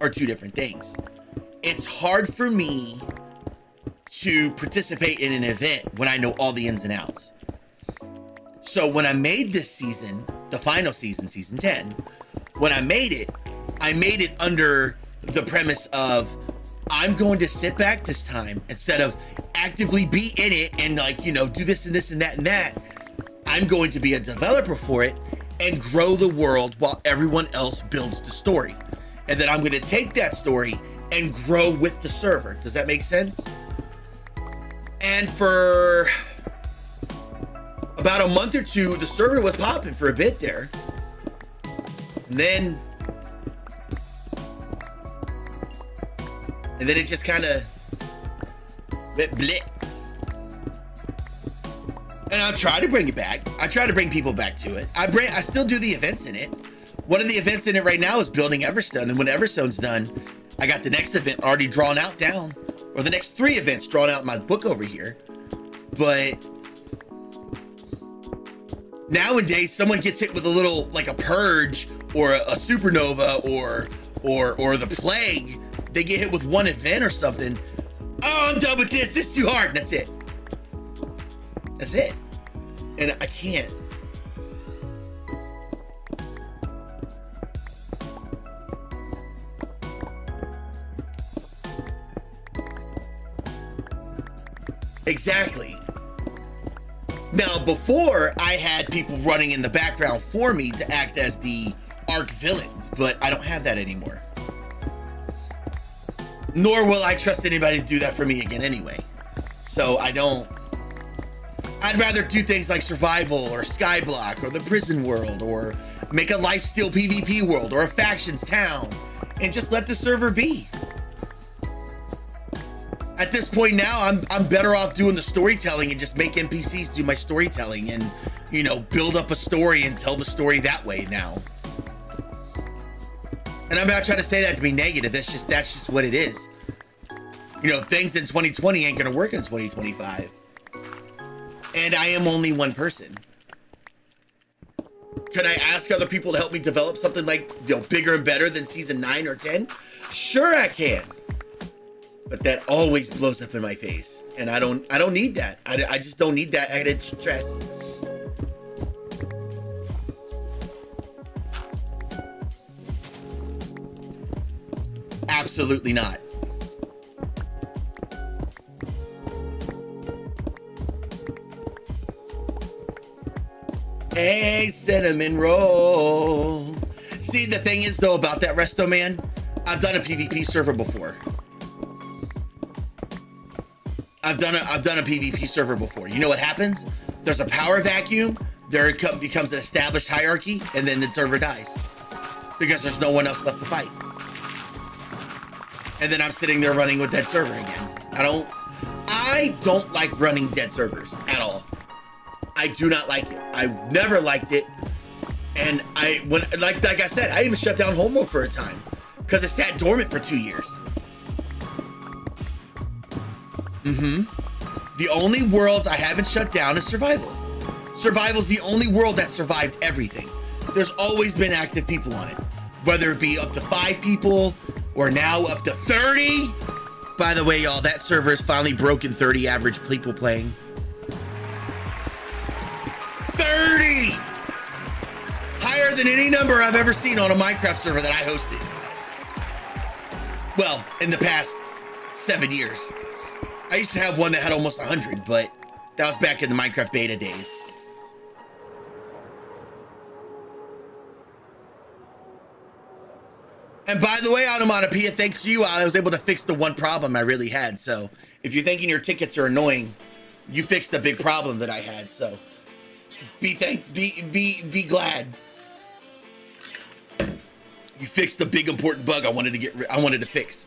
are two different things. It's hard for me to participate in an event when I know all the ins and outs. So when I made this season, the final season, season 10, when I made it under the premise of, I'm going to sit back this time instead of actively be in it and, like, you know, do this and this and that and that. I'm going to be a developer for it and grow the world while everyone else builds the story. And then I'm going to take that story and grow with the server. Does that make sense? And for about a month or two, the server was popping for a bit there. And then it just kind of went blip. And I try to bring it back. I try to bring people back to it. I still do the events in it. One of the events in it right now is building Everstone. And when Everstone's done, I got the next event already drawn out down, or the next 3 events drawn out in my book over here. But nowadays, someone gets hit with a little, like a purge or a supernova or the plague. They get hit with one event or something. Oh, I'm done with this. This is too hard. And that's it. That's it. And I can't. Exactly. Now, before, I had people running in the background for me to act as the arc villains, but I don't have that anymore. Nor will I trust anybody to do that for me again anyway. So I don't. I'd rather do things like survival or skyblock or the prison world or make a lifesteal PvP world or a factions town and just let the server be. At this point now, I'm better off doing the storytelling and just make NPCs do my storytelling and, you know, build up a story and tell the story that way now. And I'm not trying to say that to be negative. That's just what it is. You know, things in 2020 ain't gonna work in 2025. And I am only one person. Could I ask other people to help me develop something like, you know, bigger and better than season 9 or 10? Sure I can. But that always blows up in my face. And I don't need that. I just don't need that added stress. Absolutely not. A cinnamon roll. See, the thing is though about that resto, man, I've done a PvP server before. I've done a PvP server before. You know what happens? There's a power vacuum, there becomes an established hierarchy, and then the server dies. Because there's no one else left to fight. And then I'm sitting there running with dead server again. I don't like running dead servers at all. I do not like it. I've never liked it. And like I said, I even shut down Homeworld for a time because it sat dormant for 2 years. The only worlds I haven't shut down is Survival. Survival's the only world that survived everything. There's always been active people on it, whether it be up to 5 people or now up to 30. By the way, y'all, that server has finally broken 30 average people playing. 30! Higher than any number I've ever seen on a Minecraft server that I hosted. Well, in the past 7 years. I used to have one that had almost 100, but that was back in the Minecraft beta days. And by the way, Onomatopoeia, thanks to you, I was able to fix the one problem I really had. So if you're thinking your tickets are annoying, you fixed the big problem that I had. So be glad. You fixed the big important bug I wanted to fix.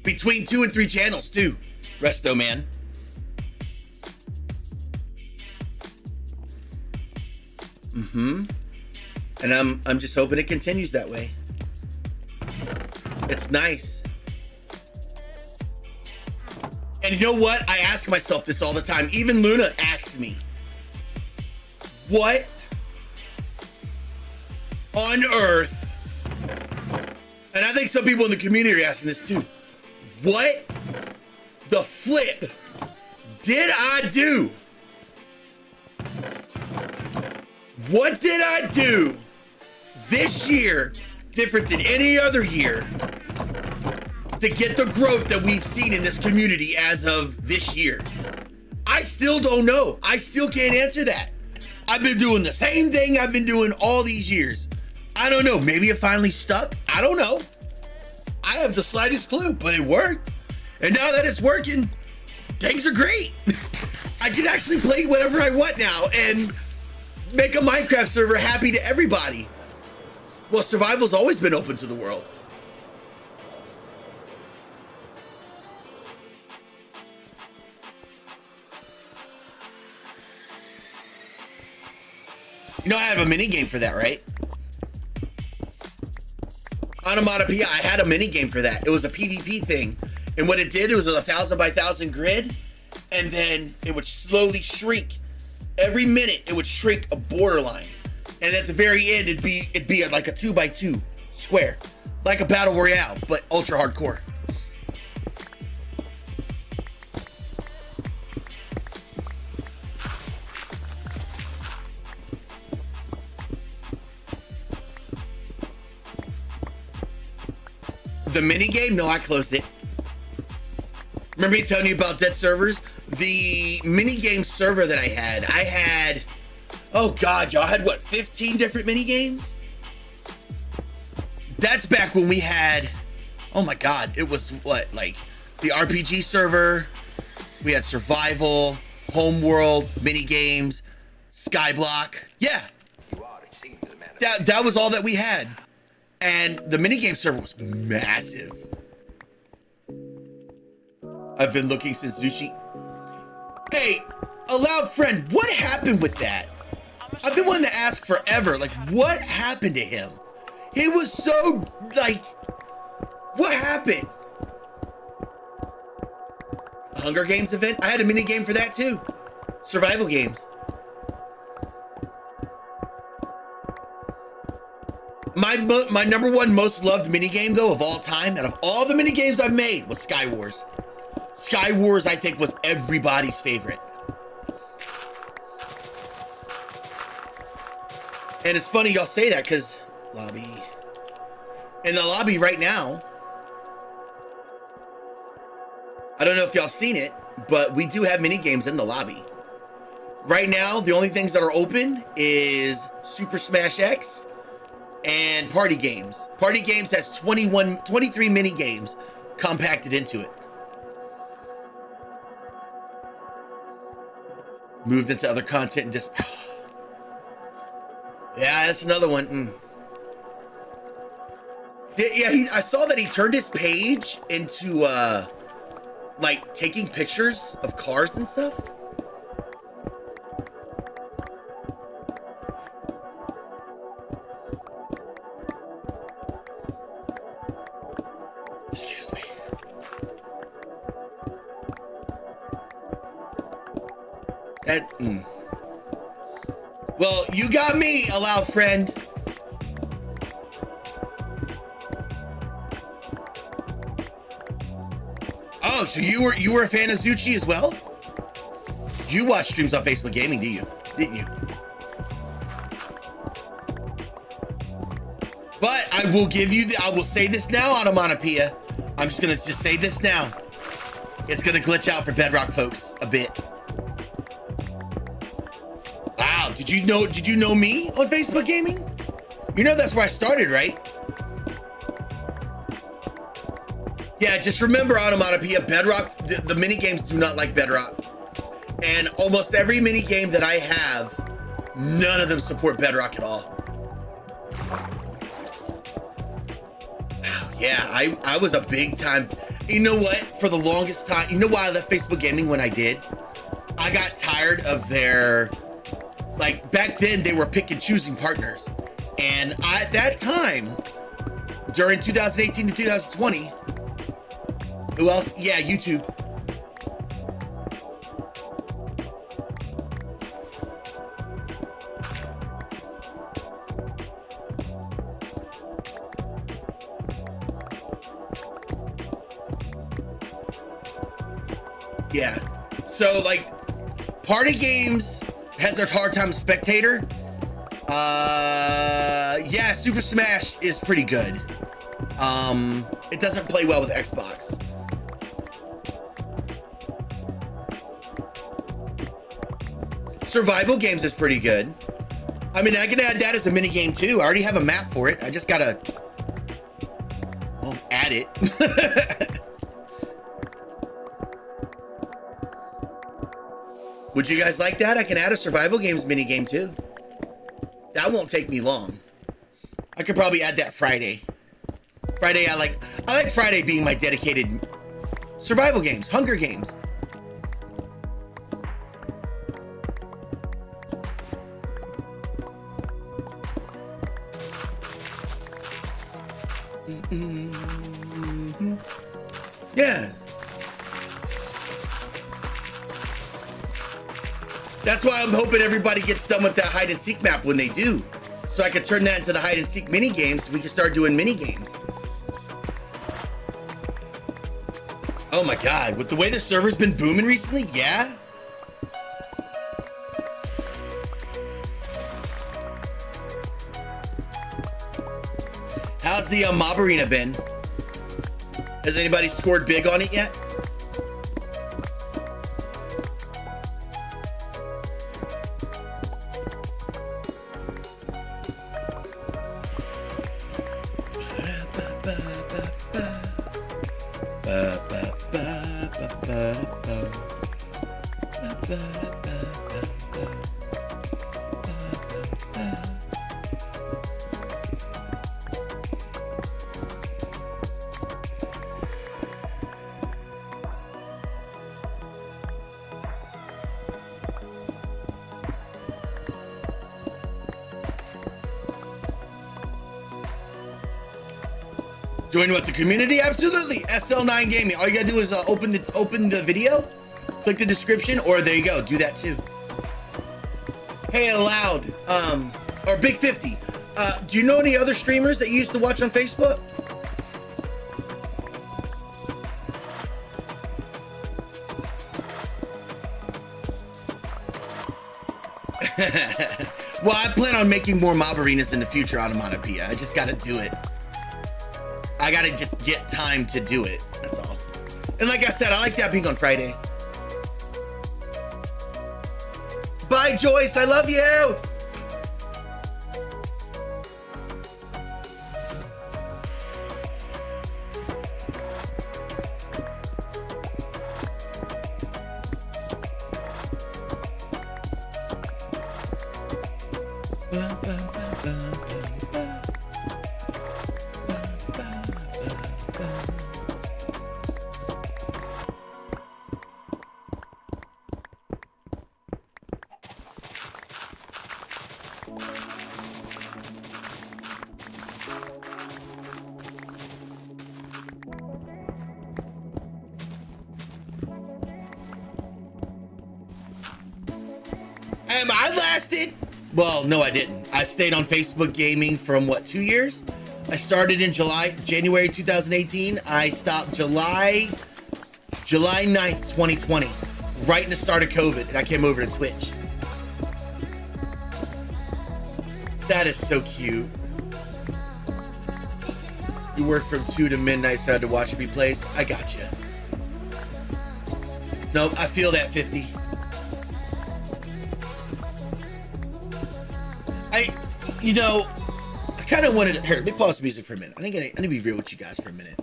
Between 2 and 3 channels too, Resto man. And I'm just hoping it continues that way. It's nice. And you know what? I ask myself this all the time. Even Luna asks me, what on earth? And I think some people in the community are asking this too. What the flip did I do? What did I do this year different than any other year to get the growth that we've seen in this community as of this year? I still don't know. I still can't answer that. I've been doing the same thing I've been doing all these years. I don't know. Maybe it finally stuck. I don't know. I have the slightest clue, but it worked. And now that it's working, things are great. I can actually play whatever I want now and make a Minecraft server happy to everybody. Well, Survival's always been open to the world. You know, I have a mini game for that, right? Onomatopoeia, I had a mini game for that. It was a PvP thing. And what it did, it was a 1,000 by 1,000 grid. And then it would slowly shrink. Every minute, it would shrink a borderline. And at the very end, it'd be like a 2 by 2 square. Like a battle royale, but ultra hardcore. The mini game? No, I closed it. Remember me telling you about dead servers? The mini game server that I had, oh God, y'all had what, 15 different mini games? That's back when we had, oh my God, it was what, like the RPG server, we had survival, homeworld, mini games, skyblock. Yeah, that was all that we had. And the minigame server was massive. I've been looking since Zuchi. Hey, a loud friend, what happened with that? I've been wanting to ask forever, like, what happened to him? He was so, like, what happened? A Hunger Games event? I had a minigame for that too. Survival games. My number one most loved minigame though of all time, out of all the minigames I've made, was Sky Wars. Sky Wars, I think, was everybody's favorite. And it's funny y'all say that because lobby. In the lobby right now, I don't know if y'all have seen it, but we do have mini games in the lobby. Right now, the only things that are open is Super Smash X and Party Games. Party Games has 23 mini games compacted into it. Moved into other content and just... Yeah, that's another one. Yeah, I saw that he turned his page into, like, taking pictures of cars and stuff. Excuse me. Well, you got me, a loud friend. Oh, so you were a fan of 𝐬𝐞𝐞𝐝 as well? You watch streams on Facebook Gaming, didn't you? But I will give you I will say this now, Onomatopoeia. I'm just gonna say this now. It's gonna glitch out for Bedrock folks a bit. Wow, did you know me on Facebook Gaming? You know that's where I started, right? Yeah, just remember, Onomatopoeia, Bedrock, the mini games do not like Bedrock. And almost every mini game that I have, none of them support Bedrock at all. Wow, yeah, I was a big time. You know what? For the longest time, you know why I left Facebook Gaming when I did? I got tired of their, like, back then they were pick and choosing partners. And at that time, during 2018 to 2020, who else? Yeah, YouTube. Yeah. So, like, Party Games has a hard time with Spectator. Yeah, Super Smash is pretty good. It doesn't play well with Xbox. Survival Games is pretty good. I mean, I can add that as a mini game too. I already have a map for it. I just gotta, well, add it. Would you guys like that? I can add a Survival Games mini game too. That won't take me long. I could probably add that Friday. Friday, I like Friday being my dedicated Survival Games, Hunger Games. Yeah. That's why I'm hoping everybody gets done with that hide and seek map when they do. So I could turn that into the hide and seek mini games. We can start doing mini games. Oh my God, with the way the server's been booming recently, yeah. How's the Mob Arena been? Has anybody scored big on it yet? Join what, the community? Absolutely. SL9 Gaming. All you gotta do is open the video, click the description, or there you go. Do that too. Hey, Loud, or Big 50. Do you know any other streamers that you used to watch on Facebook? Well, I plan on making more mob arenas in the future, Onomatopoeia. I just gotta do it. I gotta just get time to do it, that's all. And like I said, I like that being on Fridays. Bye, Joyce, I love you! I lasted. Well, no, I didn't. I stayed on Facebook gaming from what, 2 years? I started in January 2018. I stopped July 9th, 2020, right in the start of COVID, and I came over to Twitch. That is so cute. You work from 2 to midnight, so I had to watch replays. I got you. Nope, I feel that 50. You know, I kind of wanted to, here, let me pause the music for a minute. I need to be real with you guys for a minute.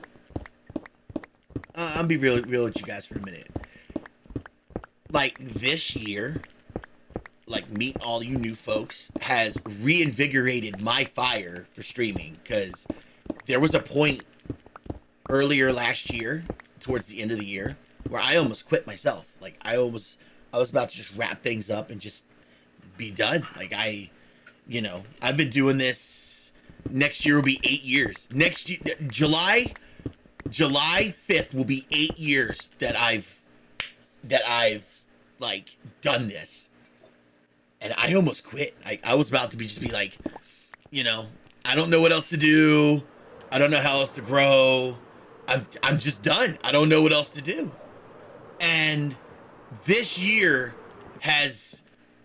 I'll be real with you guys for a minute. Like, this year, like, meet all you new folks has reinvigorated my fire for streaming, because there was a point earlier last year, towards the end of the year, where I almost quit myself. Like, I was about to just wrap things up and just be done. Like, you know, I've been doing this. Next year will be 8 years. Next year, July 5th will be 8 years that I've like done this, and I almost quit. I was about to be like, you know, I don't know what else to do. I don't know how else to grow. I'm just done. I don't know what else to do. And this year has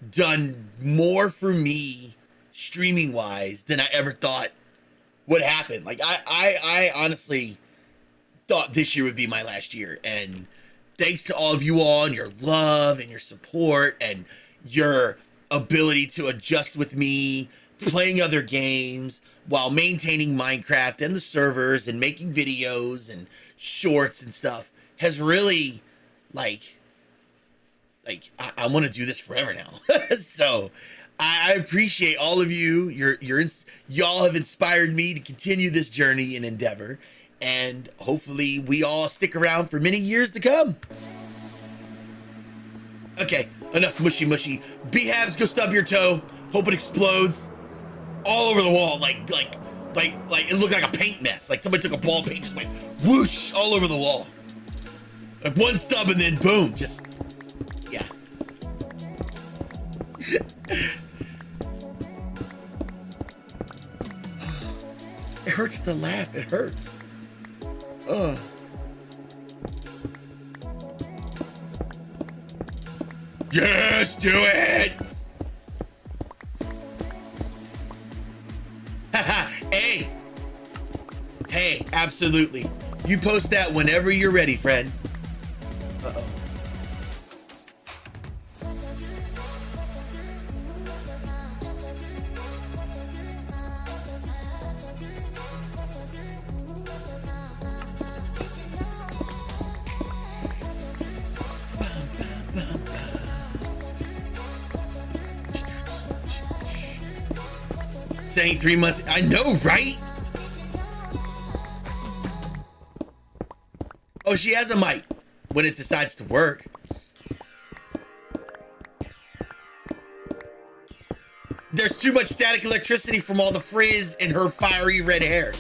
done more for me streaming wise than I ever thought would happen. Like, I honestly thought this year would be my last year, and thanks to all of you all and your love and your support and your ability to adjust with me, playing other games while maintaining Minecraft and the servers and making videos and shorts and stuff, has really, like I want to do this forever now. So I appreciate all of you. Y'all have inspired me to continue this journey and endeavor, and hopefully we all stick around for many years to come. Okay, enough mushy. BHABs, go stub your toe. Hope it explodes all over the wall, like it looked like a paint mess. Like somebody took a ball paint, just went whoosh all over the wall. Like one stub and then boom, just, yeah. It hurts to laugh. It hurts. Ugh. Yes, do it. Hey, absolutely. You post that whenever you're ready, friend. Uh-oh. Saying 3 months. I know, right? Oh, she has a mic when it decides to work. There's too much static electricity from all the frizz in her fiery red hair.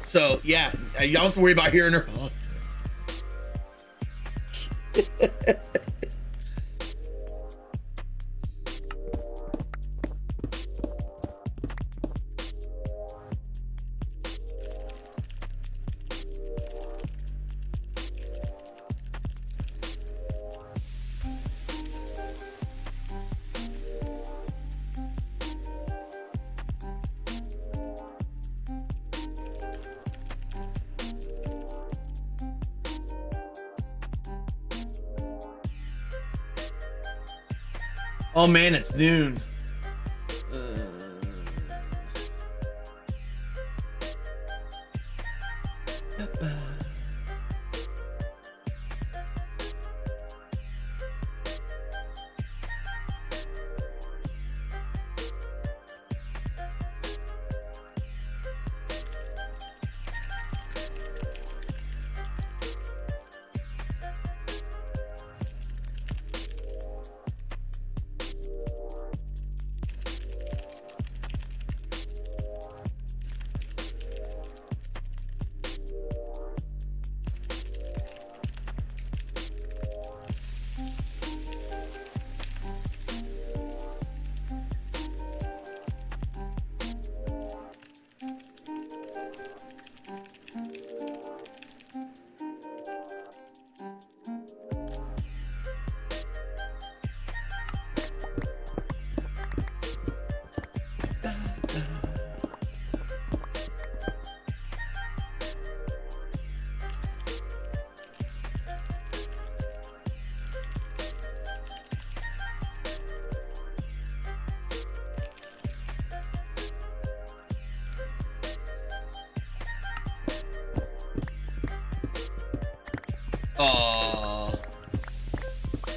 So, yeah, y'all don't have to worry about hearing her. Oh man, it's noon.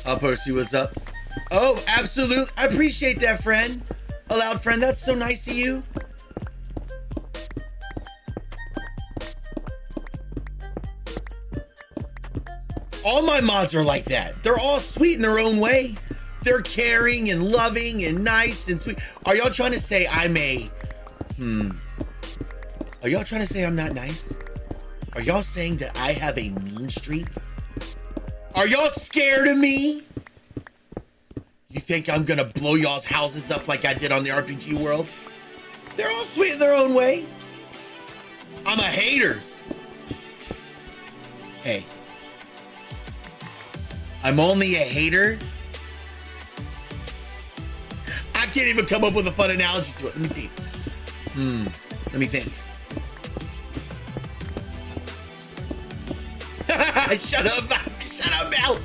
I'll post you what's up. Oh, absolutely. I appreciate that, friend. A loud friend. That's so nice of you. All my mods are like that. They're all sweet in their own way. They're caring and loving and nice and sweet. Are y'all trying to say I'm a... Are y'all trying to say I'm not nice? Are y'all saying that I have a mean streak? Are y'all scared of me? You think I'm gonna blow y'all's houses up like I did on the RPG world? They're all sweet in their own way. I'm a hater. Hey. I'm only a hater. I can't even come up with a fun analogy to it. Let me see. Let me think. Shut up, Mel.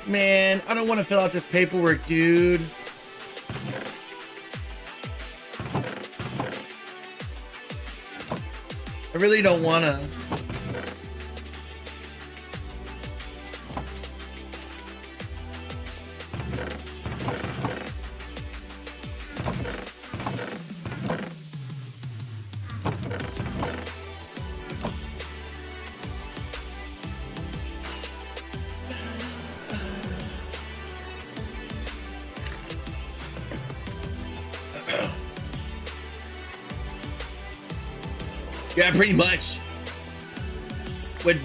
Man, I don't want to fill out this paperwork, dude. I really don't want to. Yeah, pretty much. What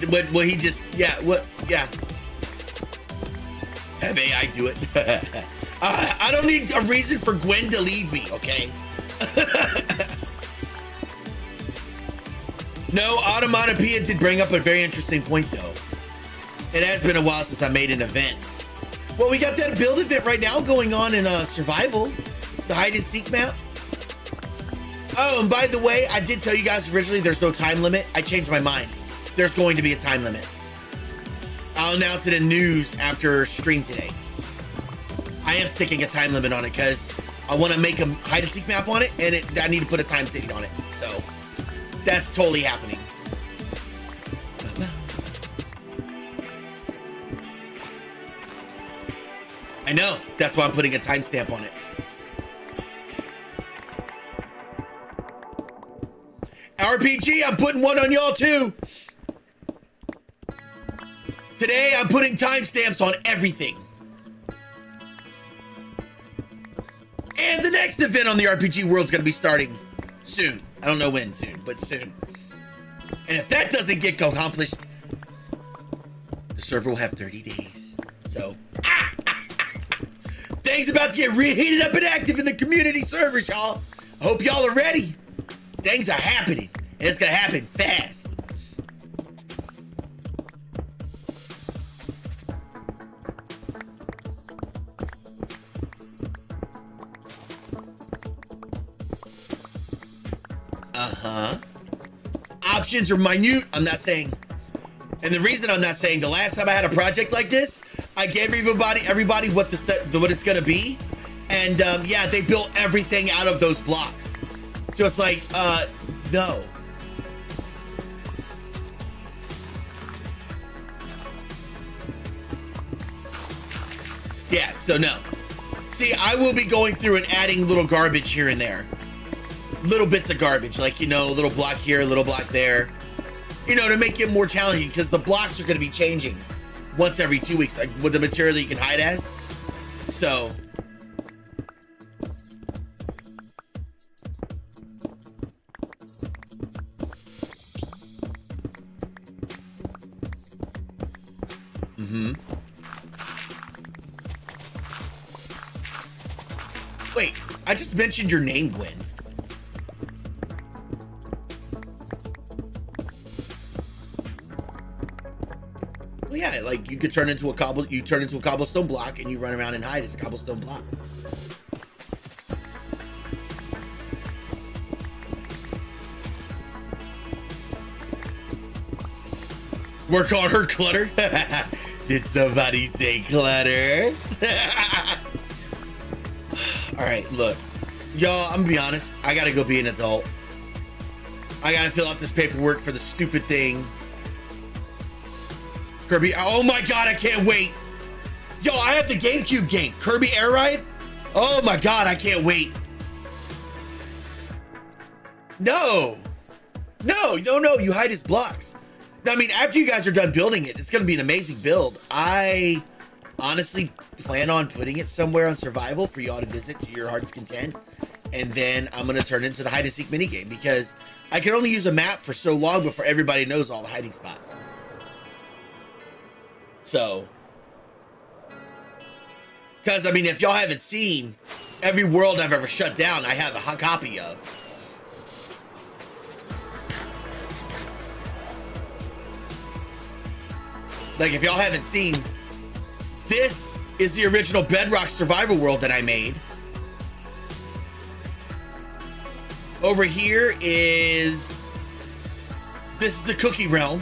he just, yeah, Have AI do it. I don't need a reason for Gwen to leave me, okay? No, Automatopoeia did bring up a very interesting point, though. It has been a while since I made an event. Well, we got that build event right now going on in Survival, the hide and seek map. Oh, and by the way, I did tell you guys originally there's no time limit. I changed my mind. There's going to be a time limit. I'll announce it in news after stream today. I am sticking a time limit on it because I want to make a hide and seek map on it, and I need to put a time date on it. So that's totally happening. I know. That's why I'm putting a timestamp on it. RPG, I'm putting one on y'all too. Today, I'm putting timestamps on everything. And the next event on the RPG world is going to be starting soon. I don't know when soon, but soon. And if that doesn't get accomplished, the server will have 30 days. So, things about to get reheated up and active in the community servers, y'all. I hope y'all are ready. Things are happening, and it's going to happen fast. Options are minute, I'm not saying. And the reason I'm not saying, the last time I had a project like this, I gave everybody what it's gonna be. And yeah, they built everything out of those blocks. So it's like, no. Yeah, so no. See, I will be going through and adding little garbage here and there. Little bits of garbage, like, you know, a little block here, a little block there, you know, to make it more challenging, because the blocks are going to be changing once every 2 weeks, like with the material that you can hide as. So wait, I just mentioned your name, Gwen. Yeah, like you could turn into a cobblestone block and you run around and hide as a cobblestone block. Work on her clutter. Did somebody say clutter? All right, look, y'all, I'm gonna be honest. I gotta go be an adult. I gotta fill out this paperwork for the stupid thing. Kirby, oh my God, I can't wait. Yo, I have the GameCube game, Kirby Air Ride. Oh my God, I can't wait. No, you hide his blocks. Now, I mean, after you guys are done building it, it's gonna be an amazing build. I honestly plan on putting it somewhere on survival for y'all to visit to your heart's content. And then I'm gonna turn it into the hide and seek minigame, because I can only use a map for so long before everybody knows all the hiding spots. So, because I mean, if y'all haven't seen every world I've ever shut down, I have a copy of. Like, if y'all haven't seen, this is the original Bedrock survival world that I made. Over here this is the Cookie Realm,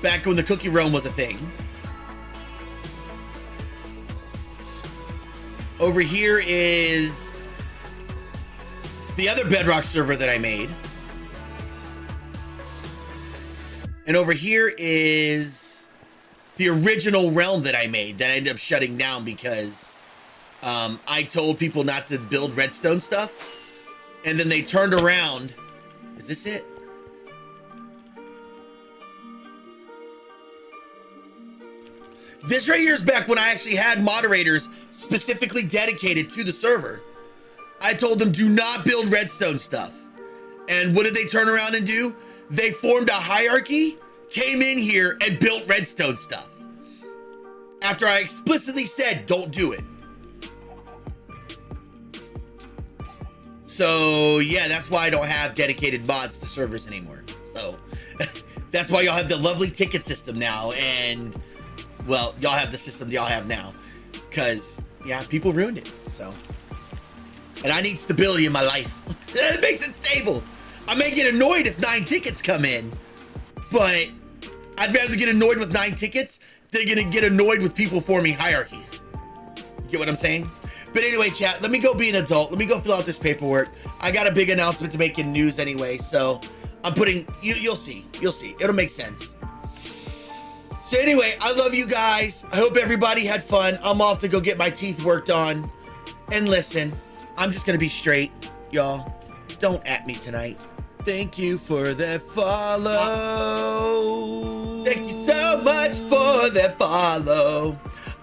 back when the Cookie Realm was a thing. Over here is the other Bedrock server that I made. And over here is the original realm that I made that I ended up shutting down because I told people not to build redstone stuff. And then they turned around. Is this it? This right here is back when I actually had moderators specifically dedicated to the server. I told them, do not build redstone stuff. And what did they turn around and do? They formed a hierarchy, came in here and built redstone stuff. After I explicitly said, don't do it. So yeah, that's why I don't have dedicated mods to servers anymore. So that's why y'all have the lovely ticket system now. And well, y'all have the system y'all have now, because yeah, people ruined it. So, and I need stability in my life. It makes it stable. I may get annoyed if 9 tickets come in, but I'd rather get annoyed with 9 tickets than get annoyed with people forming hierarchies. You get what I'm saying? But anyway, chat, let me go be an adult. Let me go fill out this paperwork. I got a big announcement to make in news anyway, so I'm putting, you'll see. It'll make sense. So anyway, I love you guys. I hope everybody had fun. I'm off to go get my teeth worked on. And listen, I'm just gonna be straight, y'all. Don't at me tonight. Thank you for the follow. Thank you so much for that follow.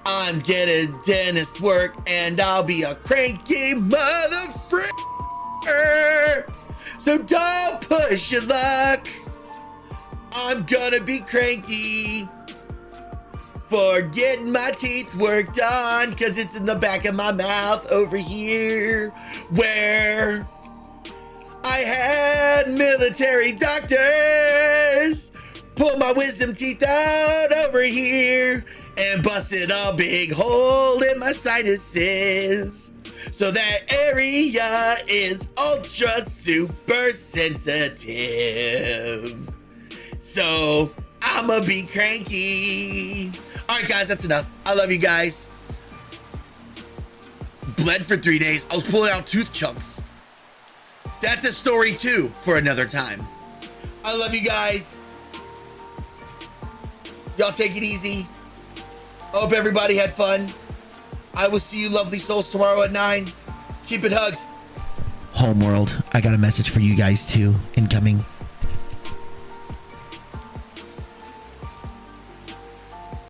I'm getting dentist work and I'll be a cranky motherfucker. So don't push your luck. I'm gonna be cranky for getting my teeth worked on, cause it's in the back of my mouth over here where I had military doctors pull my wisdom teeth out over here and busted a big hole in my sinuses. So that area is ultra super sensitive. So I'ma be cranky. All right, guys, that's enough. I love you guys. Bled for 3 days. I was pulling out tooth chunks. That's a story too for another time. I love you guys. Y'all take it easy. I hope everybody had fun. I will see you lovely souls tomorrow at 9. Keep it hugs. Homeworld, I got a message for you guys too. Incoming.